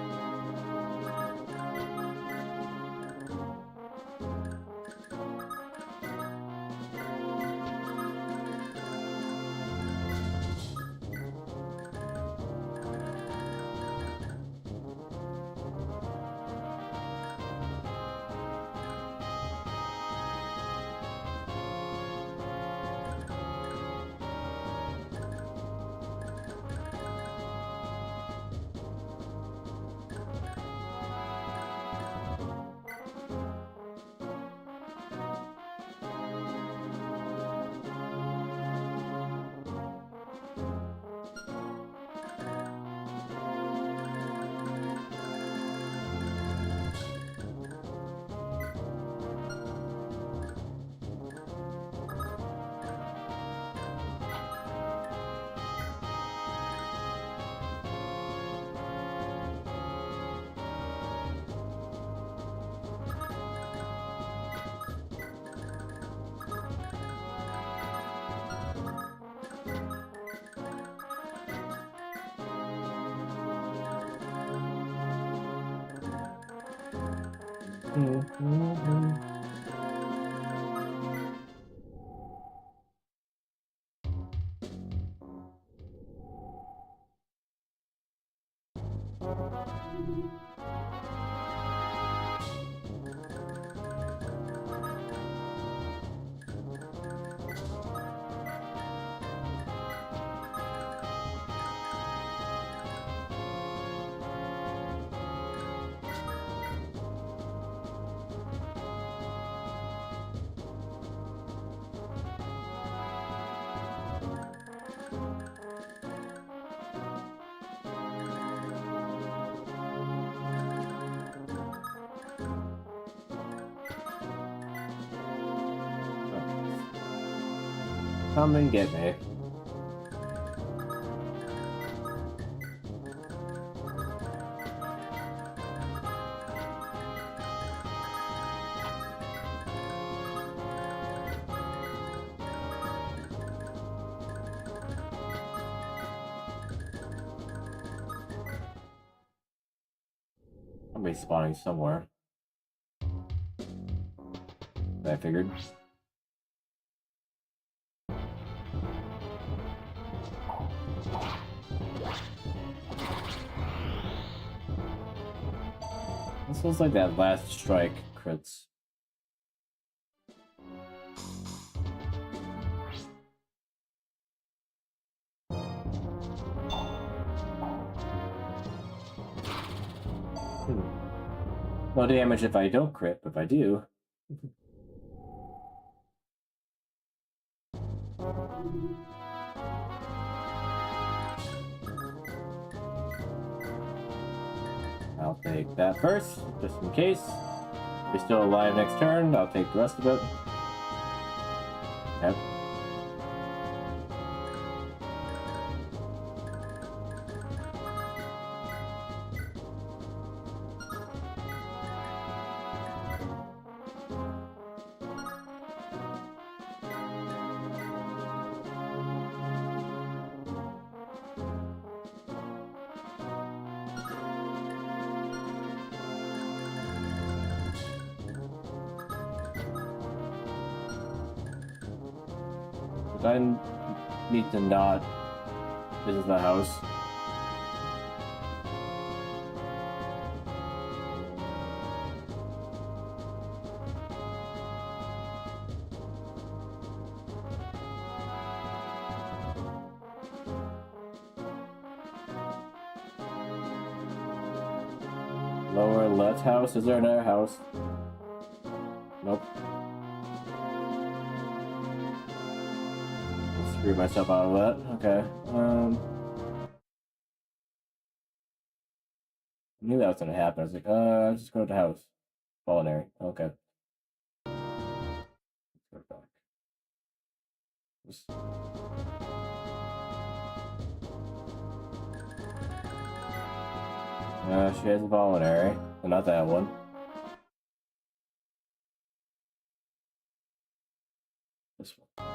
Come and get me. Somebody's spawning somewhere. I figured. This looks like that last strike crits. No damage if I don't crit, but if I do. I'll take that first, just in case. If you're still alive next turn, I'll take the rest of it. Yep. I need to not visit the house. Lower left house? Is there another house? Nope. Screw myself out of that. Okay. I knew that was gonna happen. I was like, I'll just go to the house. Culinary. Okay. Let's go back. Just... she has a culinary, but not that one. This one.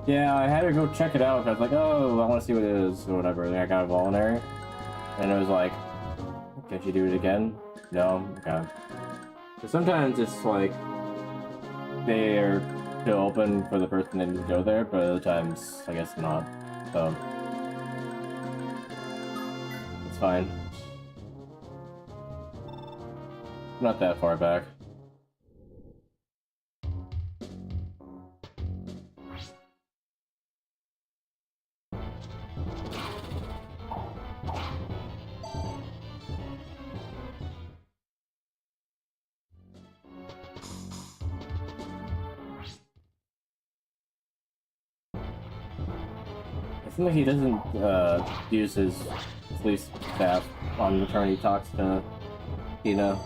Yeah, I had to go check it out. I was like, oh, I want to see what it is, or whatever. And I got a voluntary. And it was like, can she do it again? No? Okay. So sometimes it's like, they're still open for the person that needs to go there, but other times, I guess not. So, it's fine. Not that far back. I Seems like he doesn't use his police staff on return. He talks to Tina.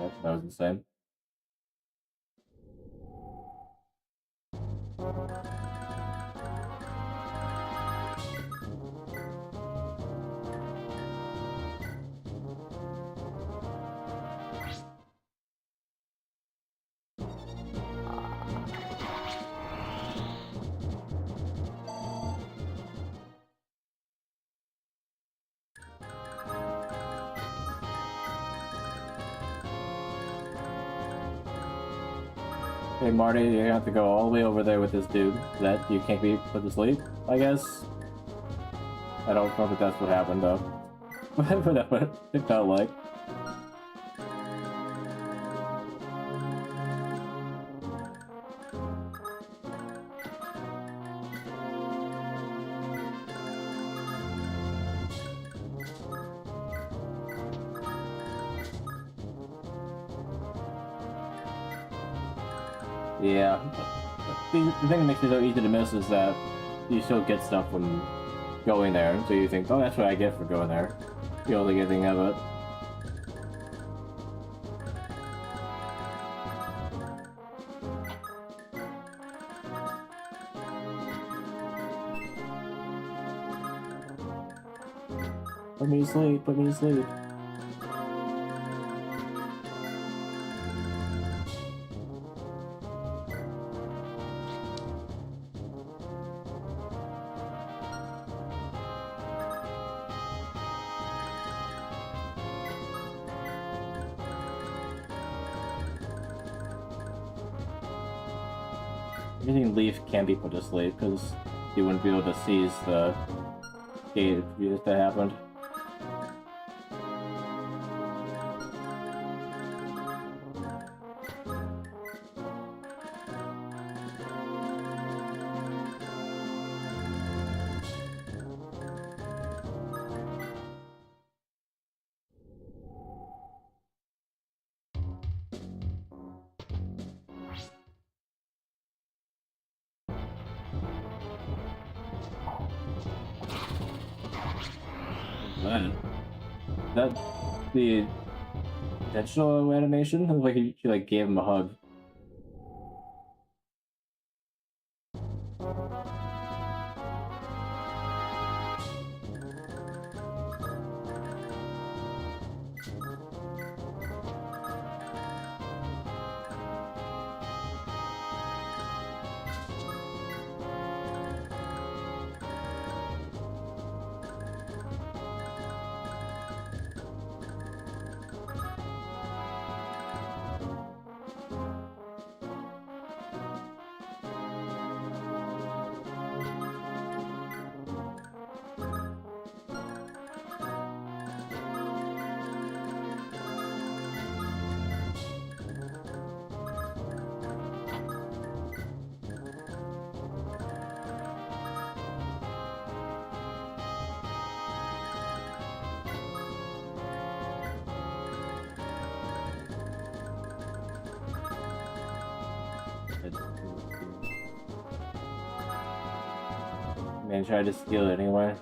Yep, that was insane. Hey Marty, you have to go all the way over there with this dude that you can't be put to sleep, I guess. I don't know if that's what happened though. Whatever it felt like. Yeah. The thing that makes it so easy to miss is that you still get stuff from going there, so you think, oh, that's what I get for going there. You don't think anything of it. Put me to sleep, put me to sleep. I think Leif can be put to sleep because he wouldn't be able to seize the gate if that happened. Man. Is that the intentional animation? It was like she like gave him a hug. Man tried to steal it anyway.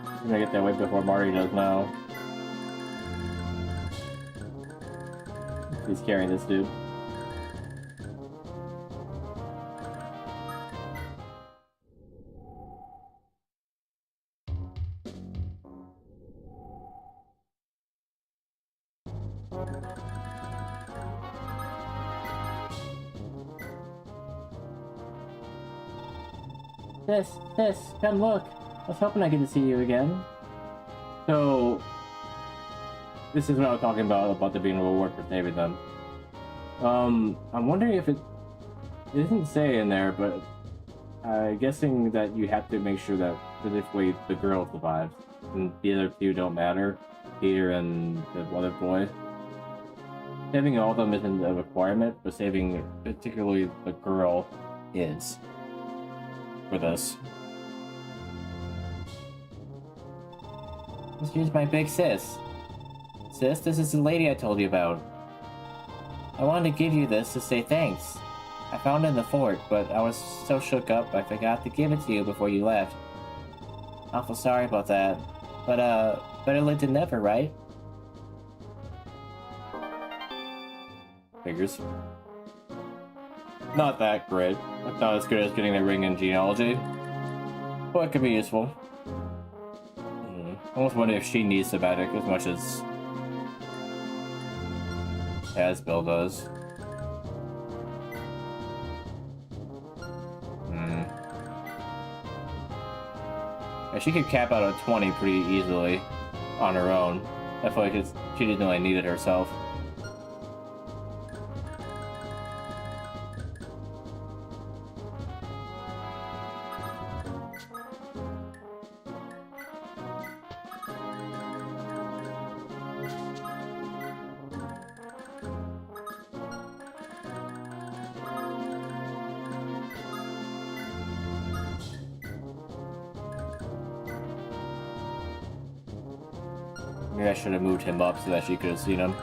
I'm gonna get that way before Marty does now. He's carrying this dude. Sis, come look. I was hoping I get to see you again. So, this is what I was talking about there being a reward for saving them. I'm wondering if it doesn't say in there, but I'm guessing that you have to make sure that specifically the girl survives, and the other two don't matter, Peter and the other boy. Saving all of them isn't a requirement, but saving particularly the girl is. For this. Here's my big sis. Sis, this is the lady I told you about. I wanted to give you this to say thanks. I found it in the fort, but I was so shook up I forgot to give it to you before you left. Awful sorry about that. But, better late than never, right? Figures. Not that great. Not as good as getting the ring in genealogy. But it could be useful. I almost wonder if she needs sabbatic as much as Bill does. Yeah, she could cap out a 20 pretty easily on her own. I feel like she didn't really need it herself. Maybe I should have moved him up so that she could have seen him.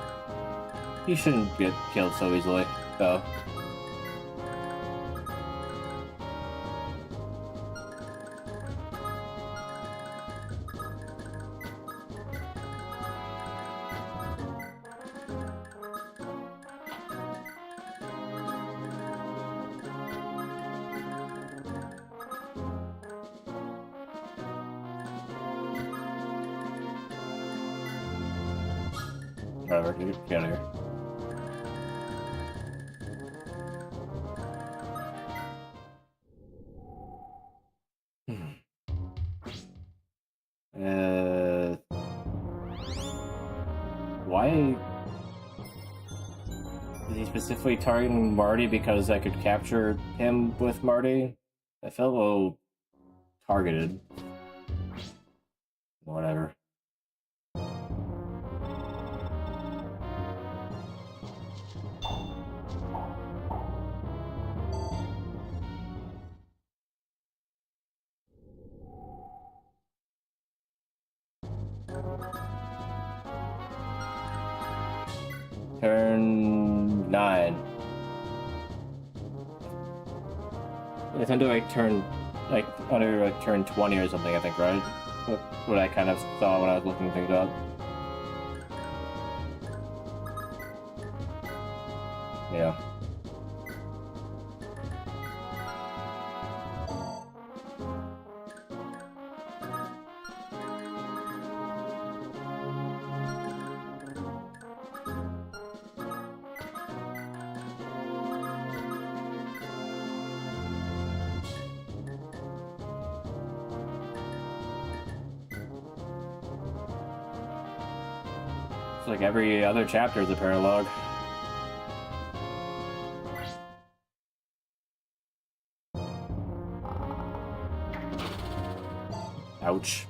He shouldn't get killed so easily, though. Whatever, dude. Get out of here. Why is he specifically targeting Marty because I could capture him with Marty? I felt a little targeted. Whatever. Turn 9. It's under like turn 20 or something, I think, right? What I kind of saw when I was looking things up. Yeah. It's like every other chapter is a paralogue. Ouch.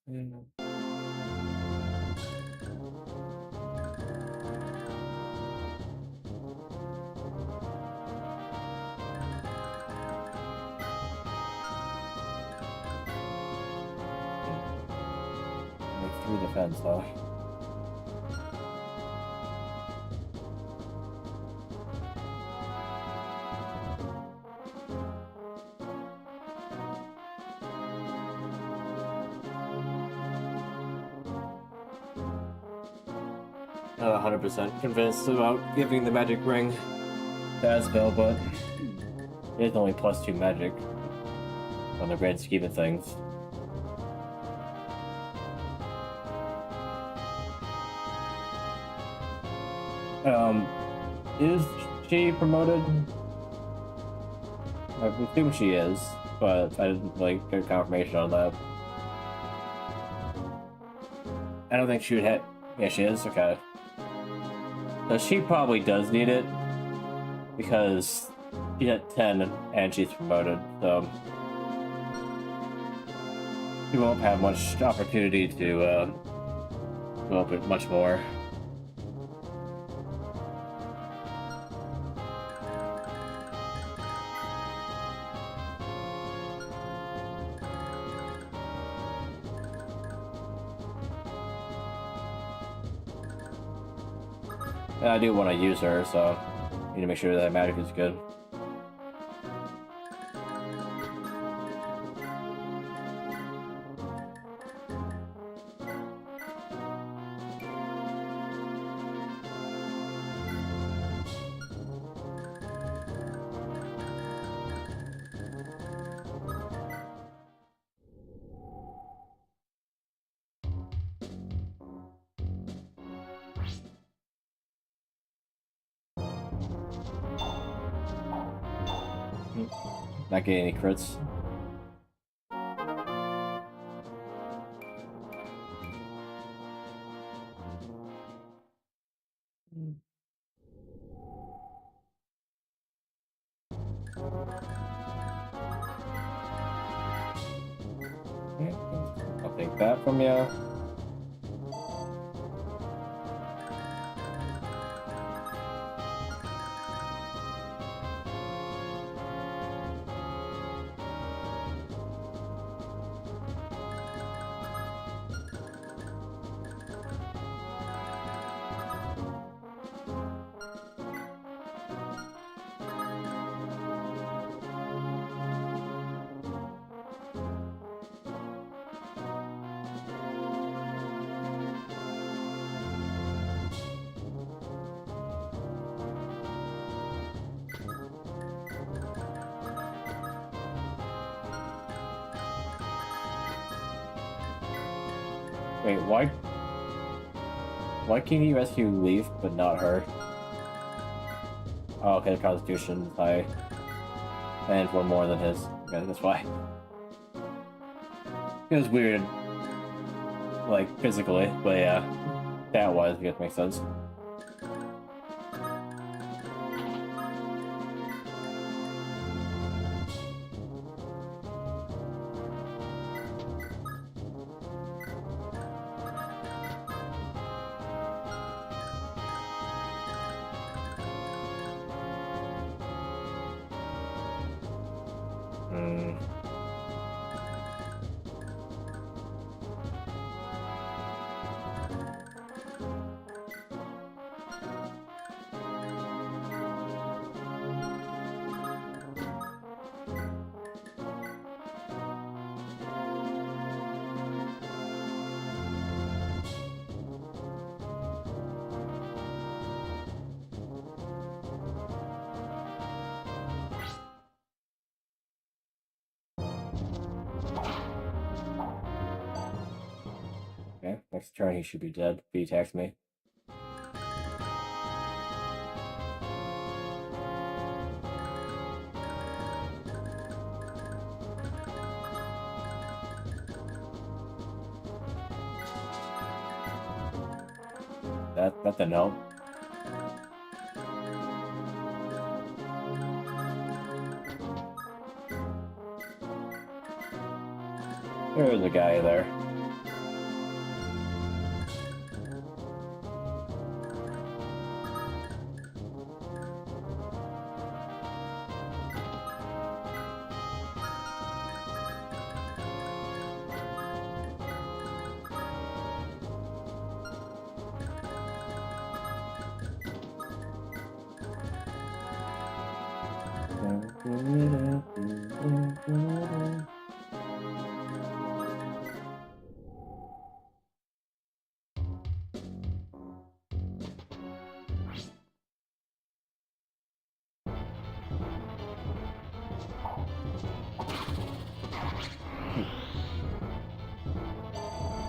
Like 3 defense though. not 100% convinced about giving the magic ring to Asbel, but it's only +2 magic on the grand scheme of things. Is she promoted? I assume she is, but I didn't get confirmation on that. I don't think she would have. Yeah, she is? Okay. So she probably does need it, because she's at 10 and she's promoted, so she won't have much opportunity to go up it much more. And I do want to use her, so I need to make sure that magic is good. Not getting any crits. I'll take that from you. Wait, why can he rescue Leif, but not her? Oh, okay, the Constitution is high. And one more than his. Okay, that's why. It was weird. Physically, but yeah. That-wise, I guess makes sense. Okay, next turn he should be dead if he attacks me. That didn't help. There's a guy there.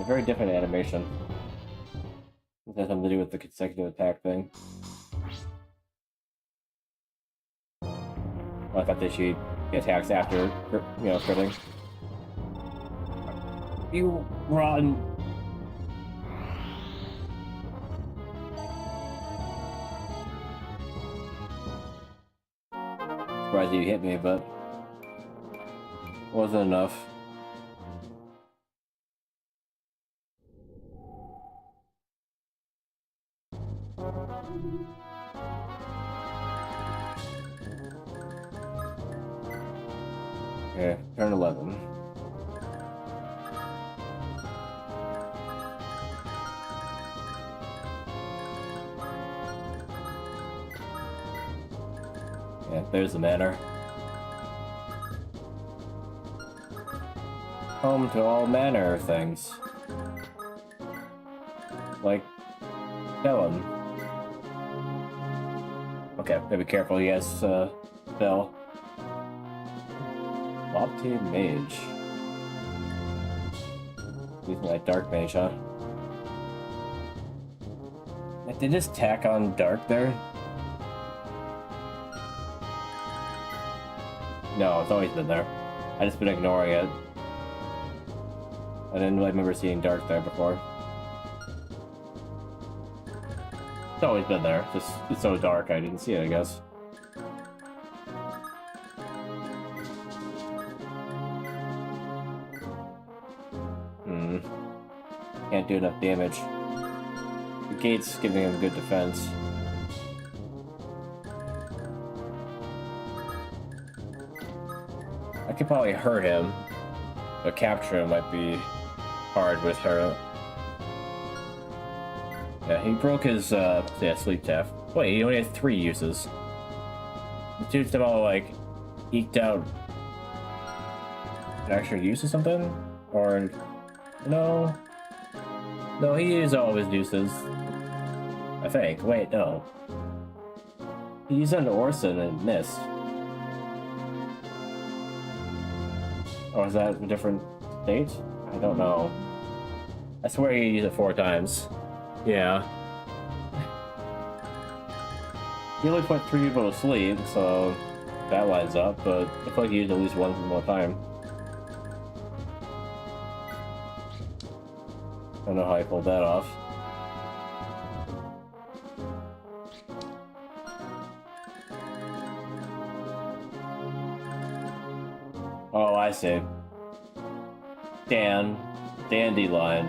very different animation. It has something to do with the consecutive attack thing. Well, I thought that she attacks after, you know, crippling. You rotten. Surprised you hit me, but wasn't enough. Okay, turn 11. Yeah, there's the manor. Home to all manner of things. Like, Helen. Okay, gotta be careful, he has, Bell. Lobtail Mage. Using like Dark Mage, huh? Did they just tack on Dark there? No, it's always been there. I just been ignoring it. I didn't really remember seeing Dark there before. It's always been there. Just it's so dark I didn't see it, I guess. Can't do enough damage. The gate's giving him good defense. I could probably hurt him, but capture him might be hard with her. Yeah, he broke his sleep tap. Wait, he only has 3 uses. The dude's somehow like eked out an extra use or something? Or no? No, he used all of his uses. I think. Wait, no. He used an Orson and missed. Or is that a different state? I don't know. I swear he used it 4 times. Yeah. He only put 3 people to sleep, so that lines up, but I feel like he used at least 1 more time. I don't know how I pulled that off. Oh, I see. Dandelion.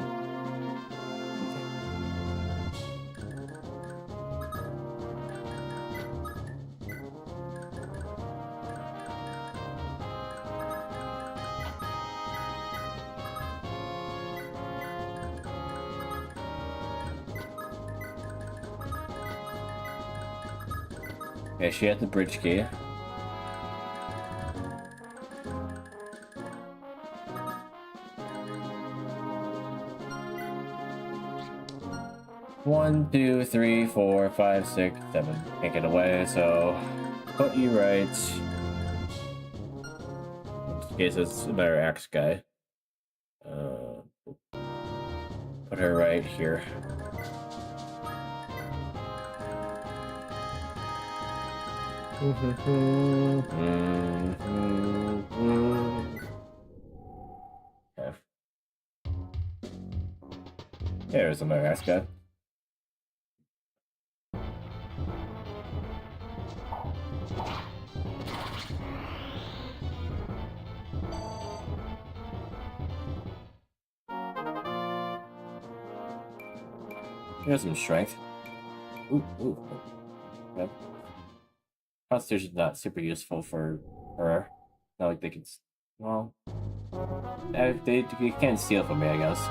Okay, she had the bridge key. One, 2, 3, 4, 5, 6, 7. Can't get away, so put you right. In case it's a better axe guy. Put her right here. Okay. There's a better axe guy. Here's some strength. Ooh. Okay. Constitution's not super useful for her. Not like they can. Well, they can't steal from me, I guess.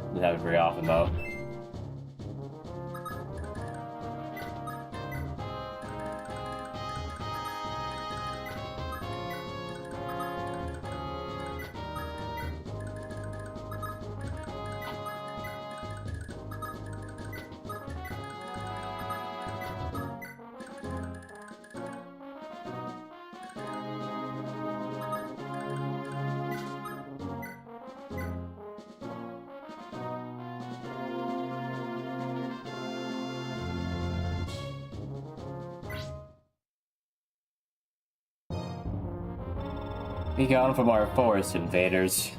Doesn't have it very often though. Be gone from our forest, invaders.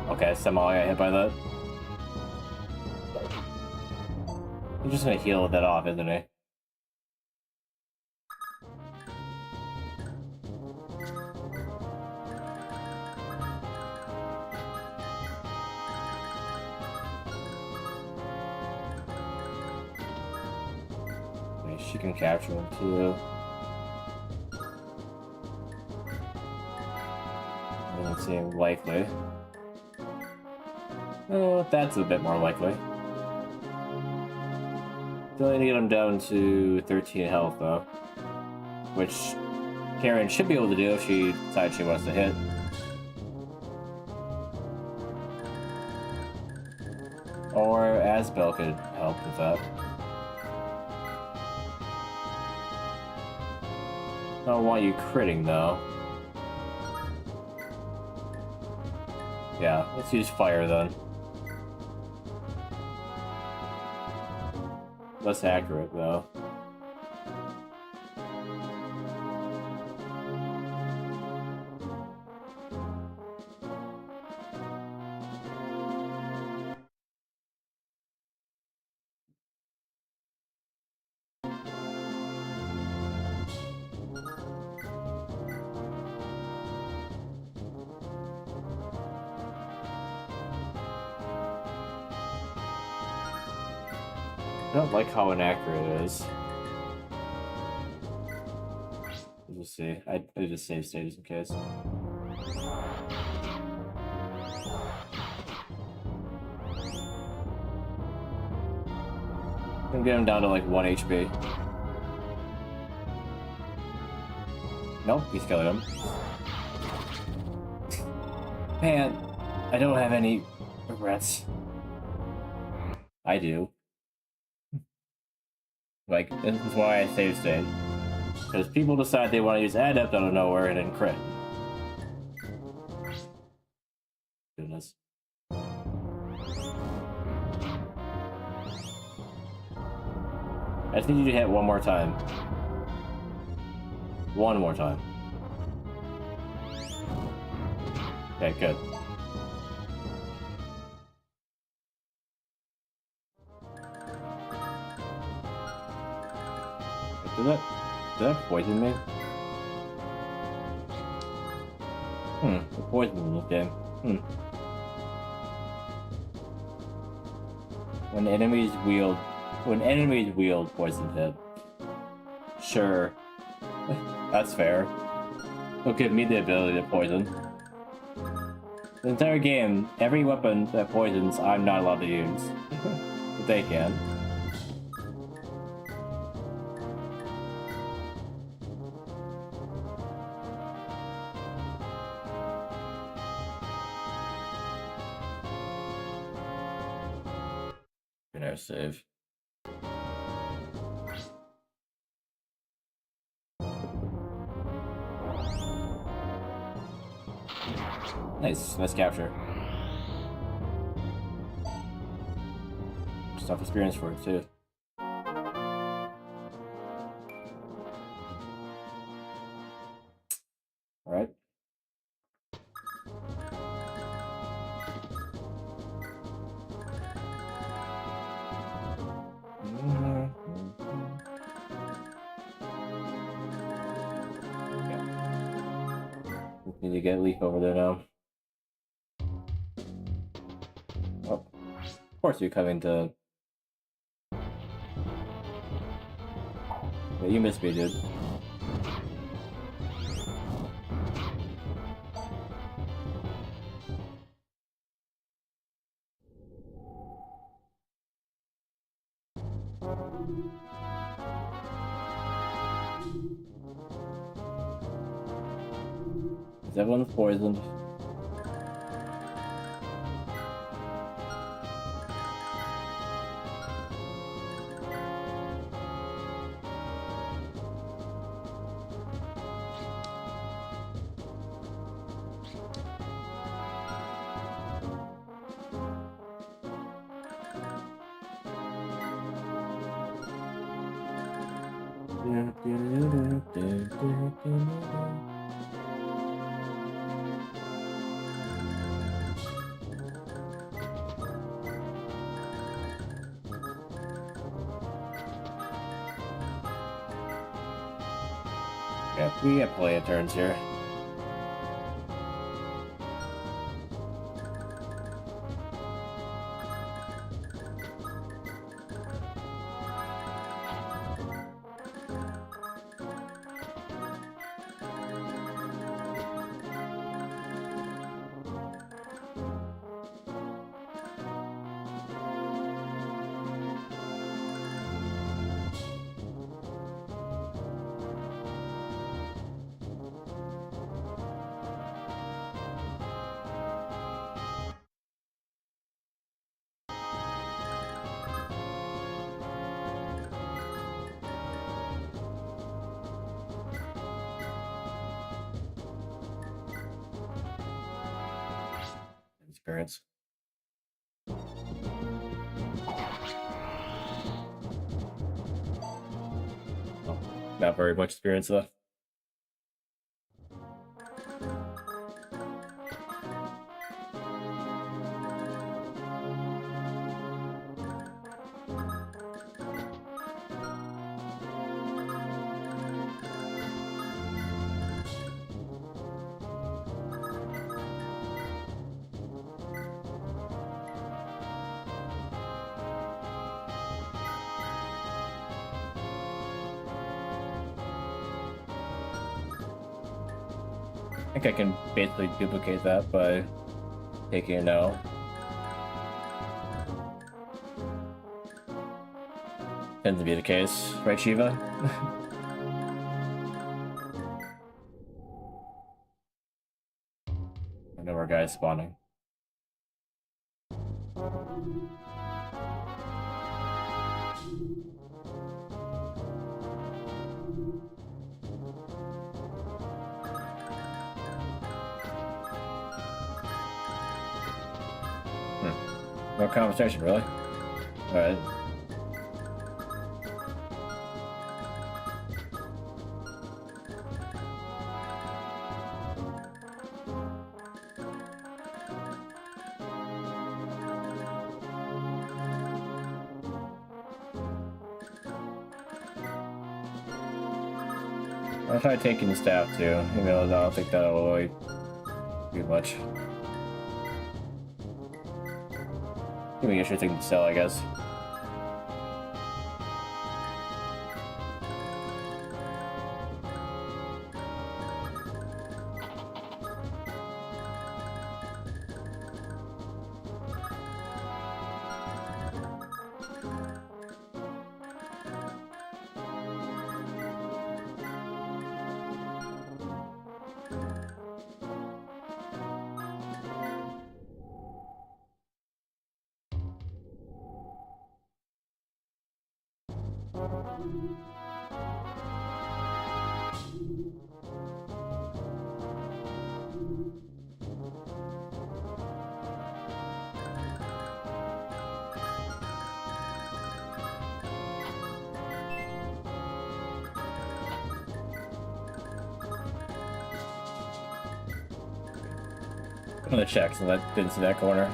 Okay, somehow I got hit by that. I'm just gonna heal that off, isn't he? She can capture him too. Doesn't seem likely. Oh, that's a bit more likely. Still need to get him down to 13 health though. Which Karen should be able to do if she decides she wants to hit. Or Asbel could help with that. I don't want you critting though. Yeah, let's use fire then. Less accurate though. I don't like how inaccurate it is. We'll just see. I just save stages in case. I'm gonna get him down to like 1 HP. Nope, he's killing him. Man, I don't have any regrets. I do. Like, this is why I save state. Because people decide they want to use Adept out of nowhere and then crit. Goodness. I just need you to hit one more time. One more time. Okay, good. Did that poison me? The poison in this game. When enemies wield poison tip. Sure. That's fair. They'll give me the ability to poison. The entire game, every weapon that poisons, I'm not allowed to use. But they can. Save. Nice capture. Stuff experience for it too. Alright. Need to get Leif over there now. Oh, of course you're coming to... Yeah, you missed me, dude. Everyone's poisoned. Yeah, we got plenty of turns here. Experience. Oh, not very much experience though. I think I can basically duplicate that by taking it out. Tends to be the case, right, Shiva? I know our guy's spawning. No conversation, really? Alright. I'll try taking the staff too, even though I don't think that'll really do much. Give me a shit thing to sell, I guess. I'm gonna check so that didn't see that corner.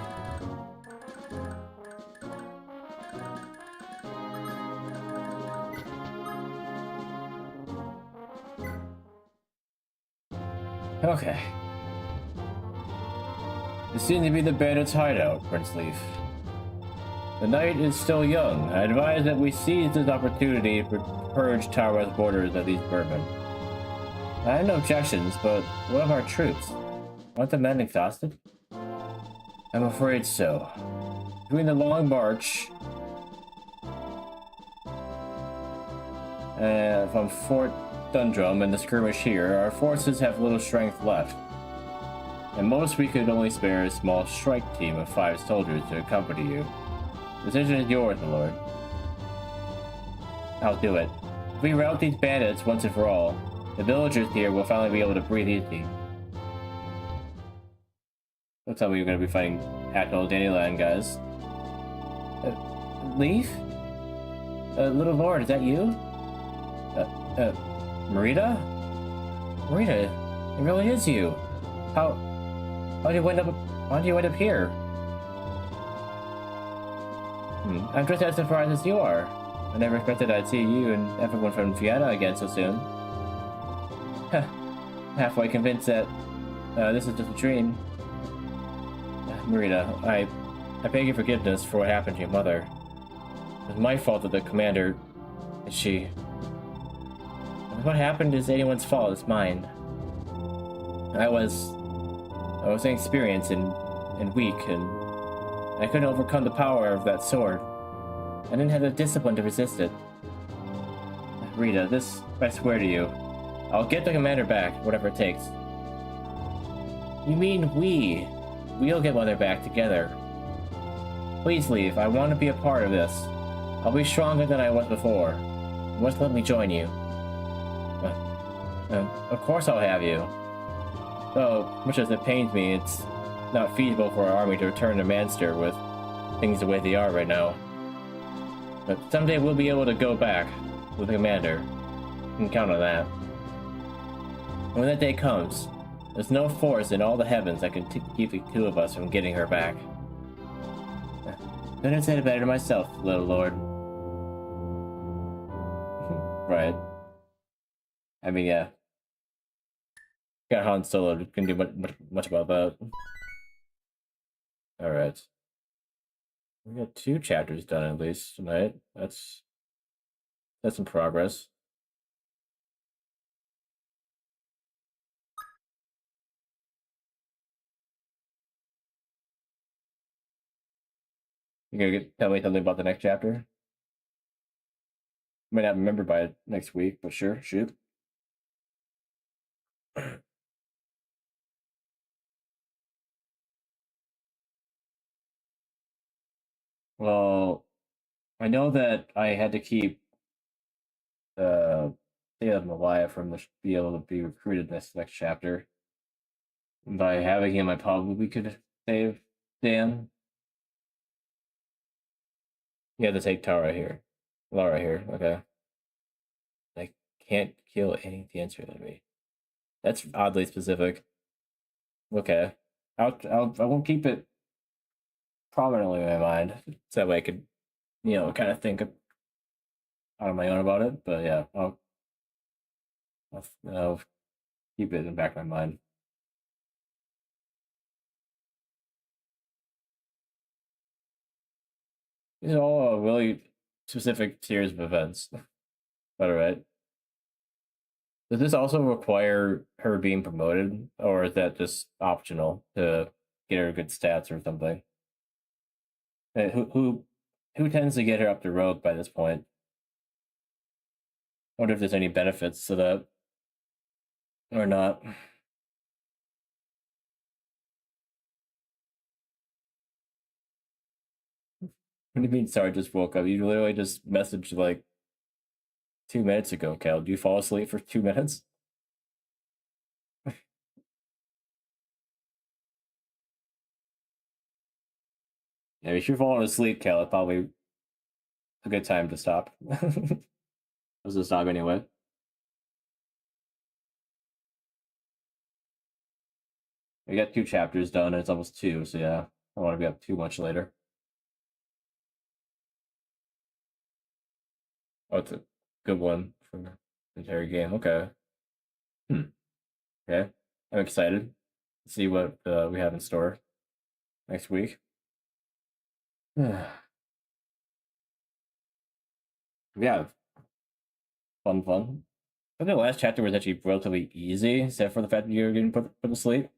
Okay. This seems to be the bandits' hideout, Prince Leif. The night is still young. I advise that we seize this opportunity to purge Tara's borders of these vermin. I have no objections, but what of our troops? Aren't the men exhausted? I'm afraid so. Between the long march from Fort Dundrum and the skirmish here, our forces have little strength left. At most, we could only spare a small strike team of 5 soldiers to accompany you. The decision is yours, my lord. I'll do it. If we rout these bandits once and for all, the villagers here will finally be able to breathe easy. Don't tell me you're going to be fighting Admiral Dandelion, guys. Leif? Little Lord, is that you? Marita? Marita, it really is you. How do you end up here? I'm just as surprised as you are. I never expected I'd see you and everyone from Vienna again so soon. Halfway convinced that this is just a dream. Marita, I beg your forgiveness for what happened to your mother. It was my fault that the commander... She... What happened is anyone's fault, it's mine. I was inexperienced and weak, and I couldn't overcome the power of that sword. I didn't have the discipline to resist it. Rita, this, I swear to you. I'll get the commander back, whatever it takes. You mean we? We'll get Mother back together. Please leave, I want to be a part of this. I'll be stronger than I was before. You must let me join you. Of course I'll have you. Though, much as it pains me, it's not feasible for our army to return to Manster with things the way they are right now. But someday we'll be able to go back with the commander. You can count on that. When that day comes, there's no force in all the heavens that can keep the two of us from getting her back. Couldn't have said it better myself, little lord. Right. I mean, yeah. Got Han Solo, can do much about that. Alright. We got 2 chapters done at least tonight. That's some progress. You gonna tell me something about the next chapter? Might not remember by next week, but sure, shoot. Well, I know that I had to keep Caleb Malaya from be able to be recruited this next chapter. By having him, I probably could save Dan. You have to take Laura here, okay. I can't kill any dancer than me. That's oddly specific. Okay. I won't keep it prominently in my mind. So that way I could, kind of think on my own about it. But yeah, I'll keep it in the back of my mind. These are all really specific series of events. But alright. Does this also require her being promoted, or is that just optional to get her good stats or something? Who tends to get her up to rogue by this point? I wonder if there's any benefits to that or not. What do you mean? Sorry, just woke up. You literally just messaged like 2 minutes ago, Cal. Do you fall asleep for 2 minutes? Yeah, if you're falling asleep, Cal, it's probably a good time to stop. Let's just stop anyway. We got 2 chapters done, and it's almost 2, so yeah, I don't want to be up too much later. Oh, it's a good one for the entire game. Okay. Okay. I'm excited to see what we have in store next week. Yeah. Fun. I think the last chapter was actually relatively easy, except for the fact that you're getting put to sleep.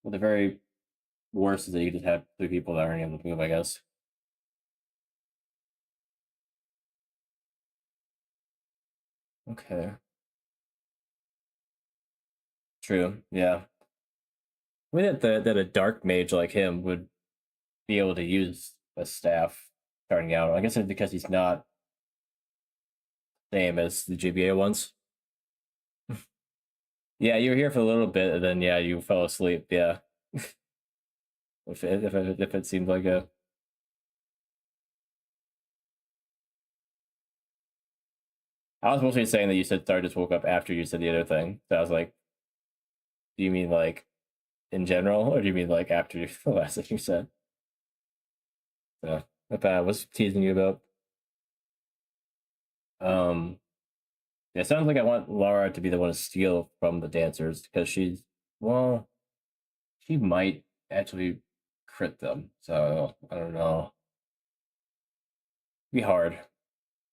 But the very worst is that you just have 3 people that aren't able to move, I guess. Okay. True, yeah. I mean that a dark mage like him would be able to use a staff starting out. I guess it's because he's not same as the GBA ones. Yeah, you were here for a little bit, and then yeah, you fell asleep. Yeah, if it seemed like a... I was mostly saying that you said Star just woke up after you said the other thing. So I was like, do you mean like in general, or do you mean like after the last thing you said? So that I was teasing you about. Um, yeah, it sounds like I want Laura to be the one to steal from the dancers because well, she might actually crit them. So I don't know. Be hard.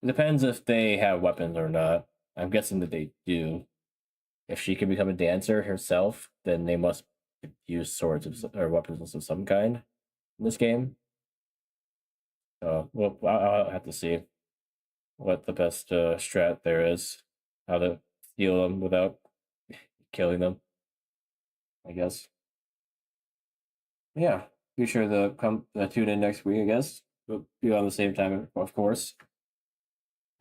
It depends if they have weapons or not. I'm guessing that they do. If she can become a dancer herself, then they must use swords or weapons of some kind in this game. So, well, I'll have to see what the best strat there is, how to steal them without killing them, I guess. Yeah, be sure to come tune in next week, I guess. We'll be on the same time, of course.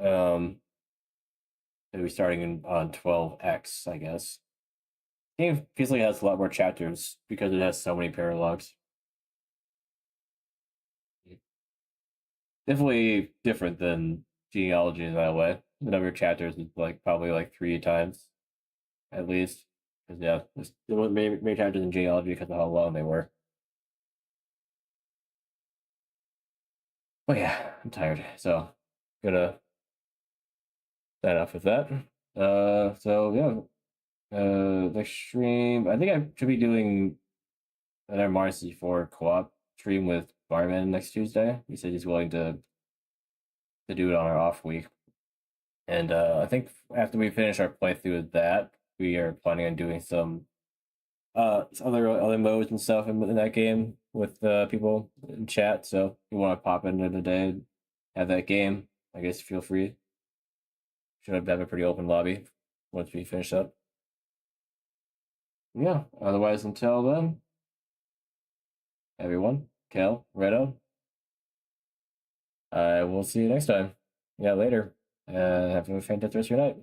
It'll be starting on 12X, I guess. Game feels like it has a lot more chapters because it has so many paralogs. Definitely different than genealogy in that way. The number of chapters is like probably like 3 times at least. Because yeah, there were many chapters in genealogy because of how long they were. But yeah, I'm tired, so gonna sign off with that. So yeah, next stream. I think I should be doing another Mario 64 co-op stream with Barman next Tuesday. He said he's willing to do it on our off week. And I think after we finish our playthrough of that, we are planning on doing some other modes and stuff in that game with people in chat. So if you want to pop into the day and have that game, I guess feel free. Should have a pretty open lobby once we finish up. Yeah. Otherwise, until then, everyone, Kel, Redo, I will see you next time. Yeah, later. Have a fantastic rest of your night.